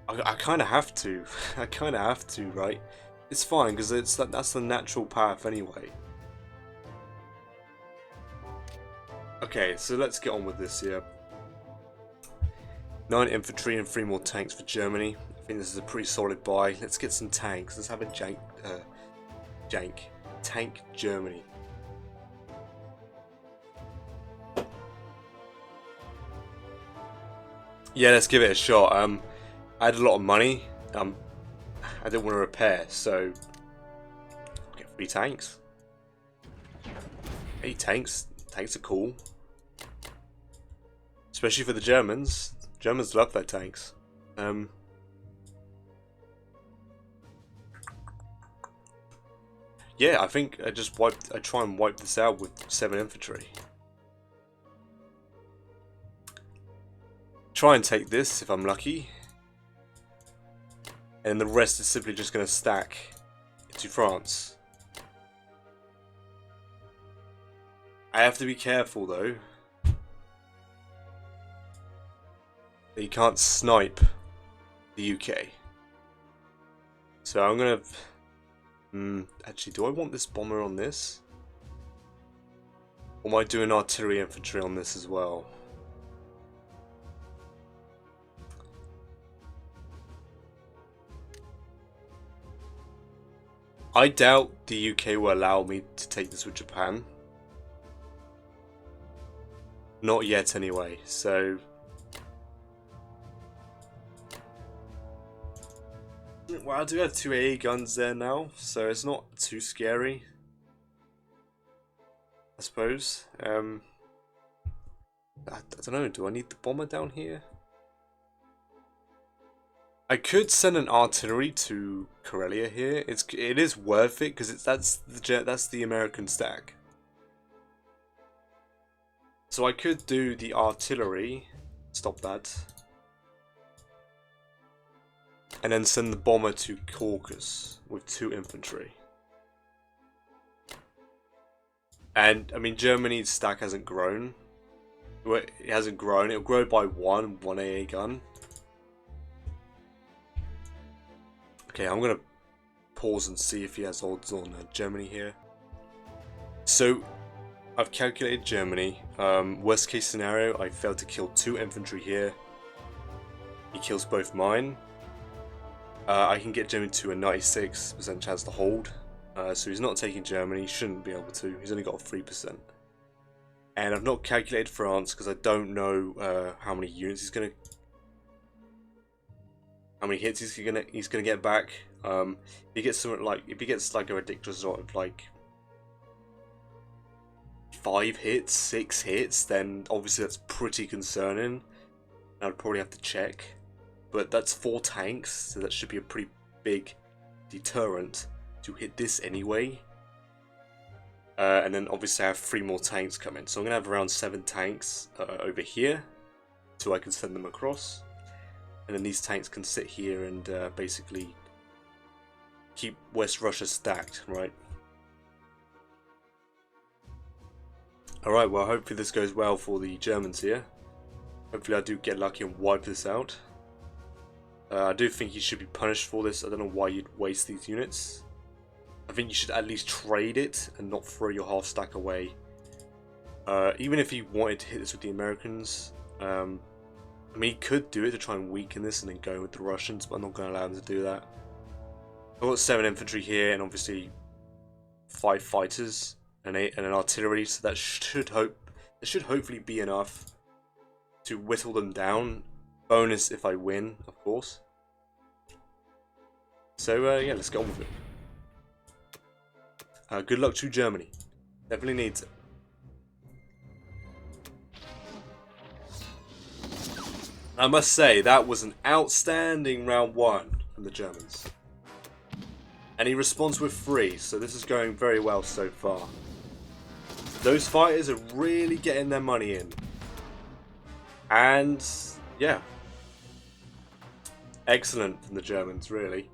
I kind of have to. I kind of have to, right? It's fine, because that's the natural path anyway. Okay, so let's get on with this here. 9 infantry and 3 more tanks for Germany. I think this is a pretty solid buy. Let's get some tanks. Let's have a tank Germany. Yeah, let's give it a shot. I had a lot of money. I didn't want to repair, so I'll get 3 tanks. Hey, tanks are cool, especially for the Germans. Germans love their tanks. Yeah, I think I try and wipe this out with 7 infantry. Try and take this if I'm lucky. And the rest is simply just going to stack into France. I have to be careful though. You can't snipe the UK. So I'm going to... actually, do I want this bomber on this? Or am I doing artillery infantry on this as well? I doubt the UK will allow me to take this with Japan. Not yet anyway, so... Well, I do have 2 AA guns there now, so it's not too scary, I suppose. I don't know, do I need the bomber down here? I could send an artillery to Karelia here. It is worth it because that's the American stack. So I could do the artillery, stop that, and then send the bomber to Caucasus with 2 infantry. And I mean, Germany's stack hasn't grown. Well, it hasn't grown. It'll grow by 1 AA gun. Okay, I'm gonna pause and see if he has odds on Germany here. So, I've calculated Germany. Worst case scenario, I failed to kill 2 infantry here. He kills both mine. I can get Germany to a 96% chance to hold. So he's not taking Germany, shouldn't be able to. He's only got a 3%. And I've not calculated France because I don't know how many units he's gonna, how many hits he's gonna get back. If he gets something like, if he gets like a ridiculous sort of like 5 hits, 6 hits, then obviously that's pretty concerning. I'd probably have to check. But that's 4 tanks, so that should be a pretty big deterrent to hit this anyway. And then obviously I have 3 more tanks coming, so I'm going to have around 7 tanks over here, so I can send them across. And then these tanks can sit here and basically keep West Russia stacked, right? Alright, well hopefully this goes well for the Germans here. Hopefully I do get lucky and wipe this out. I do think you should be punished for this. I don't know why you'd waste these units. I think you should at least trade it and not throw your half stack away. Even if he wanted to hit this with the Americans, I mean he could do it to try and weaken this and then go with the Russians, but I'm not going to allow him to do that. I've got 7 infantry here and obviously 5 fighters and an artillery, so that should hopefully be enough to whittle them down. Bonus if I win, of course. So yeah, let's get on with it. Good luck to Germany. Definitely needs it. I must say, that was an outstanding round 1 from the Germans. And he responds with 3, so this is going very well so far. Those fighters are really getting their money in. And yeah. Excellent from the Germans, really.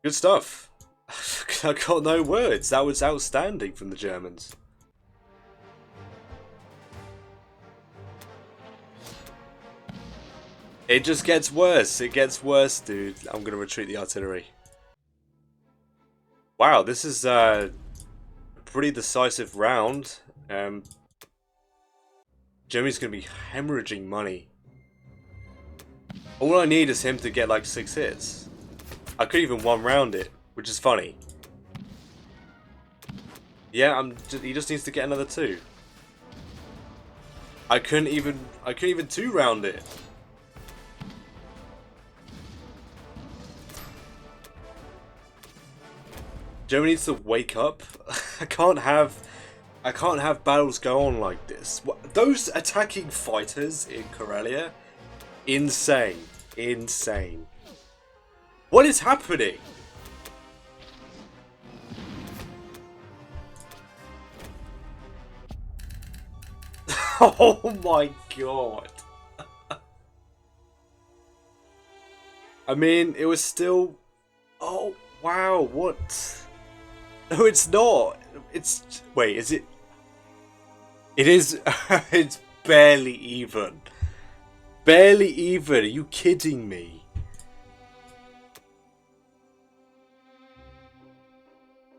Good stuff. I got no words. That was outstanding from the Germans. It just gets worse. It gets worse, dude. I'm going to retreat the artillery. Wow, this is a pretty decisive round. Germany's going to be hemorrhaging money. All I need is him to get like 6 hits. I could even 1 round it, which is funny. Yeah, he just needs to get another 2. I couldn't even 2 round it. Germany needs to wake up. I can't have battles go on like this. Those attacking fighters in Karelia, insane, insane. What is happening? Oh my god. I mean, it was still... Oh, wow, what? No, it's not. It's... Wait, is it... It is... It's barely even. Barely even. Are you kidding me?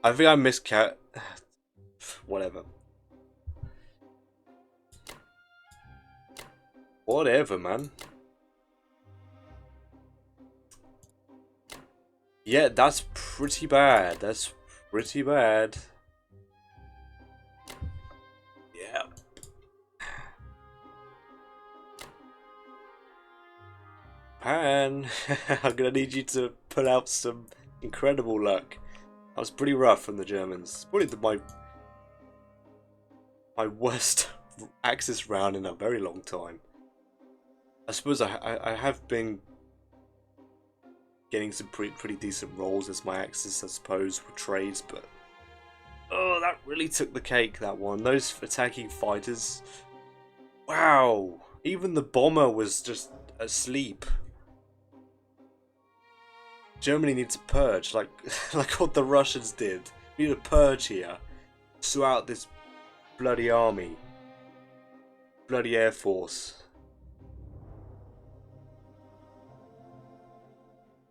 I think I miscat... Whatever. Whatever, man. Yeah, that's pretty bad. That's pretty bad. Yeah. Pan, I'm gonna need you to pull out some incredible luck. That was pretty rough from the Germans. Probably my worst Axis round in a very long time. I suppose I have been getting some pretty decent rolls as my Axis, I suppose, for trades, but oh, that really took the cake, that one. Those attacking fighters, wow, even the bomber was just asleep. Germany needs to purge, like what the Russians did. We need a purge here, sort out this bloody army, bloody air force.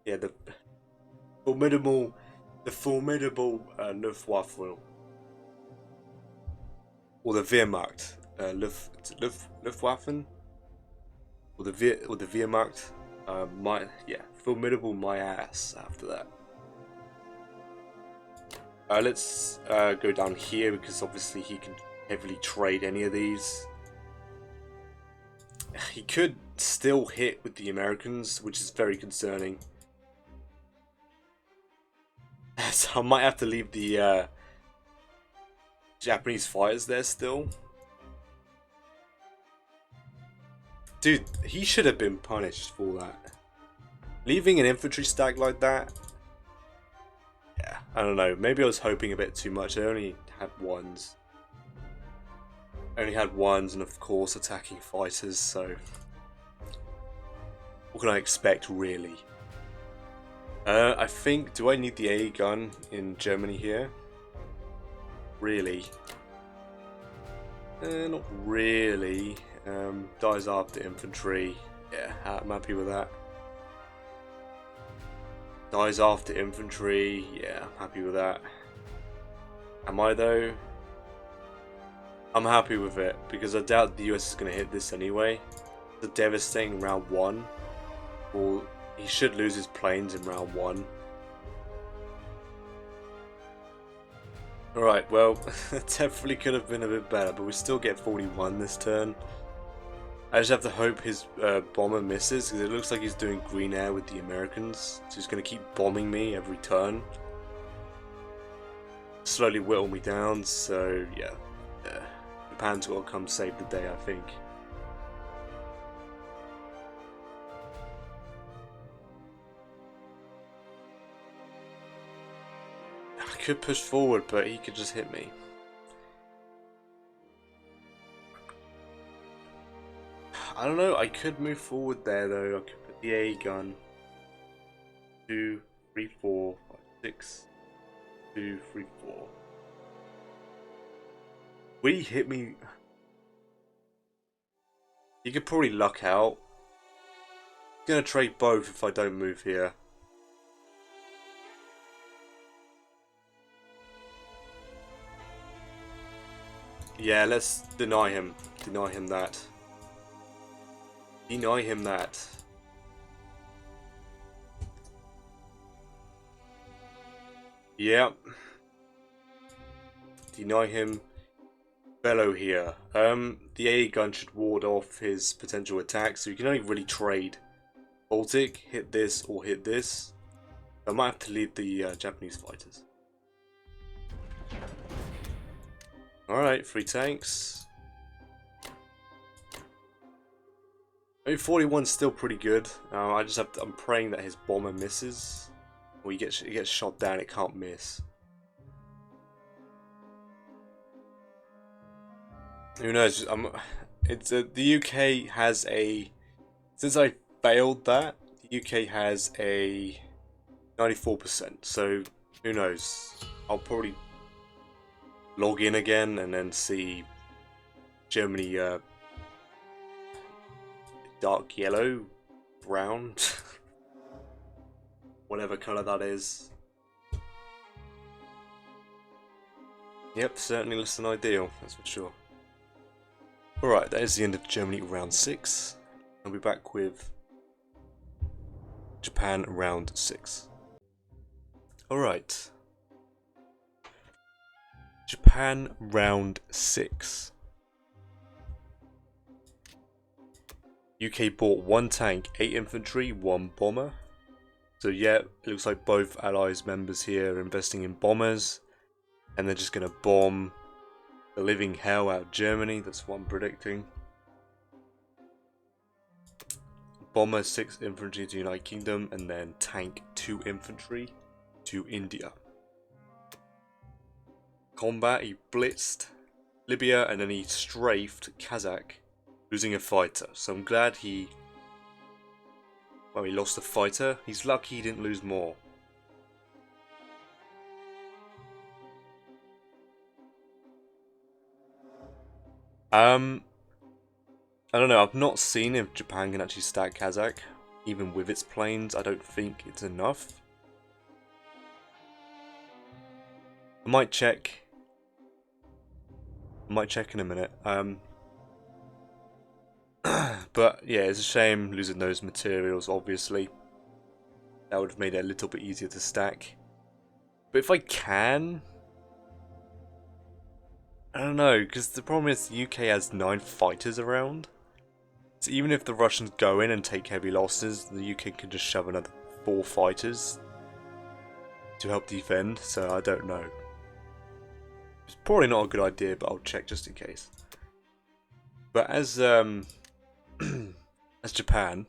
Yeah, the formidable Luftwaffe, or the Wehrmacht, Luftwaffen, or the Wehrmacht. Formidable my ass after that. Let's go down here because obviously he can heavily trade any of these. He could still hit with the Americans, which is very concerning. So I might have to leave the Japanese fighters there still. Dude, he should have been punished for that. Leaving an infantry stack like that. Yeah, I don't know. Maybe I was hoping a bit too much. I only had ones. And of course attacking fighters, so what can I expect really? I think, do I need the AA gun in Germany here? Really? Not really. Dies after infantry. Yeah, I'm happy with that. Dies after infantry. Yeah, I'm happy with that. Am I though? I'm happy with it because I doubt the US is going to hit this anyway. It's a devastating round 1. Or he should lose his planes in round 1. Alright, well, it definitely could have been a bit better, but we still get 41 this turn. I just have to hope his bomber misses, because it looks like he's doing green air with the Americans. So he's going to keep bombing me every turn. Slowly whittle me down, so yeah. Japan's got to come save the day, I think. I could push forward, but he could just hit me. I don't know, I could move forward there though. I could put the A gun. 2, 3, 4, 5, 6. 2, 3, 4. Will he hit me? He could probably luck out. I'm gonna trade both if I don't move here. Yeah, let's deny him. Deny him that. Deny him that. Yep. Deny him. Bellow here. The AA gun should ward off his potential attacks, so you can only really trade Baltic, hit this or hit this. I might have to leave the Japanese fighters. Alright, 3 tanks. Maybe 41's still pretty good. I just have to, I'm praying that his bomber misses. Or he gets shot down, it can't miss. Who knows? The UK has a, since I failed that, the UK has a 94%. So who knows? I'll probably log in again and then see Germany dark yellow, brown, whatever colour that is. Yep, certainly less than ideal, that's for sure. Alright, that is the end of Germany round 6. I'll be back with Japan round 6. Alright. Japan round 6. UK bought 1 tank, 8 infantry, 1 bomber. So yeah, it looks like both allies members here are investing in bombers. And they're just going to bomb the living hell out of Germany, that's what I'm predicting. Bomber 6 infantry to United Kingdom, and then tank 2 infantry to India. Combat, he blitzed Libya and then he strafed Kazakh, losing a fighter. So I'm glad he lost a fighter. He's lucky he didn't lose more. I don't know, I've not seen if Japan can actually stack Kazakh even with its planes, I don't think it's enough. I might check. I might check in a minute. But yeah, it's a shame losing those materials, obviously. That would have made it a little bit easier to stack. But if I can... I don't know, because the problem is the UK has 9 fighters around. So even if the Russians go in and take heavy losses, the UK can just shove another 4 fighters to help defend, so I don't know. It's probably not a good idea, but I'll check just in case. But as as Japan,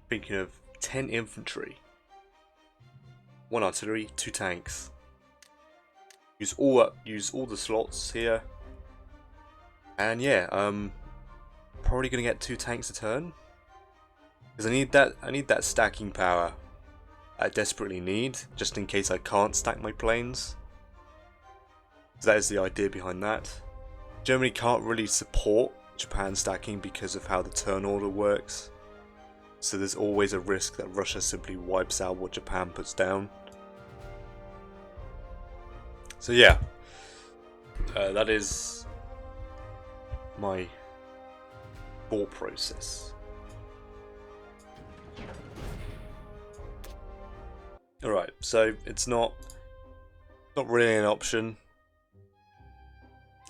speaking of 10 infantry, 1 artillery, 2 tanks. Use all the slots here. And yeah, probably gonna get 2 tanks a turn. Because I need that stacking power I desperately need, just in case I can't stack my planes. So that is the idea behind that. Germany can't really support Japan stacking because of how the turn order works. So there's always a risk that Russia simply wipes out what Japan puts down. So yeah, that is my thought process. Alright, so it's not really an option.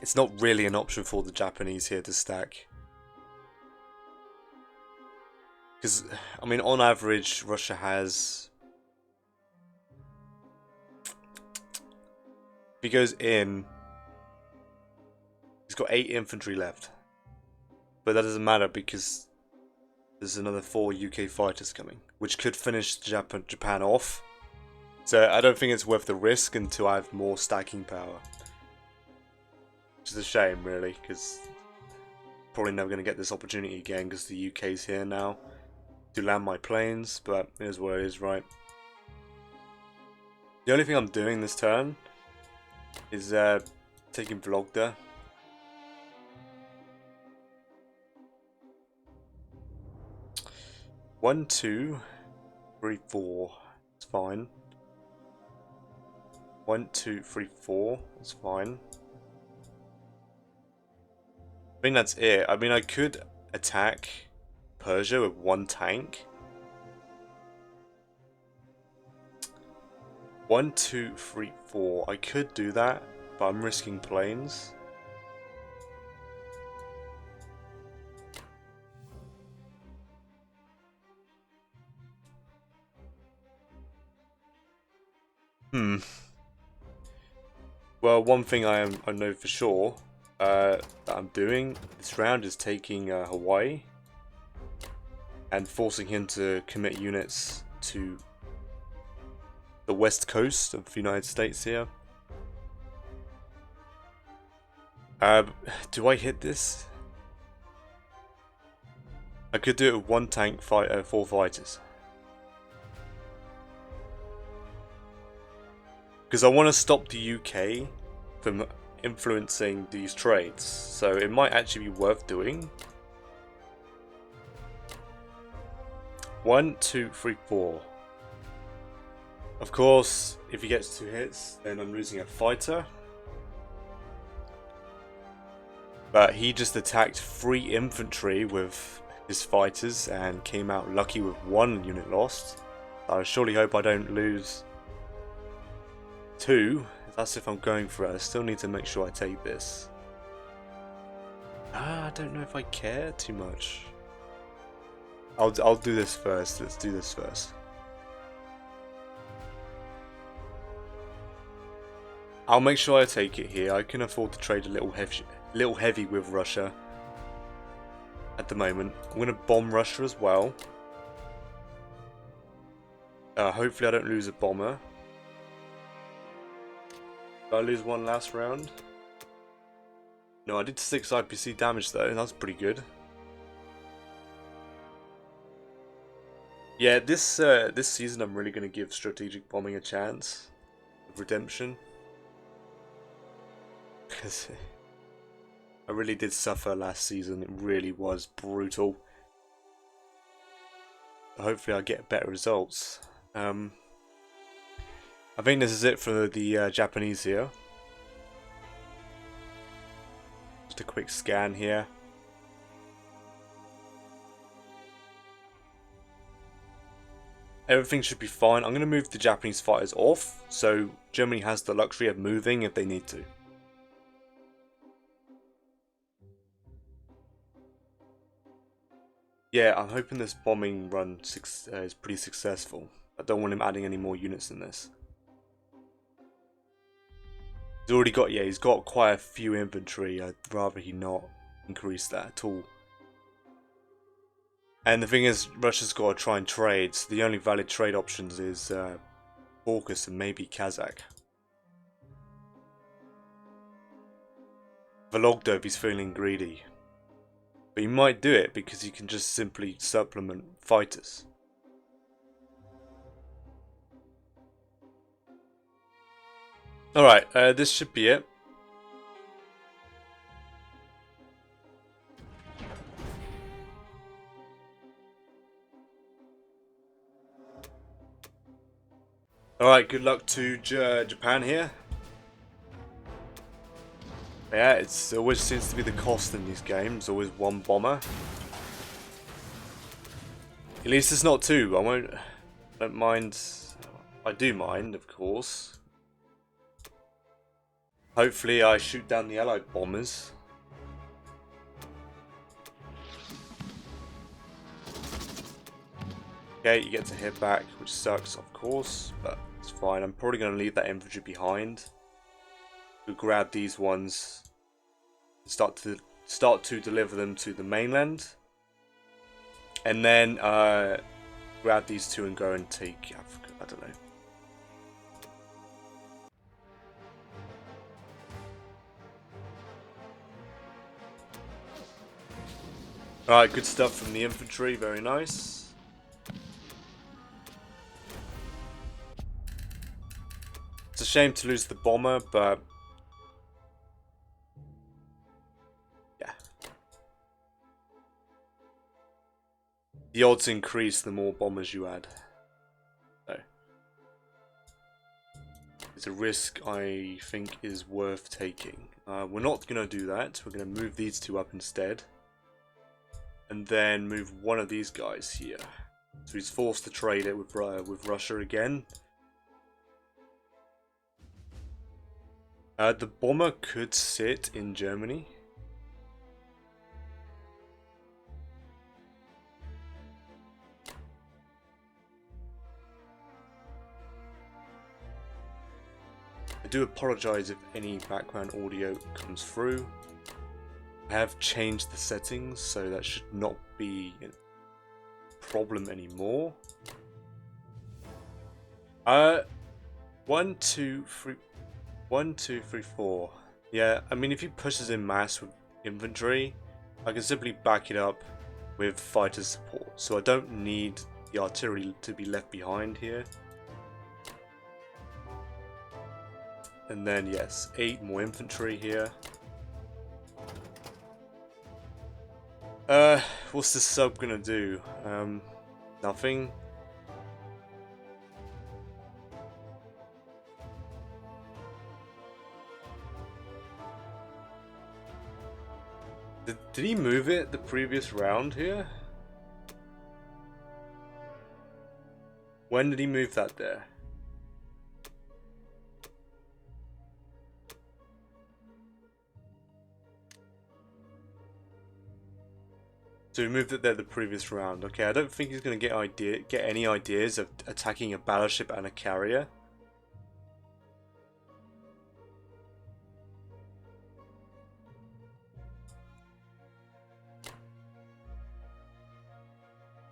It's not really an option for the Japanese here to stack. Because, I mean, on average, Russia has... If he goes in, he's got 8 infantry left. But that doesn't matter because there's another 4 UK fighters coming, which could finish Japan off. So I don't think it's worth the risk until I have more stacking power. Which is a shame, really, because probably never going to get this opportunity again because the UK's here now to land my planes, but it is what it is, right? The only thing I'm doing this turn is taking Vologda. One, 2, 3, 4. It's fine. 1, 2, 3, 4. It's fine. I think that's it. I mean, I could attack Persia with 1 tank. 1, 2, 3, 4. I could do that, but I'm risking planes. Well, one thing I know for sure that I'm doing this round is taking Hawaii and forcing him to commit units to the west coast of the United States here. Do I hit this? I could do it with 1 tank, 4 fighters. Because I want to stop the UK from influencing these trades, so it might actually be worth doing. 1, 2, 3, 4. Of course, if he gets 2 hits, then I'm losing a fighter. But he just attacked 3 infantry with his fighters and came out lucky with 1 unit lost. I surely hope I don't lose 2. That's if I'm going for it. I still need to make sure I take this. I don't know if I care too much. I'll do this first. Let's do this first. I'll make sure I take it here. I can afford to trade a little heavy with Russia at the moment. I'm going to bomb Russia as well. Hopefully I don't lose a bomber. Did I lose 1 last round? No, I did 6 IPC damage though. That's pretty good. Yeah, this season I'm really going to give strategic bombing a chance of redemption. Because I really did suffer last season. It really was brutal. Hopefully I'll get better results. I think this is it for the Japanese here. Just a quick scan here. Everything should be fine. I'm going to move the Japanese fighters off, so Germany has the luxury of moving if they need to. Yeah, I'm hoping this bombing run is pretty successful. I don't want him adding any more units than this. He's already got, yeah, he's got quite a few infantry. I'd rather he not increase that at all. And the thing is, Russia's got to try and trade, so the only valid trade options is Caucasus and maybe Kazakh. Vologdov, he's feeling greedy. But he might do it because he can just simply supplement fighters. Alright, this should be it. Alright, good luck to Japan here. Yeah, it always seems to be the cost in these games, always one bomber. At least it's not two. I don't mind. I do mind, of course. Hopefully I shoot down the Allied bombers. Okay, you get to hit back, which sucks, of course, but it's fine. I'm probably going to leave that infantry behind. We'll grab these ones. Start to deliver them to the mainland, and then grab these two and go and take Africa. I don't know. Alright, good stuff from the infantry, very nice. It's a shame to lose the bomber, but the odds increase the more bombers you add. So, it's a risk I think is worth taking. We're not going to do that. We're going to move these two up instead. And then move one of these guys here. So he's forced to trade it with Russia again. The bomber could sit in Germany. I do apologize if any background audio comes through. I have changed the settings, so that should not be a problem anymore. 1, 2, 3, 1, 2, 3, 4. Yeah, I mean, if he pushes in mass with infantry, I can simply back it up with fighter support. So I don't need the artillery to be left behind here. And then, yes, 8 more infantry here. What's this sub gonna do? Nothing. Did he move it the previous round here? When did he move that there? So he moved it there the previous round. Okay, I don't think he's going to get any ideas of attacking a battleship and a carrier.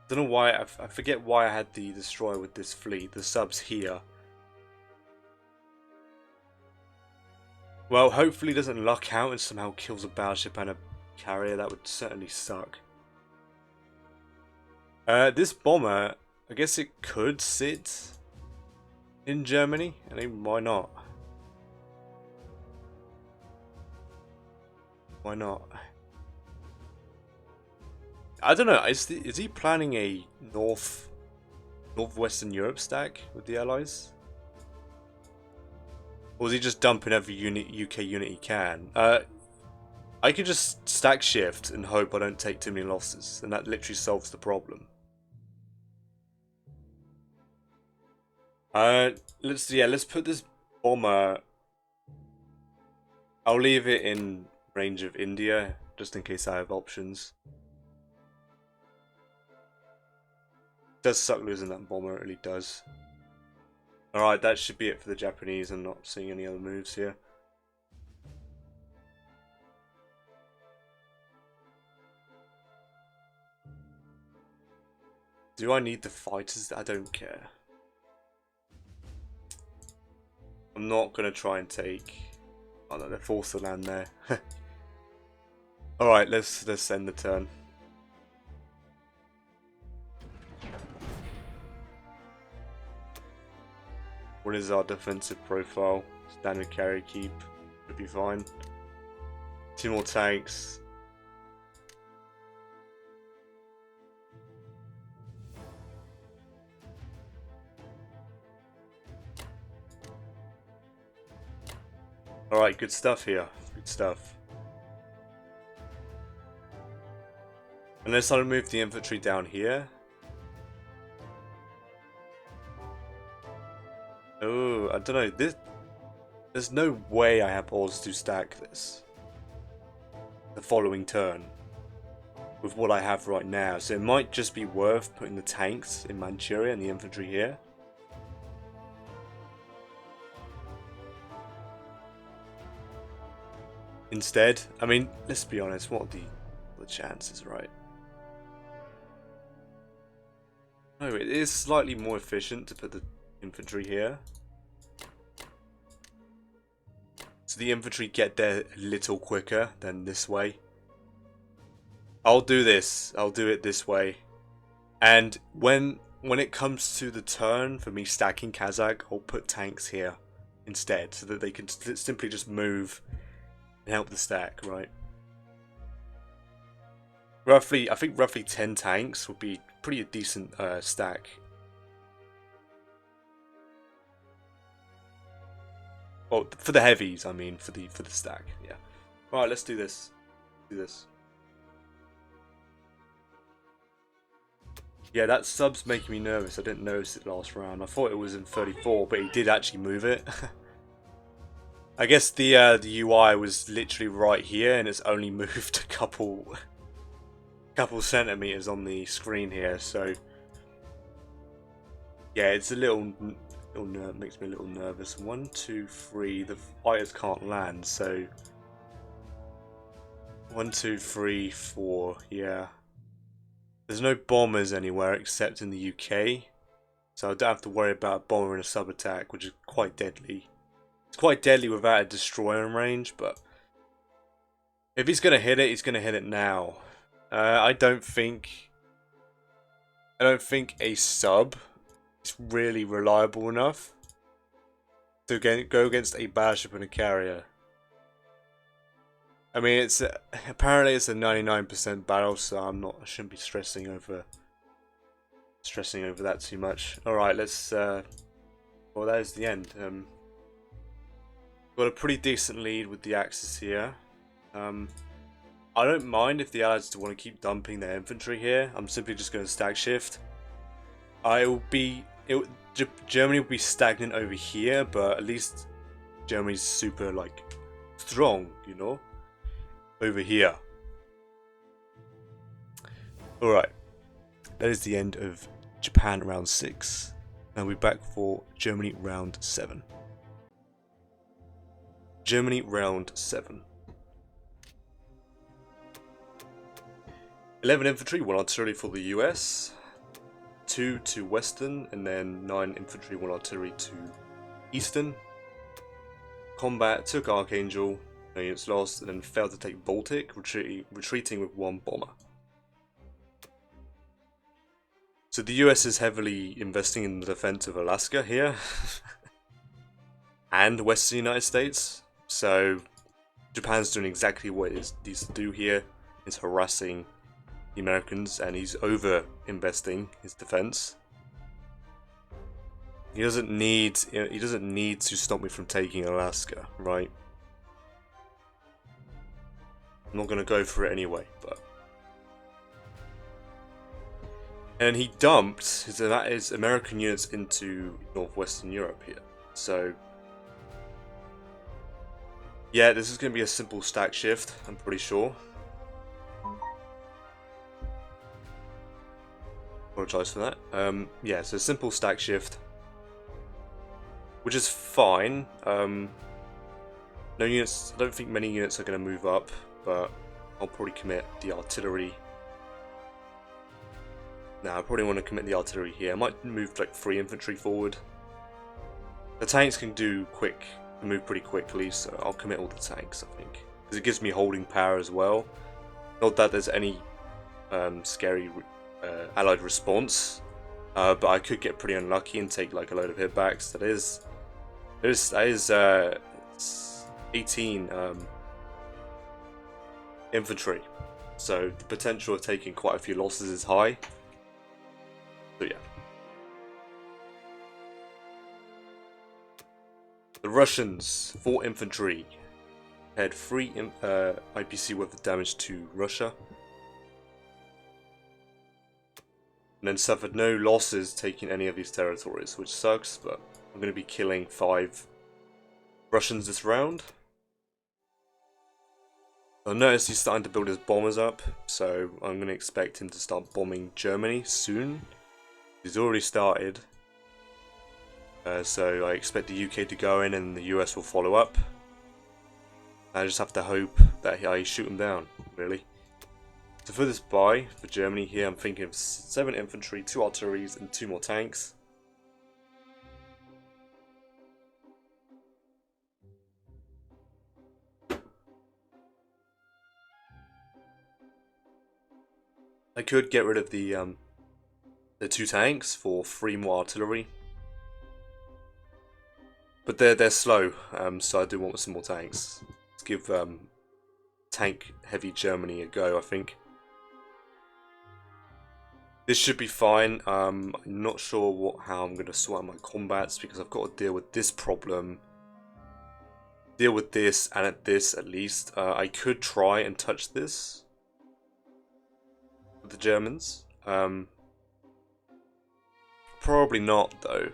Don't know why, I forget why I had the destroyer with this fleet. The sub's here. Well, hopefully he doesn't luck out and somehow kills a battleship and a carrier. That would certainly suck. This bomber, I guess it could sit in Germany. I mean, why not? Why not? I don't know. Is he planning a north Northwestern Europe stack with the Allies? Or is he just dumping every UK unit he can? I could just stack shift and hope I don't take too many losses, and that literally solves the problem. Let's put this bomber. I'll leave it in range of India, just in case I have options. It does suck losing that bomber, it really does. Alright, that should be it for the Japanese. I'm not seeing any other moves here. Do I need the fighters? I don't care. I'm not going to try and take... Oh no, they're forced to land there. Alright, let's end the turn. What is our defensive profile? Standard carry keep. Should be fine. 2 more tanks. Alright, good stuff here. Good stuff. Unless I move the infantry down here. Oh, I don't know. There's no way I have odds to stack this the following turn with what I have right now. So it might just be worth putting the tanks in Manchuria and the infantry here. Instead, I mean, let's be honest. What are the chances, right? No, it is slightly more efficient to put the infantry here. So the infantry get there a little quicker than this way. I'll do this. I'll do it this way. And when it comes to the turn for me stacking Kazakh, I'll put tanks here instead, so that they can simply just move and help the stack, right? I think roughly 10 tanks would be pretty decent stack. Oh, for the heavies, I mean, for the stack, yeah. All right, let's do this. Yeah, that sub's making me nervous. I didn't notice it last round. I thought it was in 34, but he did actually move it. I guess the UI was literally right here, and it's only moved a couple centimeters on the screen here. So yeah, it's a little makes me a little nervous. 1, 2, 3. The fighters can't land, so 1, 2, 3, 4. Yeah, there's no bombers anywhere except in the UK, so I don't have to worry about a bomber in a sub attack, which is quite deadly. It's quite deadly without a destroyer in range, but if he's gonna hit it, he's gonna hit it now. I don't think a sub is really reliable enough to go against a battleship and a carrier. I mean, apparently it's a 99% battle, so I shouldn't be stressing over that too much. All right, let's. Well, that is the end. Got a pretty decent lead with the Axis here. I don't mind if the Allies want to keep dumping their infantry here. I'm simply just going to stack shift. Germany will be stagnant over here, but at least Germany's super like strong, you know, over here. All right, that is the end of Japan round 6. Now we're back for Germany round 7. Germany round 7. 11 infantry, 1 artillery for the US, 2 to Western, and then 9 infantry, 1 artillery to Eastern. Combat took Archangel, no units lost, and then failed to take Baltic, retreating with 1 bomber. So the US is heavily investing in the defense of Alaska here, and Western United States. So Japan's doing exactly what it needs to do here. It's harassing the Americans, and he's over investing his defense. He doesn't need to stop me from taking Alaska, right? I'm not gonna go for it anyway, but. And he dumped his American units into northwestern Europe here. So yeah, this is gonna be a simple stack shift, I'm pretty sure. Apologise for that. Yeah, so simple stack shift, which is fine. No units. I don't think many units are going to move up, but I'll probably commit the artillery. Nah, I probably want to commit the artillery here. I might move like 3 infantry forward. The tanks can move pretty quickly, so I'll commit all the tanks, I think, because it gives me holding power as well. Not that there's any scary allied response, but I could get pretty unlucky and take like a load of hitbacks. That is 18 infantry, so the potential of taking quite a few losses is high. So yeah. The Russians, 4 infantry, had 3 IPC worth of damage to Russia, and then suffered no losses taking any of these territories, which sucks, but I'm going to be killing 5 Russians this round. I noticed he's starting to build his bombers up, so I'm going to expect him to start bombing Germany soon. He's already started. So I expect the UK to go in and the US will follow up. I just have to hope that I shoot him down, really. So for this buy, for Germany here, I'm thinking of 7 infantry, 2 artilleries, and 2 more tanks. I could get rid of the 2 tanks for 3 more artillery. But they're slow, so I do want some more tanks. Let's give tank-heavy Germany a go, I think. This should be fine. I'm not sure how I'm going to sort out my combats, because I've got to deal with this problem. Deal with this, and at this at least. I could try and touch this with the Germans. Probably not, though.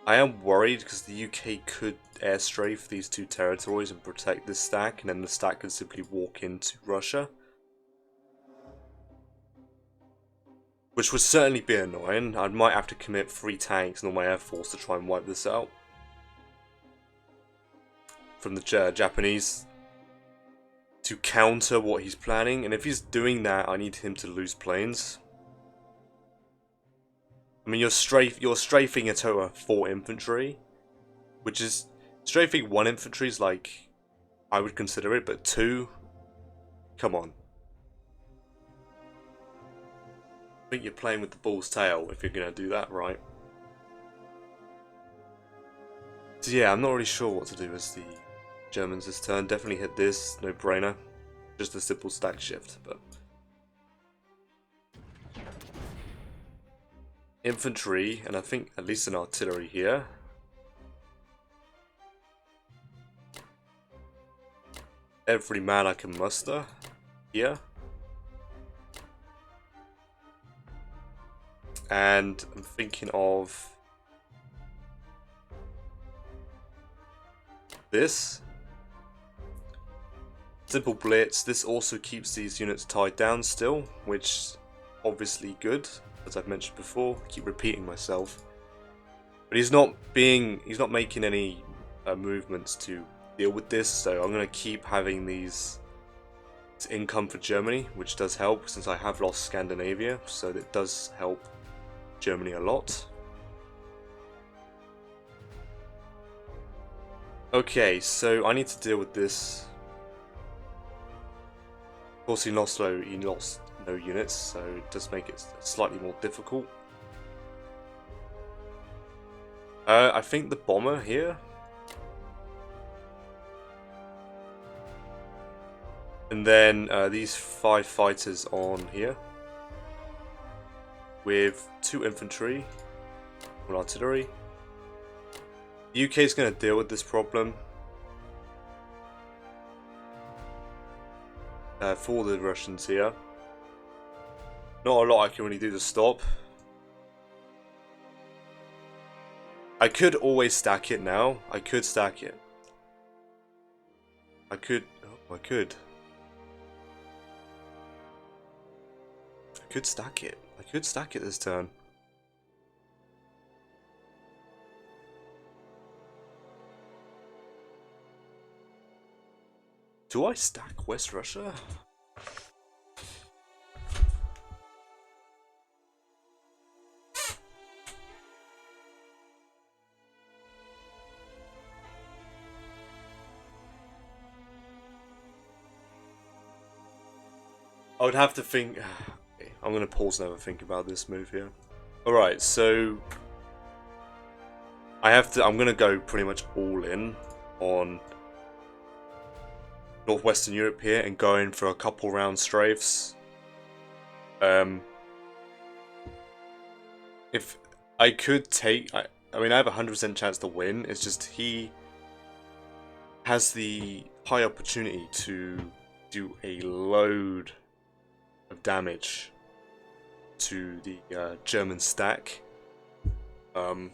I am worried because the UK could airstrafe these 2 territories and protect this stack, and then the stack could simply walk into Russia. Which would certainly be annoying. I might have to commit 3 tanks and all my air force to try and wipe this out from the Japanese to counter what he's planning. And if he's doing that, I need him to lose planes. I mean, you're strafing a total of 4 infantry, which is strafing 1 infantry is like I would consider it, but 2, come on. I think you're playing with the bull's tail if you're gonna do that, right? So yeah, I'm not really sure what to do as the Germans this turn. Definitely hit this, no brainer. Just a simple stack shift, but infantry, and I think at least an artillery here. Every man I can muster here. And I'm thinking of this. Simple blitz. This also keeps these units tied down still, which obviously good, as I've mentioned before. I keep repeating myself. But he's not making any movements to deal with this, so I'm going to keep having these income for Germany, which does help since I have lost Scandinavia, so that does help Germany a lot. Okay, so I need to deal with this. Of course, he lost no units, so it does make it slightly more difficult. I think the bomber here. And then these 5 fighters on here. With 2 infantry. with artillery. The UK is going to deal with this problem for the Russians here. Not a lot I can really do to stop. I could always stack it now. I could stack it. I could stack it. I could stack it this turn. Do I stack West Russia? I would have to think. Okay, I'm gonna pause and have a think about this move here. Alright, so I'm gonna go pretty much all in on Northwestern Europe here and go in for a couple round strafes. If I could take, I mean I have a 100% chance to win. It's just he has the high opportunity to do a load of damage to the German stack,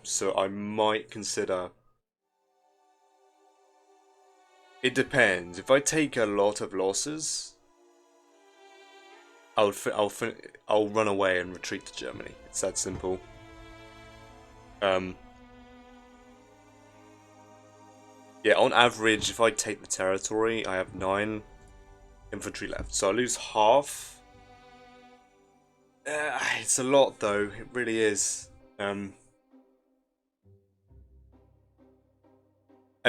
so I might consider. It depends. If I take a lot of losses, I'll run away and retreat to Germany. It's that simple. Yeah, on average, if I take the territory, I have 9 infantry left, so I lose half. It's a lot though, it really is. I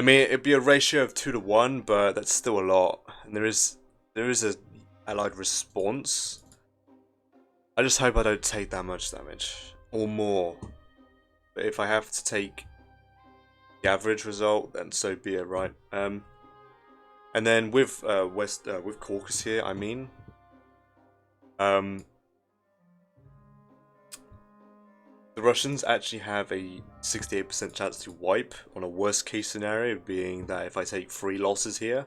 mean, it'd be a ratio of 2 to 1, but that's still a lot. And there is a allied response. I just hope I don't take that much damage or more. But if I have to take the average result, then so be it, right? And then with with Caucasus here, I mean, the Russians actually have a 68% chance to wipe on a worst case scenario, being that if I take 3 losses here,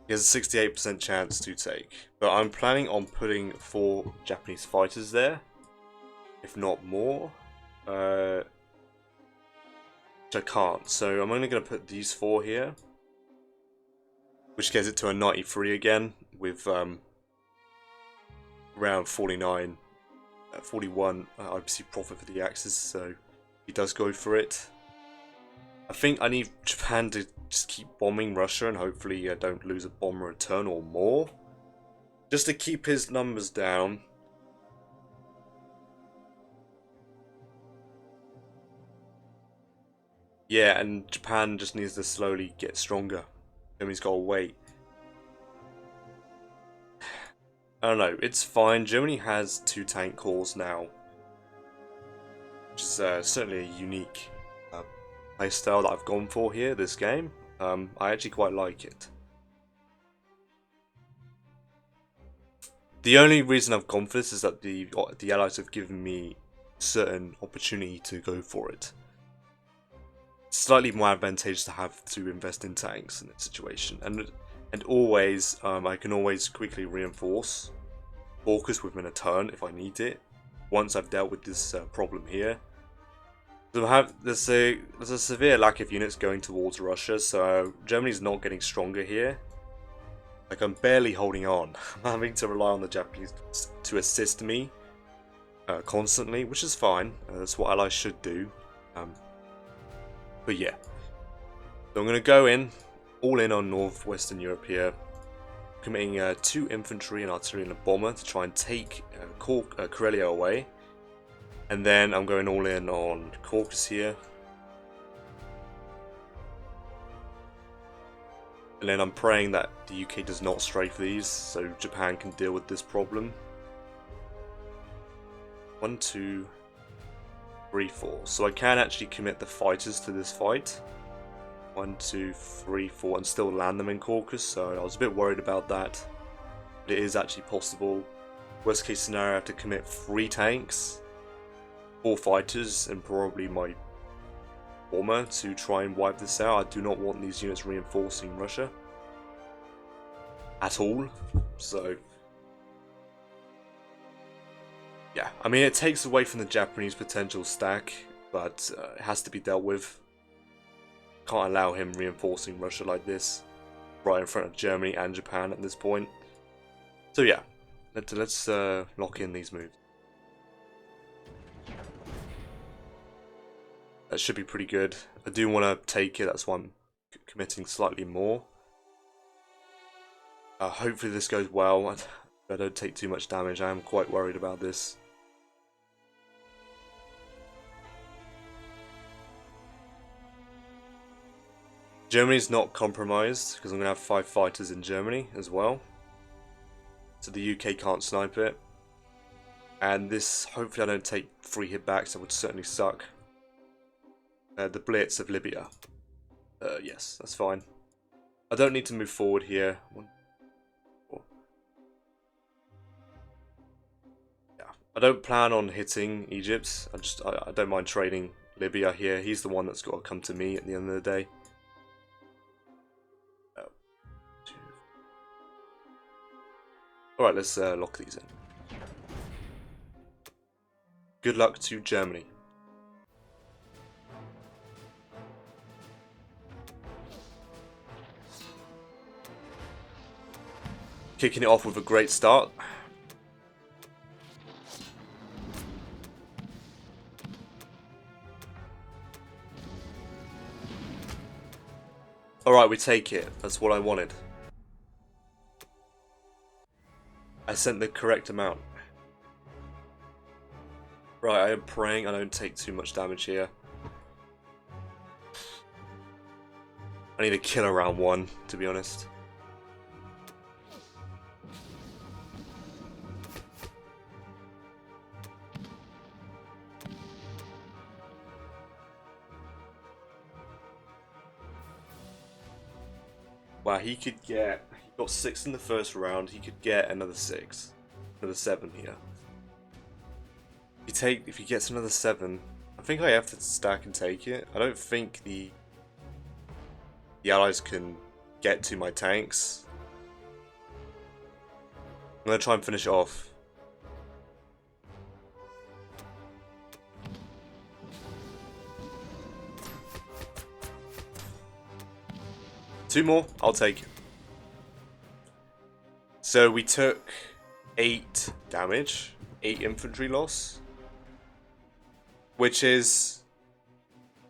he has a 68% chance to take. But I'm planning on putting 4 Japanese fighters there, if not more, which I can't. So I'm only going to put these 4 here, which gets it to a 93 again, with around 41 IPC profit for the Axis, so he does go for it. I think I need Japan to just keep bombing Russia and hopefully don't lose a bomber a turn or more, just to keep his numbers down. Yeah, and Japan just needs to slowly get stronger. Germany's got to wait. I don't know, it's fine. Germany has 2 tank corps now, which is certainly a unique playstyle that I've gone for here, this game. I actually quite like it. The only reason I've gone for this is that the Allies have given me certain opportunity to go for it. It's slightly more advantageous to have to invest in tanks in this situation, and always, I can always quickly reinforce Caucasus within a turn if I need it, once I've dealt with this problem here. So there's a severe lack of units going towards Russia, so Germany's not getting stronger here. Like, I'm barely holding on. I'm having to rely on the Japanese to assist me constantly, which is fine. That's what allies should do. But yeah. So I'm going to go all in on Northwestern Europe here, committing 2 infantry, and artillery, and a bomber to try and take Karelia away. And then I'm going all in on Caucasus here. And then I'm praying that the UK does not strafe these, so Japan can deal with this problem. 1, 2, 3, 4. So I can actually commit the fighters to this fight. 1, 2, 3, 4, and still land them in Caucasus, so I was a bit worried about that. But it is actually possible. Worst case scenario, I have to commit 3 tanks. 4 fighters and probably my bomber to try and wipe this out. I do not want these units reinforcing Russia at all. So yeah, I mean, it takes away from the Japanese potential stack, but it has to be dealt with. Can't allow him reinforcing Russia like this right in front of Germany and Japan at this point. So yeah, let's lock in these moves. That should be pretty good. I do want to take it, that's why I'm committing slightly more. Hopefully this goes well. I don't take too much damage. I am quite worried about this. Germany's not compromised because I'm going to have 5 fighters in Germany as well. So the UK can't snipe it. And this, hopefully I don't take 3 hitbacks, that would certainly suck. The Blitz of Libya. Yes, that's fine. I don't need to move forward here. Yeah, I don't plan on hitting Egypt. I don't mind trading Libya here. He's the one that's got to come to me at the end of the day. Alright, let's lock these in. Good luck to Germany. Kicking it off with a great start. Alright, we take it. That's what I wanted. I sent the correct amount. Right, I am praying I don't take too much damage here. I need a kill around 1, to be honest. Wow, he could get... He got 6 in the first round, he could get another 6. Another 7 here. If he gets another 7, I think I have to stack and take it. I don't think the allies can get to my tanks. I'm going to try and finish it off. Two more, I'll take it. So we took 8 damage, 8 infantry loss, which is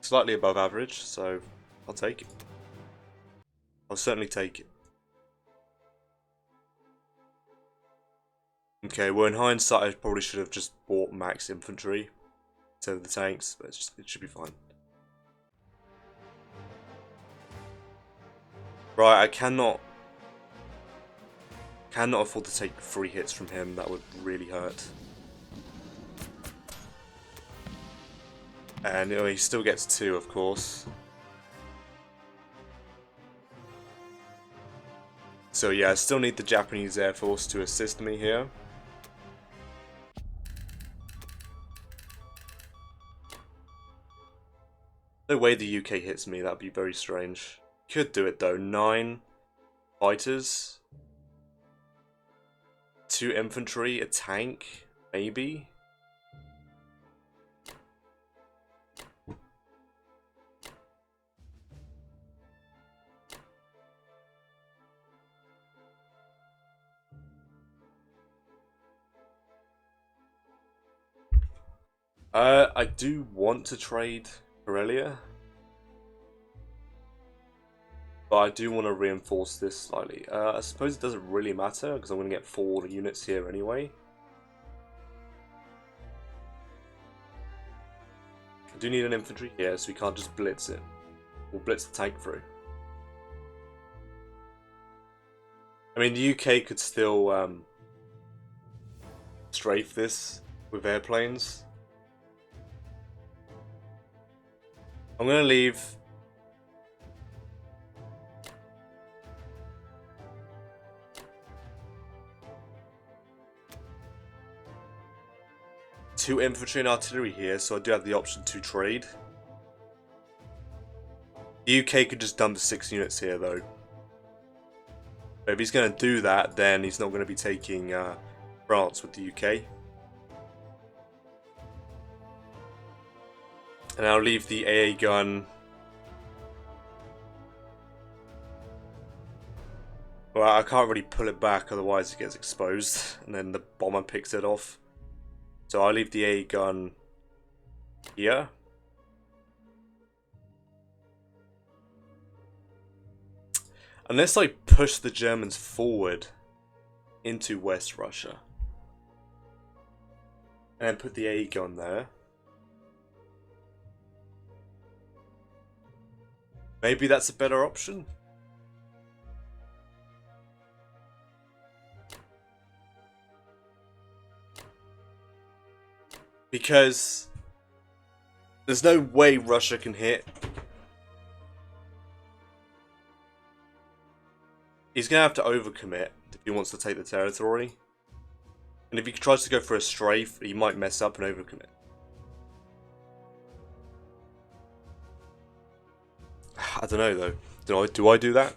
slightly above average, so I'll take it. I'll certainly take it. Okay, well in hindsight I probably should have just bought max infantry instead of the tanks, but it should be fine. Right, I cannot afford to take 3 hits from him, that would really hurt. And he still gets 2, of course. So yeah, I still need the Japanese Air Force to assist me here. No way the UK hits me, that'd be very strange. Could do it though. 9 fighters, 2 infantry, a tank, maybe. I do want to trade Karelia, but I do want to reinforce this slightly. I suppose it doesn't really matter because I'm going to get 4 units here anyway. I do need an infantry here, so we can't just blitz it. We'll blitz the tank through. I mean, the UK could still strafe this with airplanes. I'm going to leave 2 infantry and artillery here, so I do have the option to trade. The UK could just dump 6 units here though. But if he's going to do that, then he's not going to be taking France with the UK. And I'll leave the AA gun. Well, I can't really pull it back, otherwise it gets exposed, and then the bomber picks it off. So I'll leave the AA gun here. Unless I push the Germans forward into West Russia. And then put the AA gun there. Maybe that's a better option. Because there's no way Russia can hit. He's going to have to overcommit if he wants to take the territory. And if he tries to go for a strafe, he might mess up and overcommit. I don't know though. Do I do that?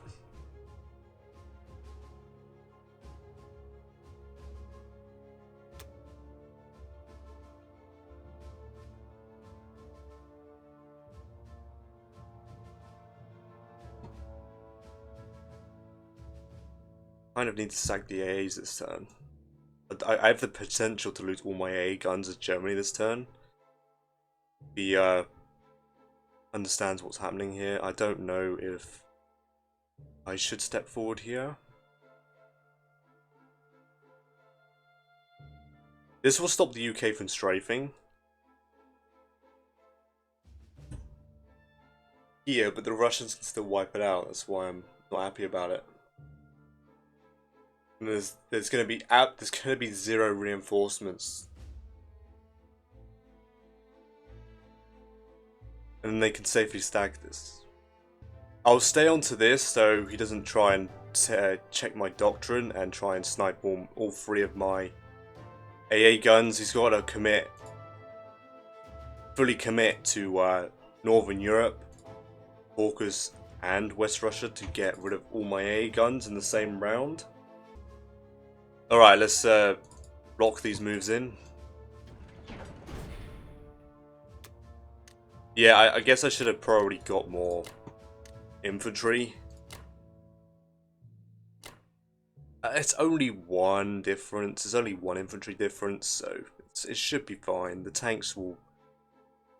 Kind of need to sack the AAs this turn. I have the potential to lose all my AA guns as Germany this turn. He understands what's happening here. I don't know if I should step forward here. This will stop the UK from strafing. Yeah, but the Russians can still wipe it out. That's why I'm not happy about it. And there's gonna be 0 reinforcements. And then they can safely stack this. I'll stay onto this so he doesn't try and check my doctrine and try and snipe all 3 of my AA guns. He's got to fully commit to Northern Europe, Caucasus, and West Russia to get rid of all my AA guns in the same round. Alright, let's lock these moves in. Yeah, I guess I should have probably got more infantry. It's only 1 difference. There's only 1 infantry difference, so it should be fine. The tanks will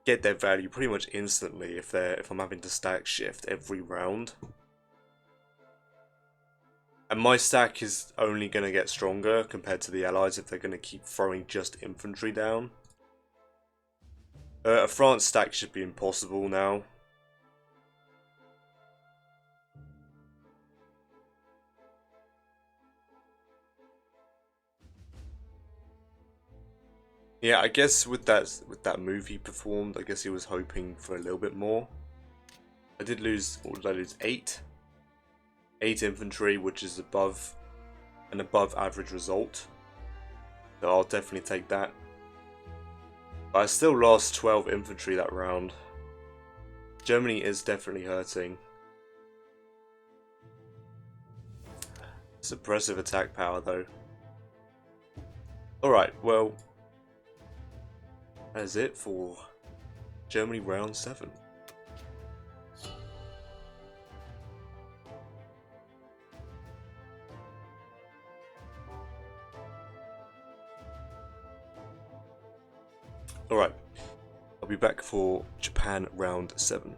get their value pretty much instantly if I'm having to stack shift every round. And my stack is only going to get stronger compared to the Allies if they're going to keep throwing just infantry down. A France stack should be impossible now. Yeah, I guess with that move he performed, I guess he was hoping for a little bit more. I did lose, what did I lose? 8 infantry, which is an above average result. So I'll definitely take that. But I still lost 12 infantry that round. Germany is definitely hurting. Suppressive attack power though. Alright, well, that is it for Germany round 7. Alright, I'll be back for Japan round 7.